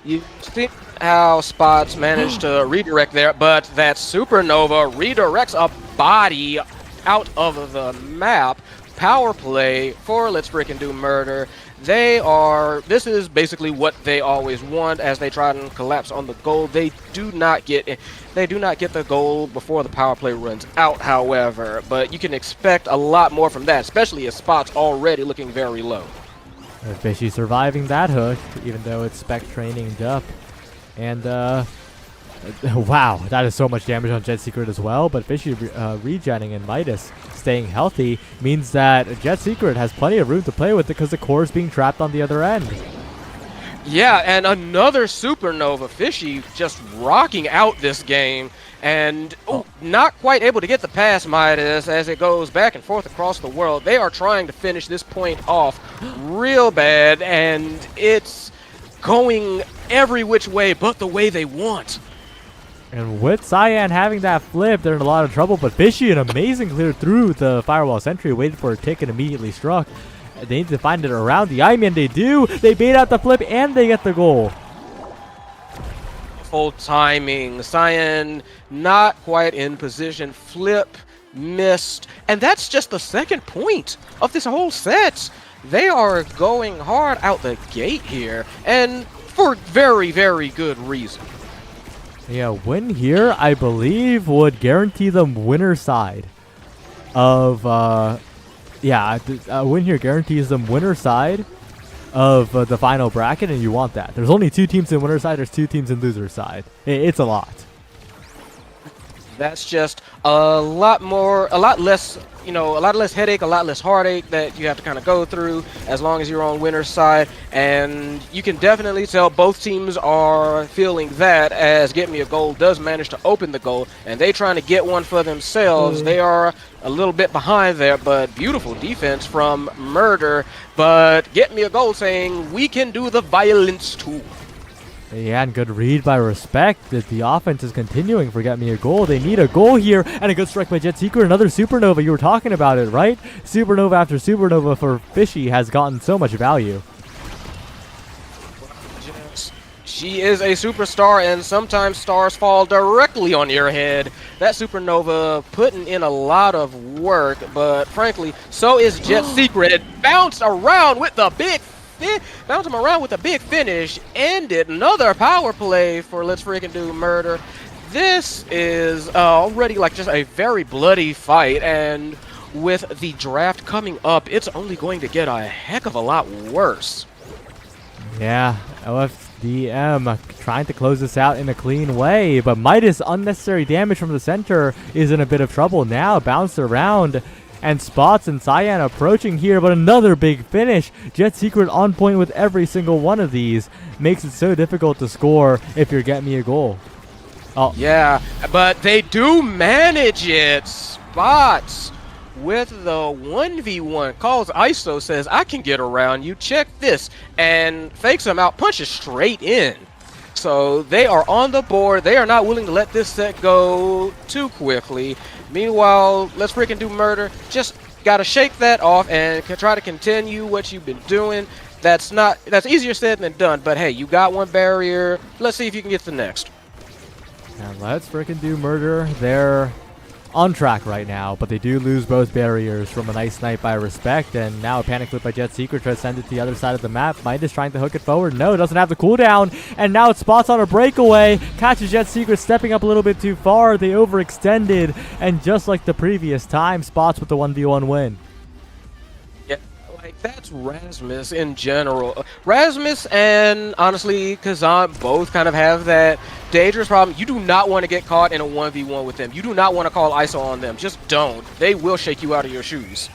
you see how Spots managed to redirect there, but that Supernova redirects a body out of the map. Power play for Let's Freaking Do Murder. This is basically what they always want as they try and collapse on the goal. They do not get the goal before the power play runs out, however, but you can expect a lot more from that, especially as Spot's already looking very low. Fishy surviving that hook, even though it's spec traininged up. And wow, that is so much damage on Jet Secret as well, but Fishy regenning and Midas staying healthy means that Jet Secret has plenty of room to play with it because the core is being trapped on the other end. Yeah, and another Supernova. Fishy just rocking out this game, and not quite able to get the pass, Midas, as it goes back and forth across the world. They are trying to finish this point off real bad, and it's going every which way but the way they want. And with Cyan having that flip, they're in a lot of trouble, but Fishy, an amazing clear through the firewall sentry, waited for a tick and immediately struck. They need to find it around the I-Man. They do. They bait out the flip and they get the goal. Full timing. Cyan not quite in position. Flip missed. And that's just the second point of this whole set. They are going hard out the gate here, and for very, very good reason. Yeah, win here, I believe, would guarantee them winner side of, win here guarantees them winner side of the final bracket, and you want that. There's only 2 teams in winner side, there's 2 teams in loser side. It's a lot. That's just a lot less headache, a lot less heartache that you have to kind of go through as long as you're on winner's side. And you can definitely tell both teams are feeling that, as Get Me a Goal does manage to open the goal, and they trying to get one for themselves. They are a little bit behind there, but beautiful defense from Murder. But Get Me a Goal saying, we can do the violence too. Yeah, and good read by Respect that the offense is continuing for Get Me a Goal. They need a goal here, and a good strike by Jet Secret. Another Supernova. You were talking about it, right? Supernova after Supernova for Fishy has gotten so much value. She is a superstar, and sometimes stars fall directly on your head. That Supernova putting in a lot of work, but frankly, so is Jet Secret. It bounced around with the big finish. Ended another power play for Let's Freaking Do Murder. This is already like just a very bloody fight, and with the draft coming up, it's only going to get a heck of a lot worse. Yeah, OFDM trying to close this out in a clean way, but Midas, unnecessary damage from the center, is in a bit of trouble now. Bounced around, and Spots and Cyan approaching here, but another big finish. Jet Secret on point with every single one of these. Makes it so difficult to score if you're Get Me a Goal. Oh. Yeah, but they do manage it. Spots with the 1v1. Calls ISO, says, I can get around you. Check this. And fakes him out, punches straight in. So they are on the board. They are not willing to let this set go too quickly. Meanwhile, Let's Freaking Do Murder. Just got to shake that off and try to continue what you've been doing. That's easier said than done. But hey, you got one barrier. Let's see if you can get the next. And Let's Freaking Do Murder. They're on track right now, but they do lose both barriers from a nice snipe by Respect, and now a panic flip by Jet Secret tries to send it to the other side of the map. Midas trying to hook it forward. No, doesn't have the cooldown, and now it Spots on a breakaway. Catches Jet Secret stepping up a little bit too far. They overextended, and just like the previous time, Spots with the 1v1 win. Yeah, Like, that's Rasmus in general. Rasmus and, honestly, Kazan both kind of have that dangerous problem. You do not want to get caught in a 1v1 with them. You do not want to call ISO on them. Just don't. They will shake you out of your shoes.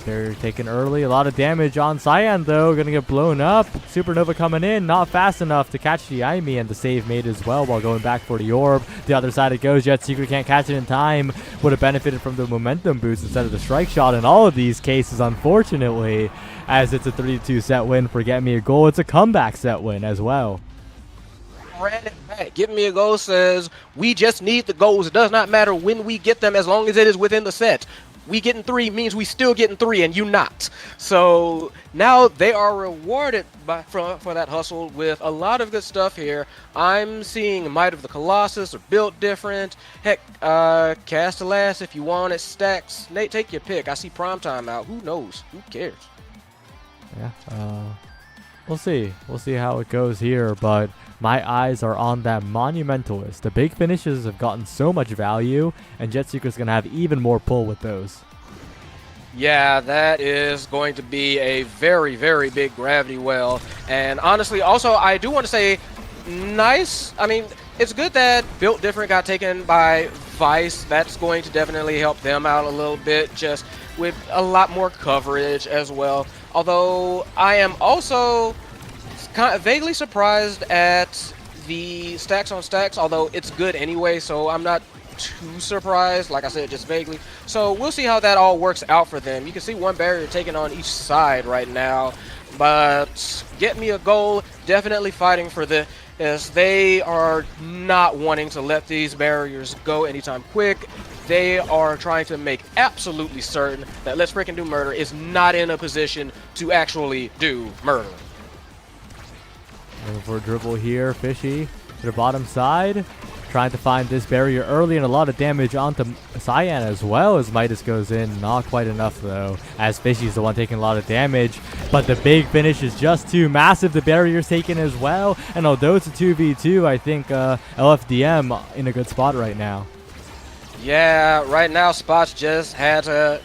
They're taking early. A lot of damage on Cyan, though. Gonna get blown up. Supernova coming in. Not fast enough to catch the Aimi, and the save made as well while going back for the orb. The other side it goes. Jet Secret can't catch it in time. Would have benefited from the momentum boost instead of the strike shot in all of these cases, unfortunately, as it's a 3-2 set win for Get Me a Goal. It's a comeback set win as well. Ran it back. Get Me a Goal says, we just need the goals. It does not matter when we get them as long as it is within the set. We getting 3 means we still getting 3 and you not. So now they are rewarded for that hustle with a lot of good stuff here. I'm seeing Might of the Colossus or built different. Heck, Castellas if you want it. Stacks. Nate, take your pick. I see Primetime out. Who knows? Who cares? Yeah, we'll see. We'll see how it goes here, but my eyes are on that Monumentalist. The big finishes have gotten so much value, and Jet Secret's going to have even more pull with those. Yeah, that is going to be a very, very big gravity well. And honestly, also, I do want to say, nice. I mean, it's good that Built Different got taken by Vice. That's going to definitely help them out a little bit, just with a lot more coverage as well. Although, I am also kind of vaguely surprised at the stacks on stacks, although it's good anyway, so I'm not too surprised, like I said, just vaguely. So we'll see how that all works out for them. You can see one barrier taken on each side right now, but Get Me a Goal definitely fighting for this. They are not wanting to let these barriers go anytime quick. They are trying to make absolutely certain that Let's Freaking Do Murder is not in a position to actually do murder. Looking for a dribble here. Fishy to the bottom side. Trying to find this barrier early, and a lot of damage onto Cyan as well as Midas goes in. Not quite enough, though, as Fishy's the one taking a lot of damage. But the big finish is just too massive. The barrier's taken as well. And although it's a 2v2, I think LFDM in a good spot right now. Yeah, right now Spots just had to,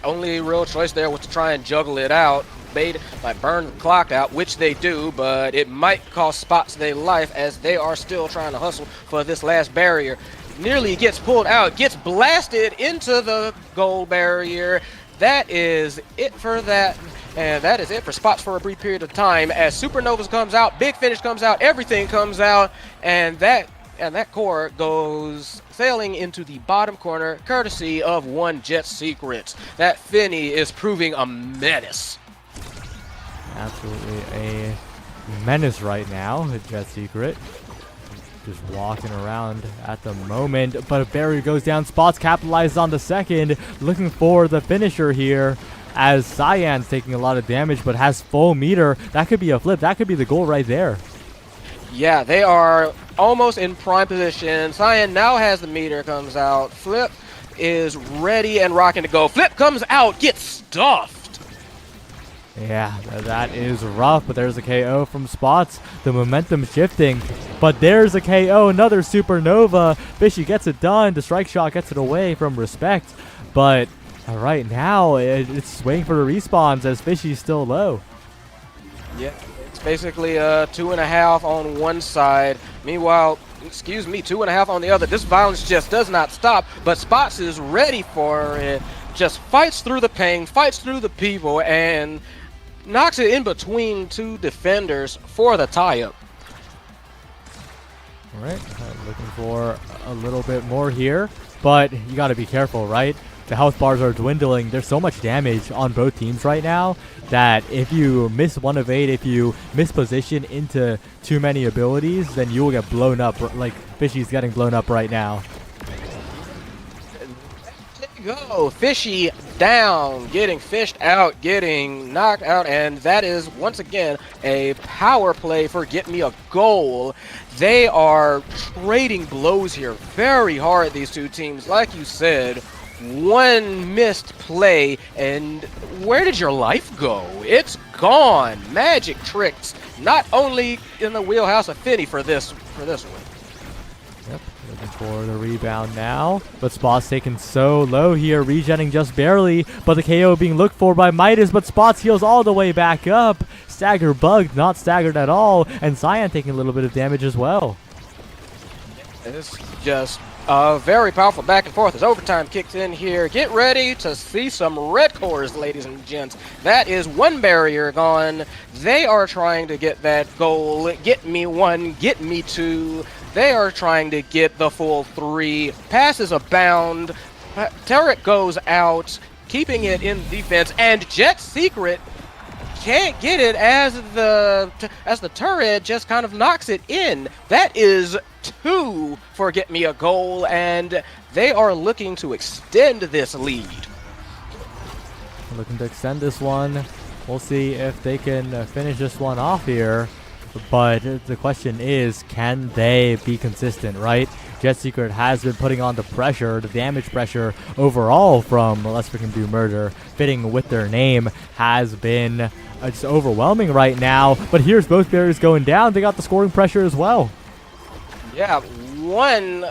only real choice there was to try and juggle it out. Like burn the clock out, which they do, but it might cost Spots their life as they are still trying to hustle for this last barrier. Nearly gets pulled out, gets blasted into the goal barrier. That is it for that, and that is it for Spots for a brief period of time. As Supernovas comes out, Big Finish comes out, everything comes out, and that core goes sailing into the bottom corner, courtesy of one Jet Secret. That Finny is proving a menace. Absolutely a menace right now, the Jet Secret. Just walking around at the moment, but a barrier goes down. Spots capitalizes on the second, looking for the finisher here as Cyan's taking a lot of damage but has full meter. That could be a flip. That could be the goal right there. Yeah, they are almost in prime position. Cyan now has the meter, comes out. Flip is ready and rocking to go. Flip comes out, gets stuffed. Yeah, that is rough, but there's a KO from Spots. The momentum shifting, but there's a KO, another Supernova. Fishy gets it done. The strike shot gets it away from Respect, but right now it's waiting for the respawns as Fishy's still low. Yeah, it's basically 2.5 on one side. Meanwhile, 2.5 on the other. This violence just does not stop, but Spots is ready for it. Just fights through the pain, fights through the people, and knocks it in between two defenders for the tie-up. All right, looking for a little bit more here, but you got to be careful, right? The health bars are dwindling. There's so much damage on both teams right now that if you miss 1 of 8, if you miss position into too many abilities, then you will get blown up, like Fishy's getting blown up right now. Go Fishy down, getting fished out, getting knocked out, and that is once again a power play for Get Me a Goal. They are trading blows here very hard, these two teams. Like you said, one missed play and where did your life go? It's gone. Magic tricks not only in the wheelhouse of Finny for this one. Yep, looking for the rebound now, but Spot's taken so low here, regenning just barely, but the KO being looked for by Midas, but Spots heals all the way back up. Stagger bugged, not staggered at all, and Cyan taking a little bit of damage as well. It's just a very powerful back and forth as overtime kicks in here. Get ready to see some red cores, ladies and gents. That is one barrier gone. They are trying to get that goal. Get me one, get me two. They are trying to get the full three. Passes abound. Turret goes out, keeping it in defense, and Jet Secret can't get it as the turret just kind of knocks it in. That is 2 for Get Me a Goal, and they are looking to extend this lead. Looking to extend this one. We'll see if they can finish this one off here. But the question is, can they be consistent, right? Jet Secret has been putting on the pressure, the damage pressure overall from Let's Freaking Do Murder, fitting with their name, has been just overwhelming right now. But here's both barriers going down. They got the scoring pressure as well. Yeah, one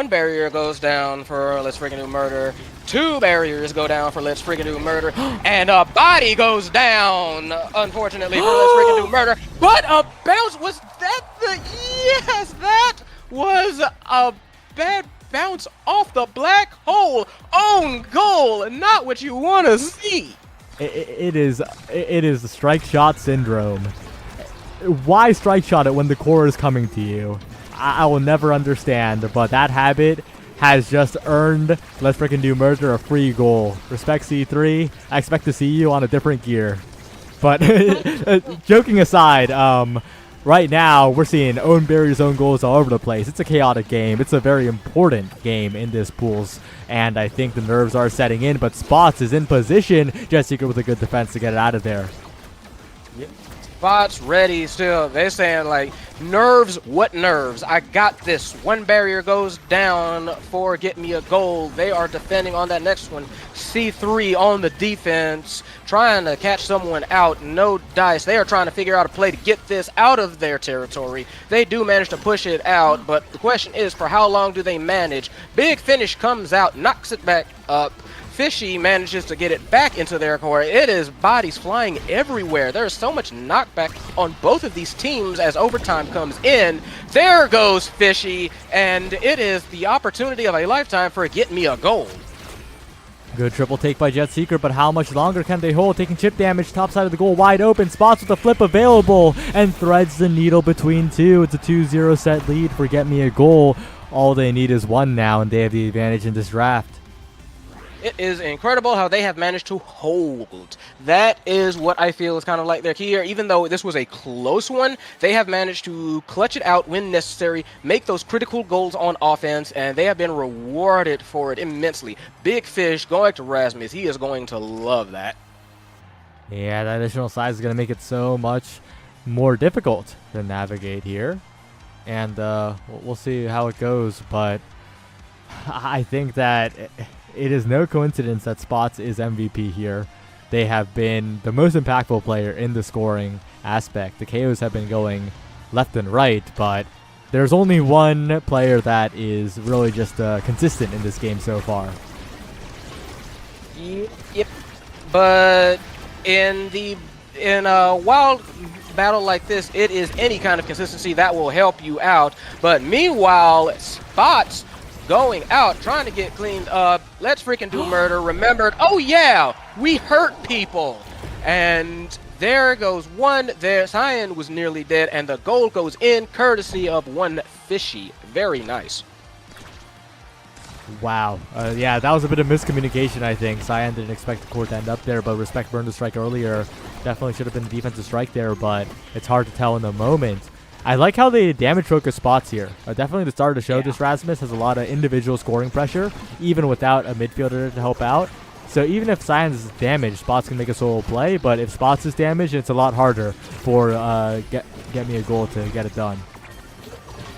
barrier goes down for Let's Freaking Do Murder. 2 barriers go down for Let's Freaking Do Murder, and a body goes down, unfortunately, for Let's Freaking Do Murder. But a bounce, was that the, yes, that was a bad bounce off the black hole. Own goal, not what you want to see. It is the strike shot syndrome. Why strike shot it when the core is coming to you? I will never understand, but that habit has just earned Let's Freaking Do Murder a free goal. Respect C3. I expect to see you on a different gear. But joking aside, right now we're seeing own barriers, own goals all over the place. It's a chaotic game. It's a very important game in this pools, and I think the nerves are setting in, but Spots is in position. Jet Secret with a good defense to get it out of there. Yep. Spots ready still. They're saying, like, nerves, what nerves? I got this. One barrier goes down for Get Me a Goal. They are defending on that next one. C3 on the defense, trying to catch someone out. No dice. They are trying to figure out a play to get this out of their territory. They do manage to push it out, but the question is, for how long do they manage? Big Finish comes out, knocks it back up. Fishy manages to get it back into their core. It is bodies flying everywhere. There is so much knockback on both of these teams as overtime comes in. There goes Fishy, and it is the opportunity of a lifetime for Get Me a Goal. Good triple take by Jet Secret, but how much longer can they hold? Taking chip damage, top side of the goal wide open. Spots with a flip available and threads the needle between two. It's a 2-0 set lead for Get Me a Goal. All they need is one now, and they have the advantage in this draft. It is incredible how they have managed to hold. That is what I feel is kind of like their key here. Even though this was a close one, they have managed to clutch it out when necessary, make those critical goals on offense, and they have been rewarded for it immensely. Big Fish going to Rasmus. He is going to love that. Yeah, that additional size is going to make it so much more difficult to navigate here. And we'll see how it goes, but I think that it is no coincidence that Spots is MVP here. They have been the most impactful player in the scoring aspect. The KOs have been going left and right, but there's only one player that is really just consistent in this game so far. Yep, but in a wild battle like this, it is any kind of consistency that will help you out. But meanwhile, Spots going out, trying to get cleaned up. Let's Freaking Do Murder remembered, oh yeah, we hurt people. And there goes one. There, Cyan was nearly dead, and the goal goes in courtesy of one Fishy. Very nice. Wow. Yeah, that was a bit of miscommunication, I think. Cyan didn't expect the core to end up there, but Respect burned the strike earlier. Definitely should have been a defensive strike there, but it's hard to tell in the moment. I like how they damage focus Spots here. Definitely the start of the show, this Rasmus has a lot of individual scoring pressure, even without a midfielder to help out. So even if Cyan's is damaged, Spots can make a solo play, but if Spots is damaged, it's a lot harder for Get Me a Goal to get it done.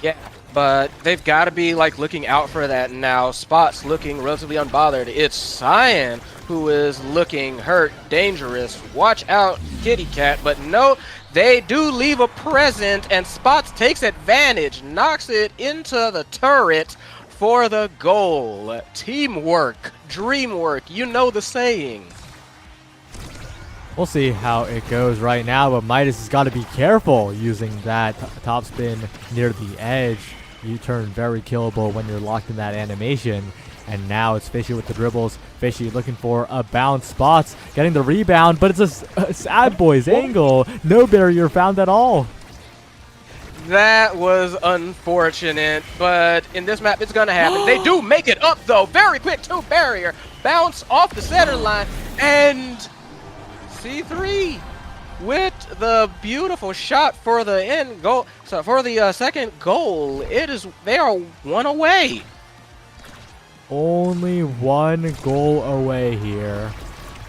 Yeah, but they've got to be like looking out for that now. Spots looking relatively unbothered. It's Cyan who is looking hurt, dangerous. Watch out, kitty cat. But no, They do leave a present, and Spots takes advantage, knocks it into the turret for the goal. Teamwork, dreamwork, you know the saying. We'll see how it goes right now, but Midas has got to be careful using that top spin near the edge. You turn very killable when you're locked in that animation. And now it's Fishy with the dribbles. Fishy looking for a bounce. Spots getting the rebound, but it's a Sad Boys angle. No barrier found at all. That was unfortunate, but in this map it's gonna happen. They do make it up though, very quick to barrier. Bounce off the center line, and C3 with the beautiful shot for the end goal. So for the second goal, they are one away. Only one goal away here.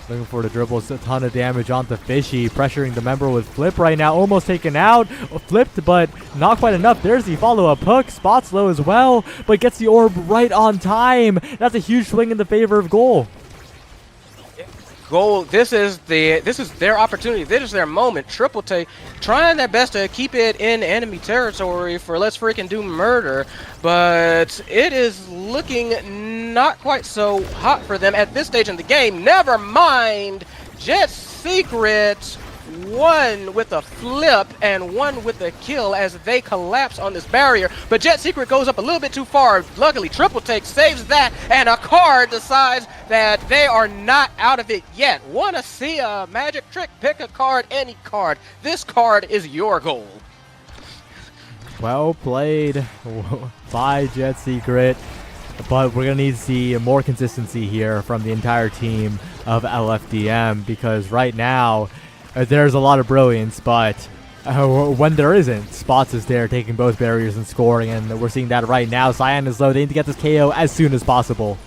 Looking for the dribbles, a ton of damage onto Fishy, pressuring the member with Flip right now, almost taken out, flipped, but not quite enough. There's the follow-up hook, Spots low as well, but gets the orb right on time. That's a huge swing in the favor of goal. Goal. This is their opportunity. This is their moment. Triple Take trying their best to keep it in enemy territory for Let's Freaking Do Murder, but it is looking not quite so hot for them at this stage in the game. Never mind. Jet Secret, one with a flip and one with a kill as they collapse on this barrier, but Jet Secret goes up a little bit too far. Luckily, Triple Take saves that, and a card decides that they are not out of it yet. Want to see a magic trick? Pick a card, any card. This card is your goal. Well played by Jet Secret, but we're going to need to see more consistency here from the entire team of LFDM, because right now there's a lot of brilliance, but when there isn't, Spots is there taking both barriers and scoring, and we're seeing that right now. Cyan is low. They need to get this KO as soon as possible.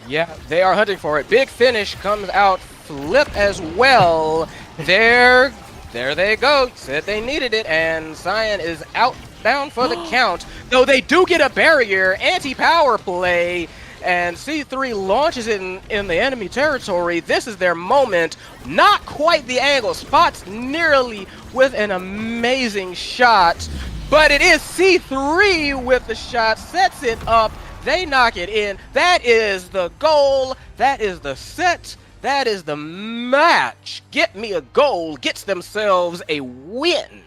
Yeah, they are hunting for it. Big finish comes out. Flip as well. There they go. Said they needed it, and Cyan is outbound for the count. Though they do get a barrier. Anti-power play. And C3 launches it in the enemy territory. This is their moment. Not quite the angle. Spots nearly with an amazing shot. But it is C3 with the shot. Sets it up. They knock it in. That is the goal. That is the set. That is the match. Get me a goal. Gets themselves a win.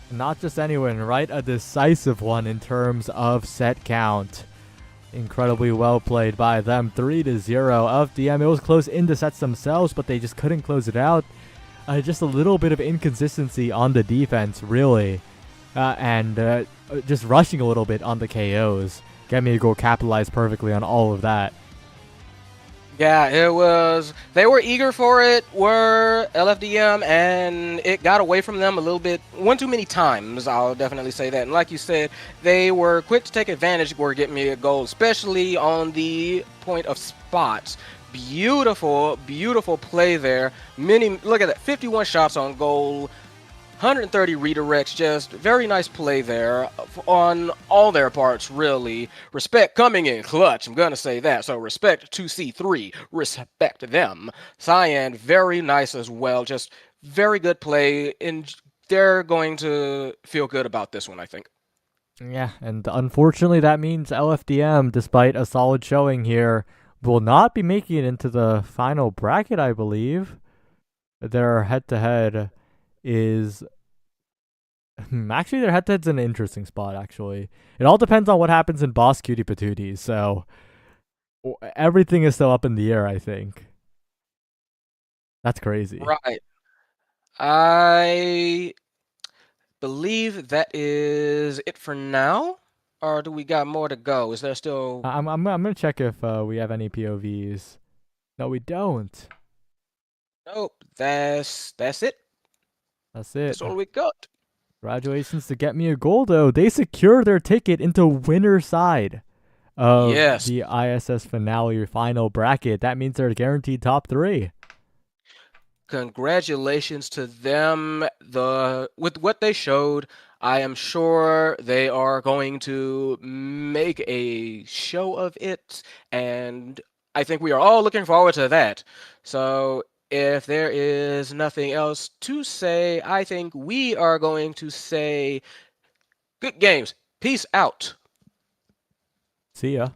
Not just any win, right? A decisive one in terms of set count. Incredibly well played by them. 3-0 of DM. It was close in the sets themselves, but they just couldn't close it out. Just a little bit of inconsistency on the defense, really. And just rushing a little bit on the KOs. Get me a goal, capitalize perfectly on all of that. Yeah, it was. They were eager for it, were LFDM, and it got away from them a little bit, one too many times, I'll definitely say that. And like you said, they were quick to take advantage or get me a goal, especially on the point of Spots. Beautiful, beautiful play there. Look at that, 51 shots on goal. 130 redirects, just very nice play there on all their parts, really. Respect coming in clutch, I'm going to say that. So respect to C3, respect them. Cyan, very nice as well, just very good play, and they're going to feel good about this one, I think. Yeah, and unfortunately that means LFDM, despite a solid showing here, will not be making it into the final bracket, I believe. Their head-to-head is actually their head-to-head's an interesting spot. Actually, it all depends on what happens in Boss Cutie Patooties, so everything is still up in the air, I think. That's crazy. Right. I believe that is it for now, or do we got more to go? Is there still I'm gonna check if we have any POVs. No, we don't. Nope, that's it. That's it. That's all we got. Congratulations to Get Me a Goal, though. They secure their ticket into winner side of the ISS finale final bracket. That means they're guaranteed top 3. Congratulations to them. With what they showed, I am sure they are going to make a show of it, and I think we are all looking forward to that. So if there is nothing else to say, I think we are going to say good games. Peace out. See ya.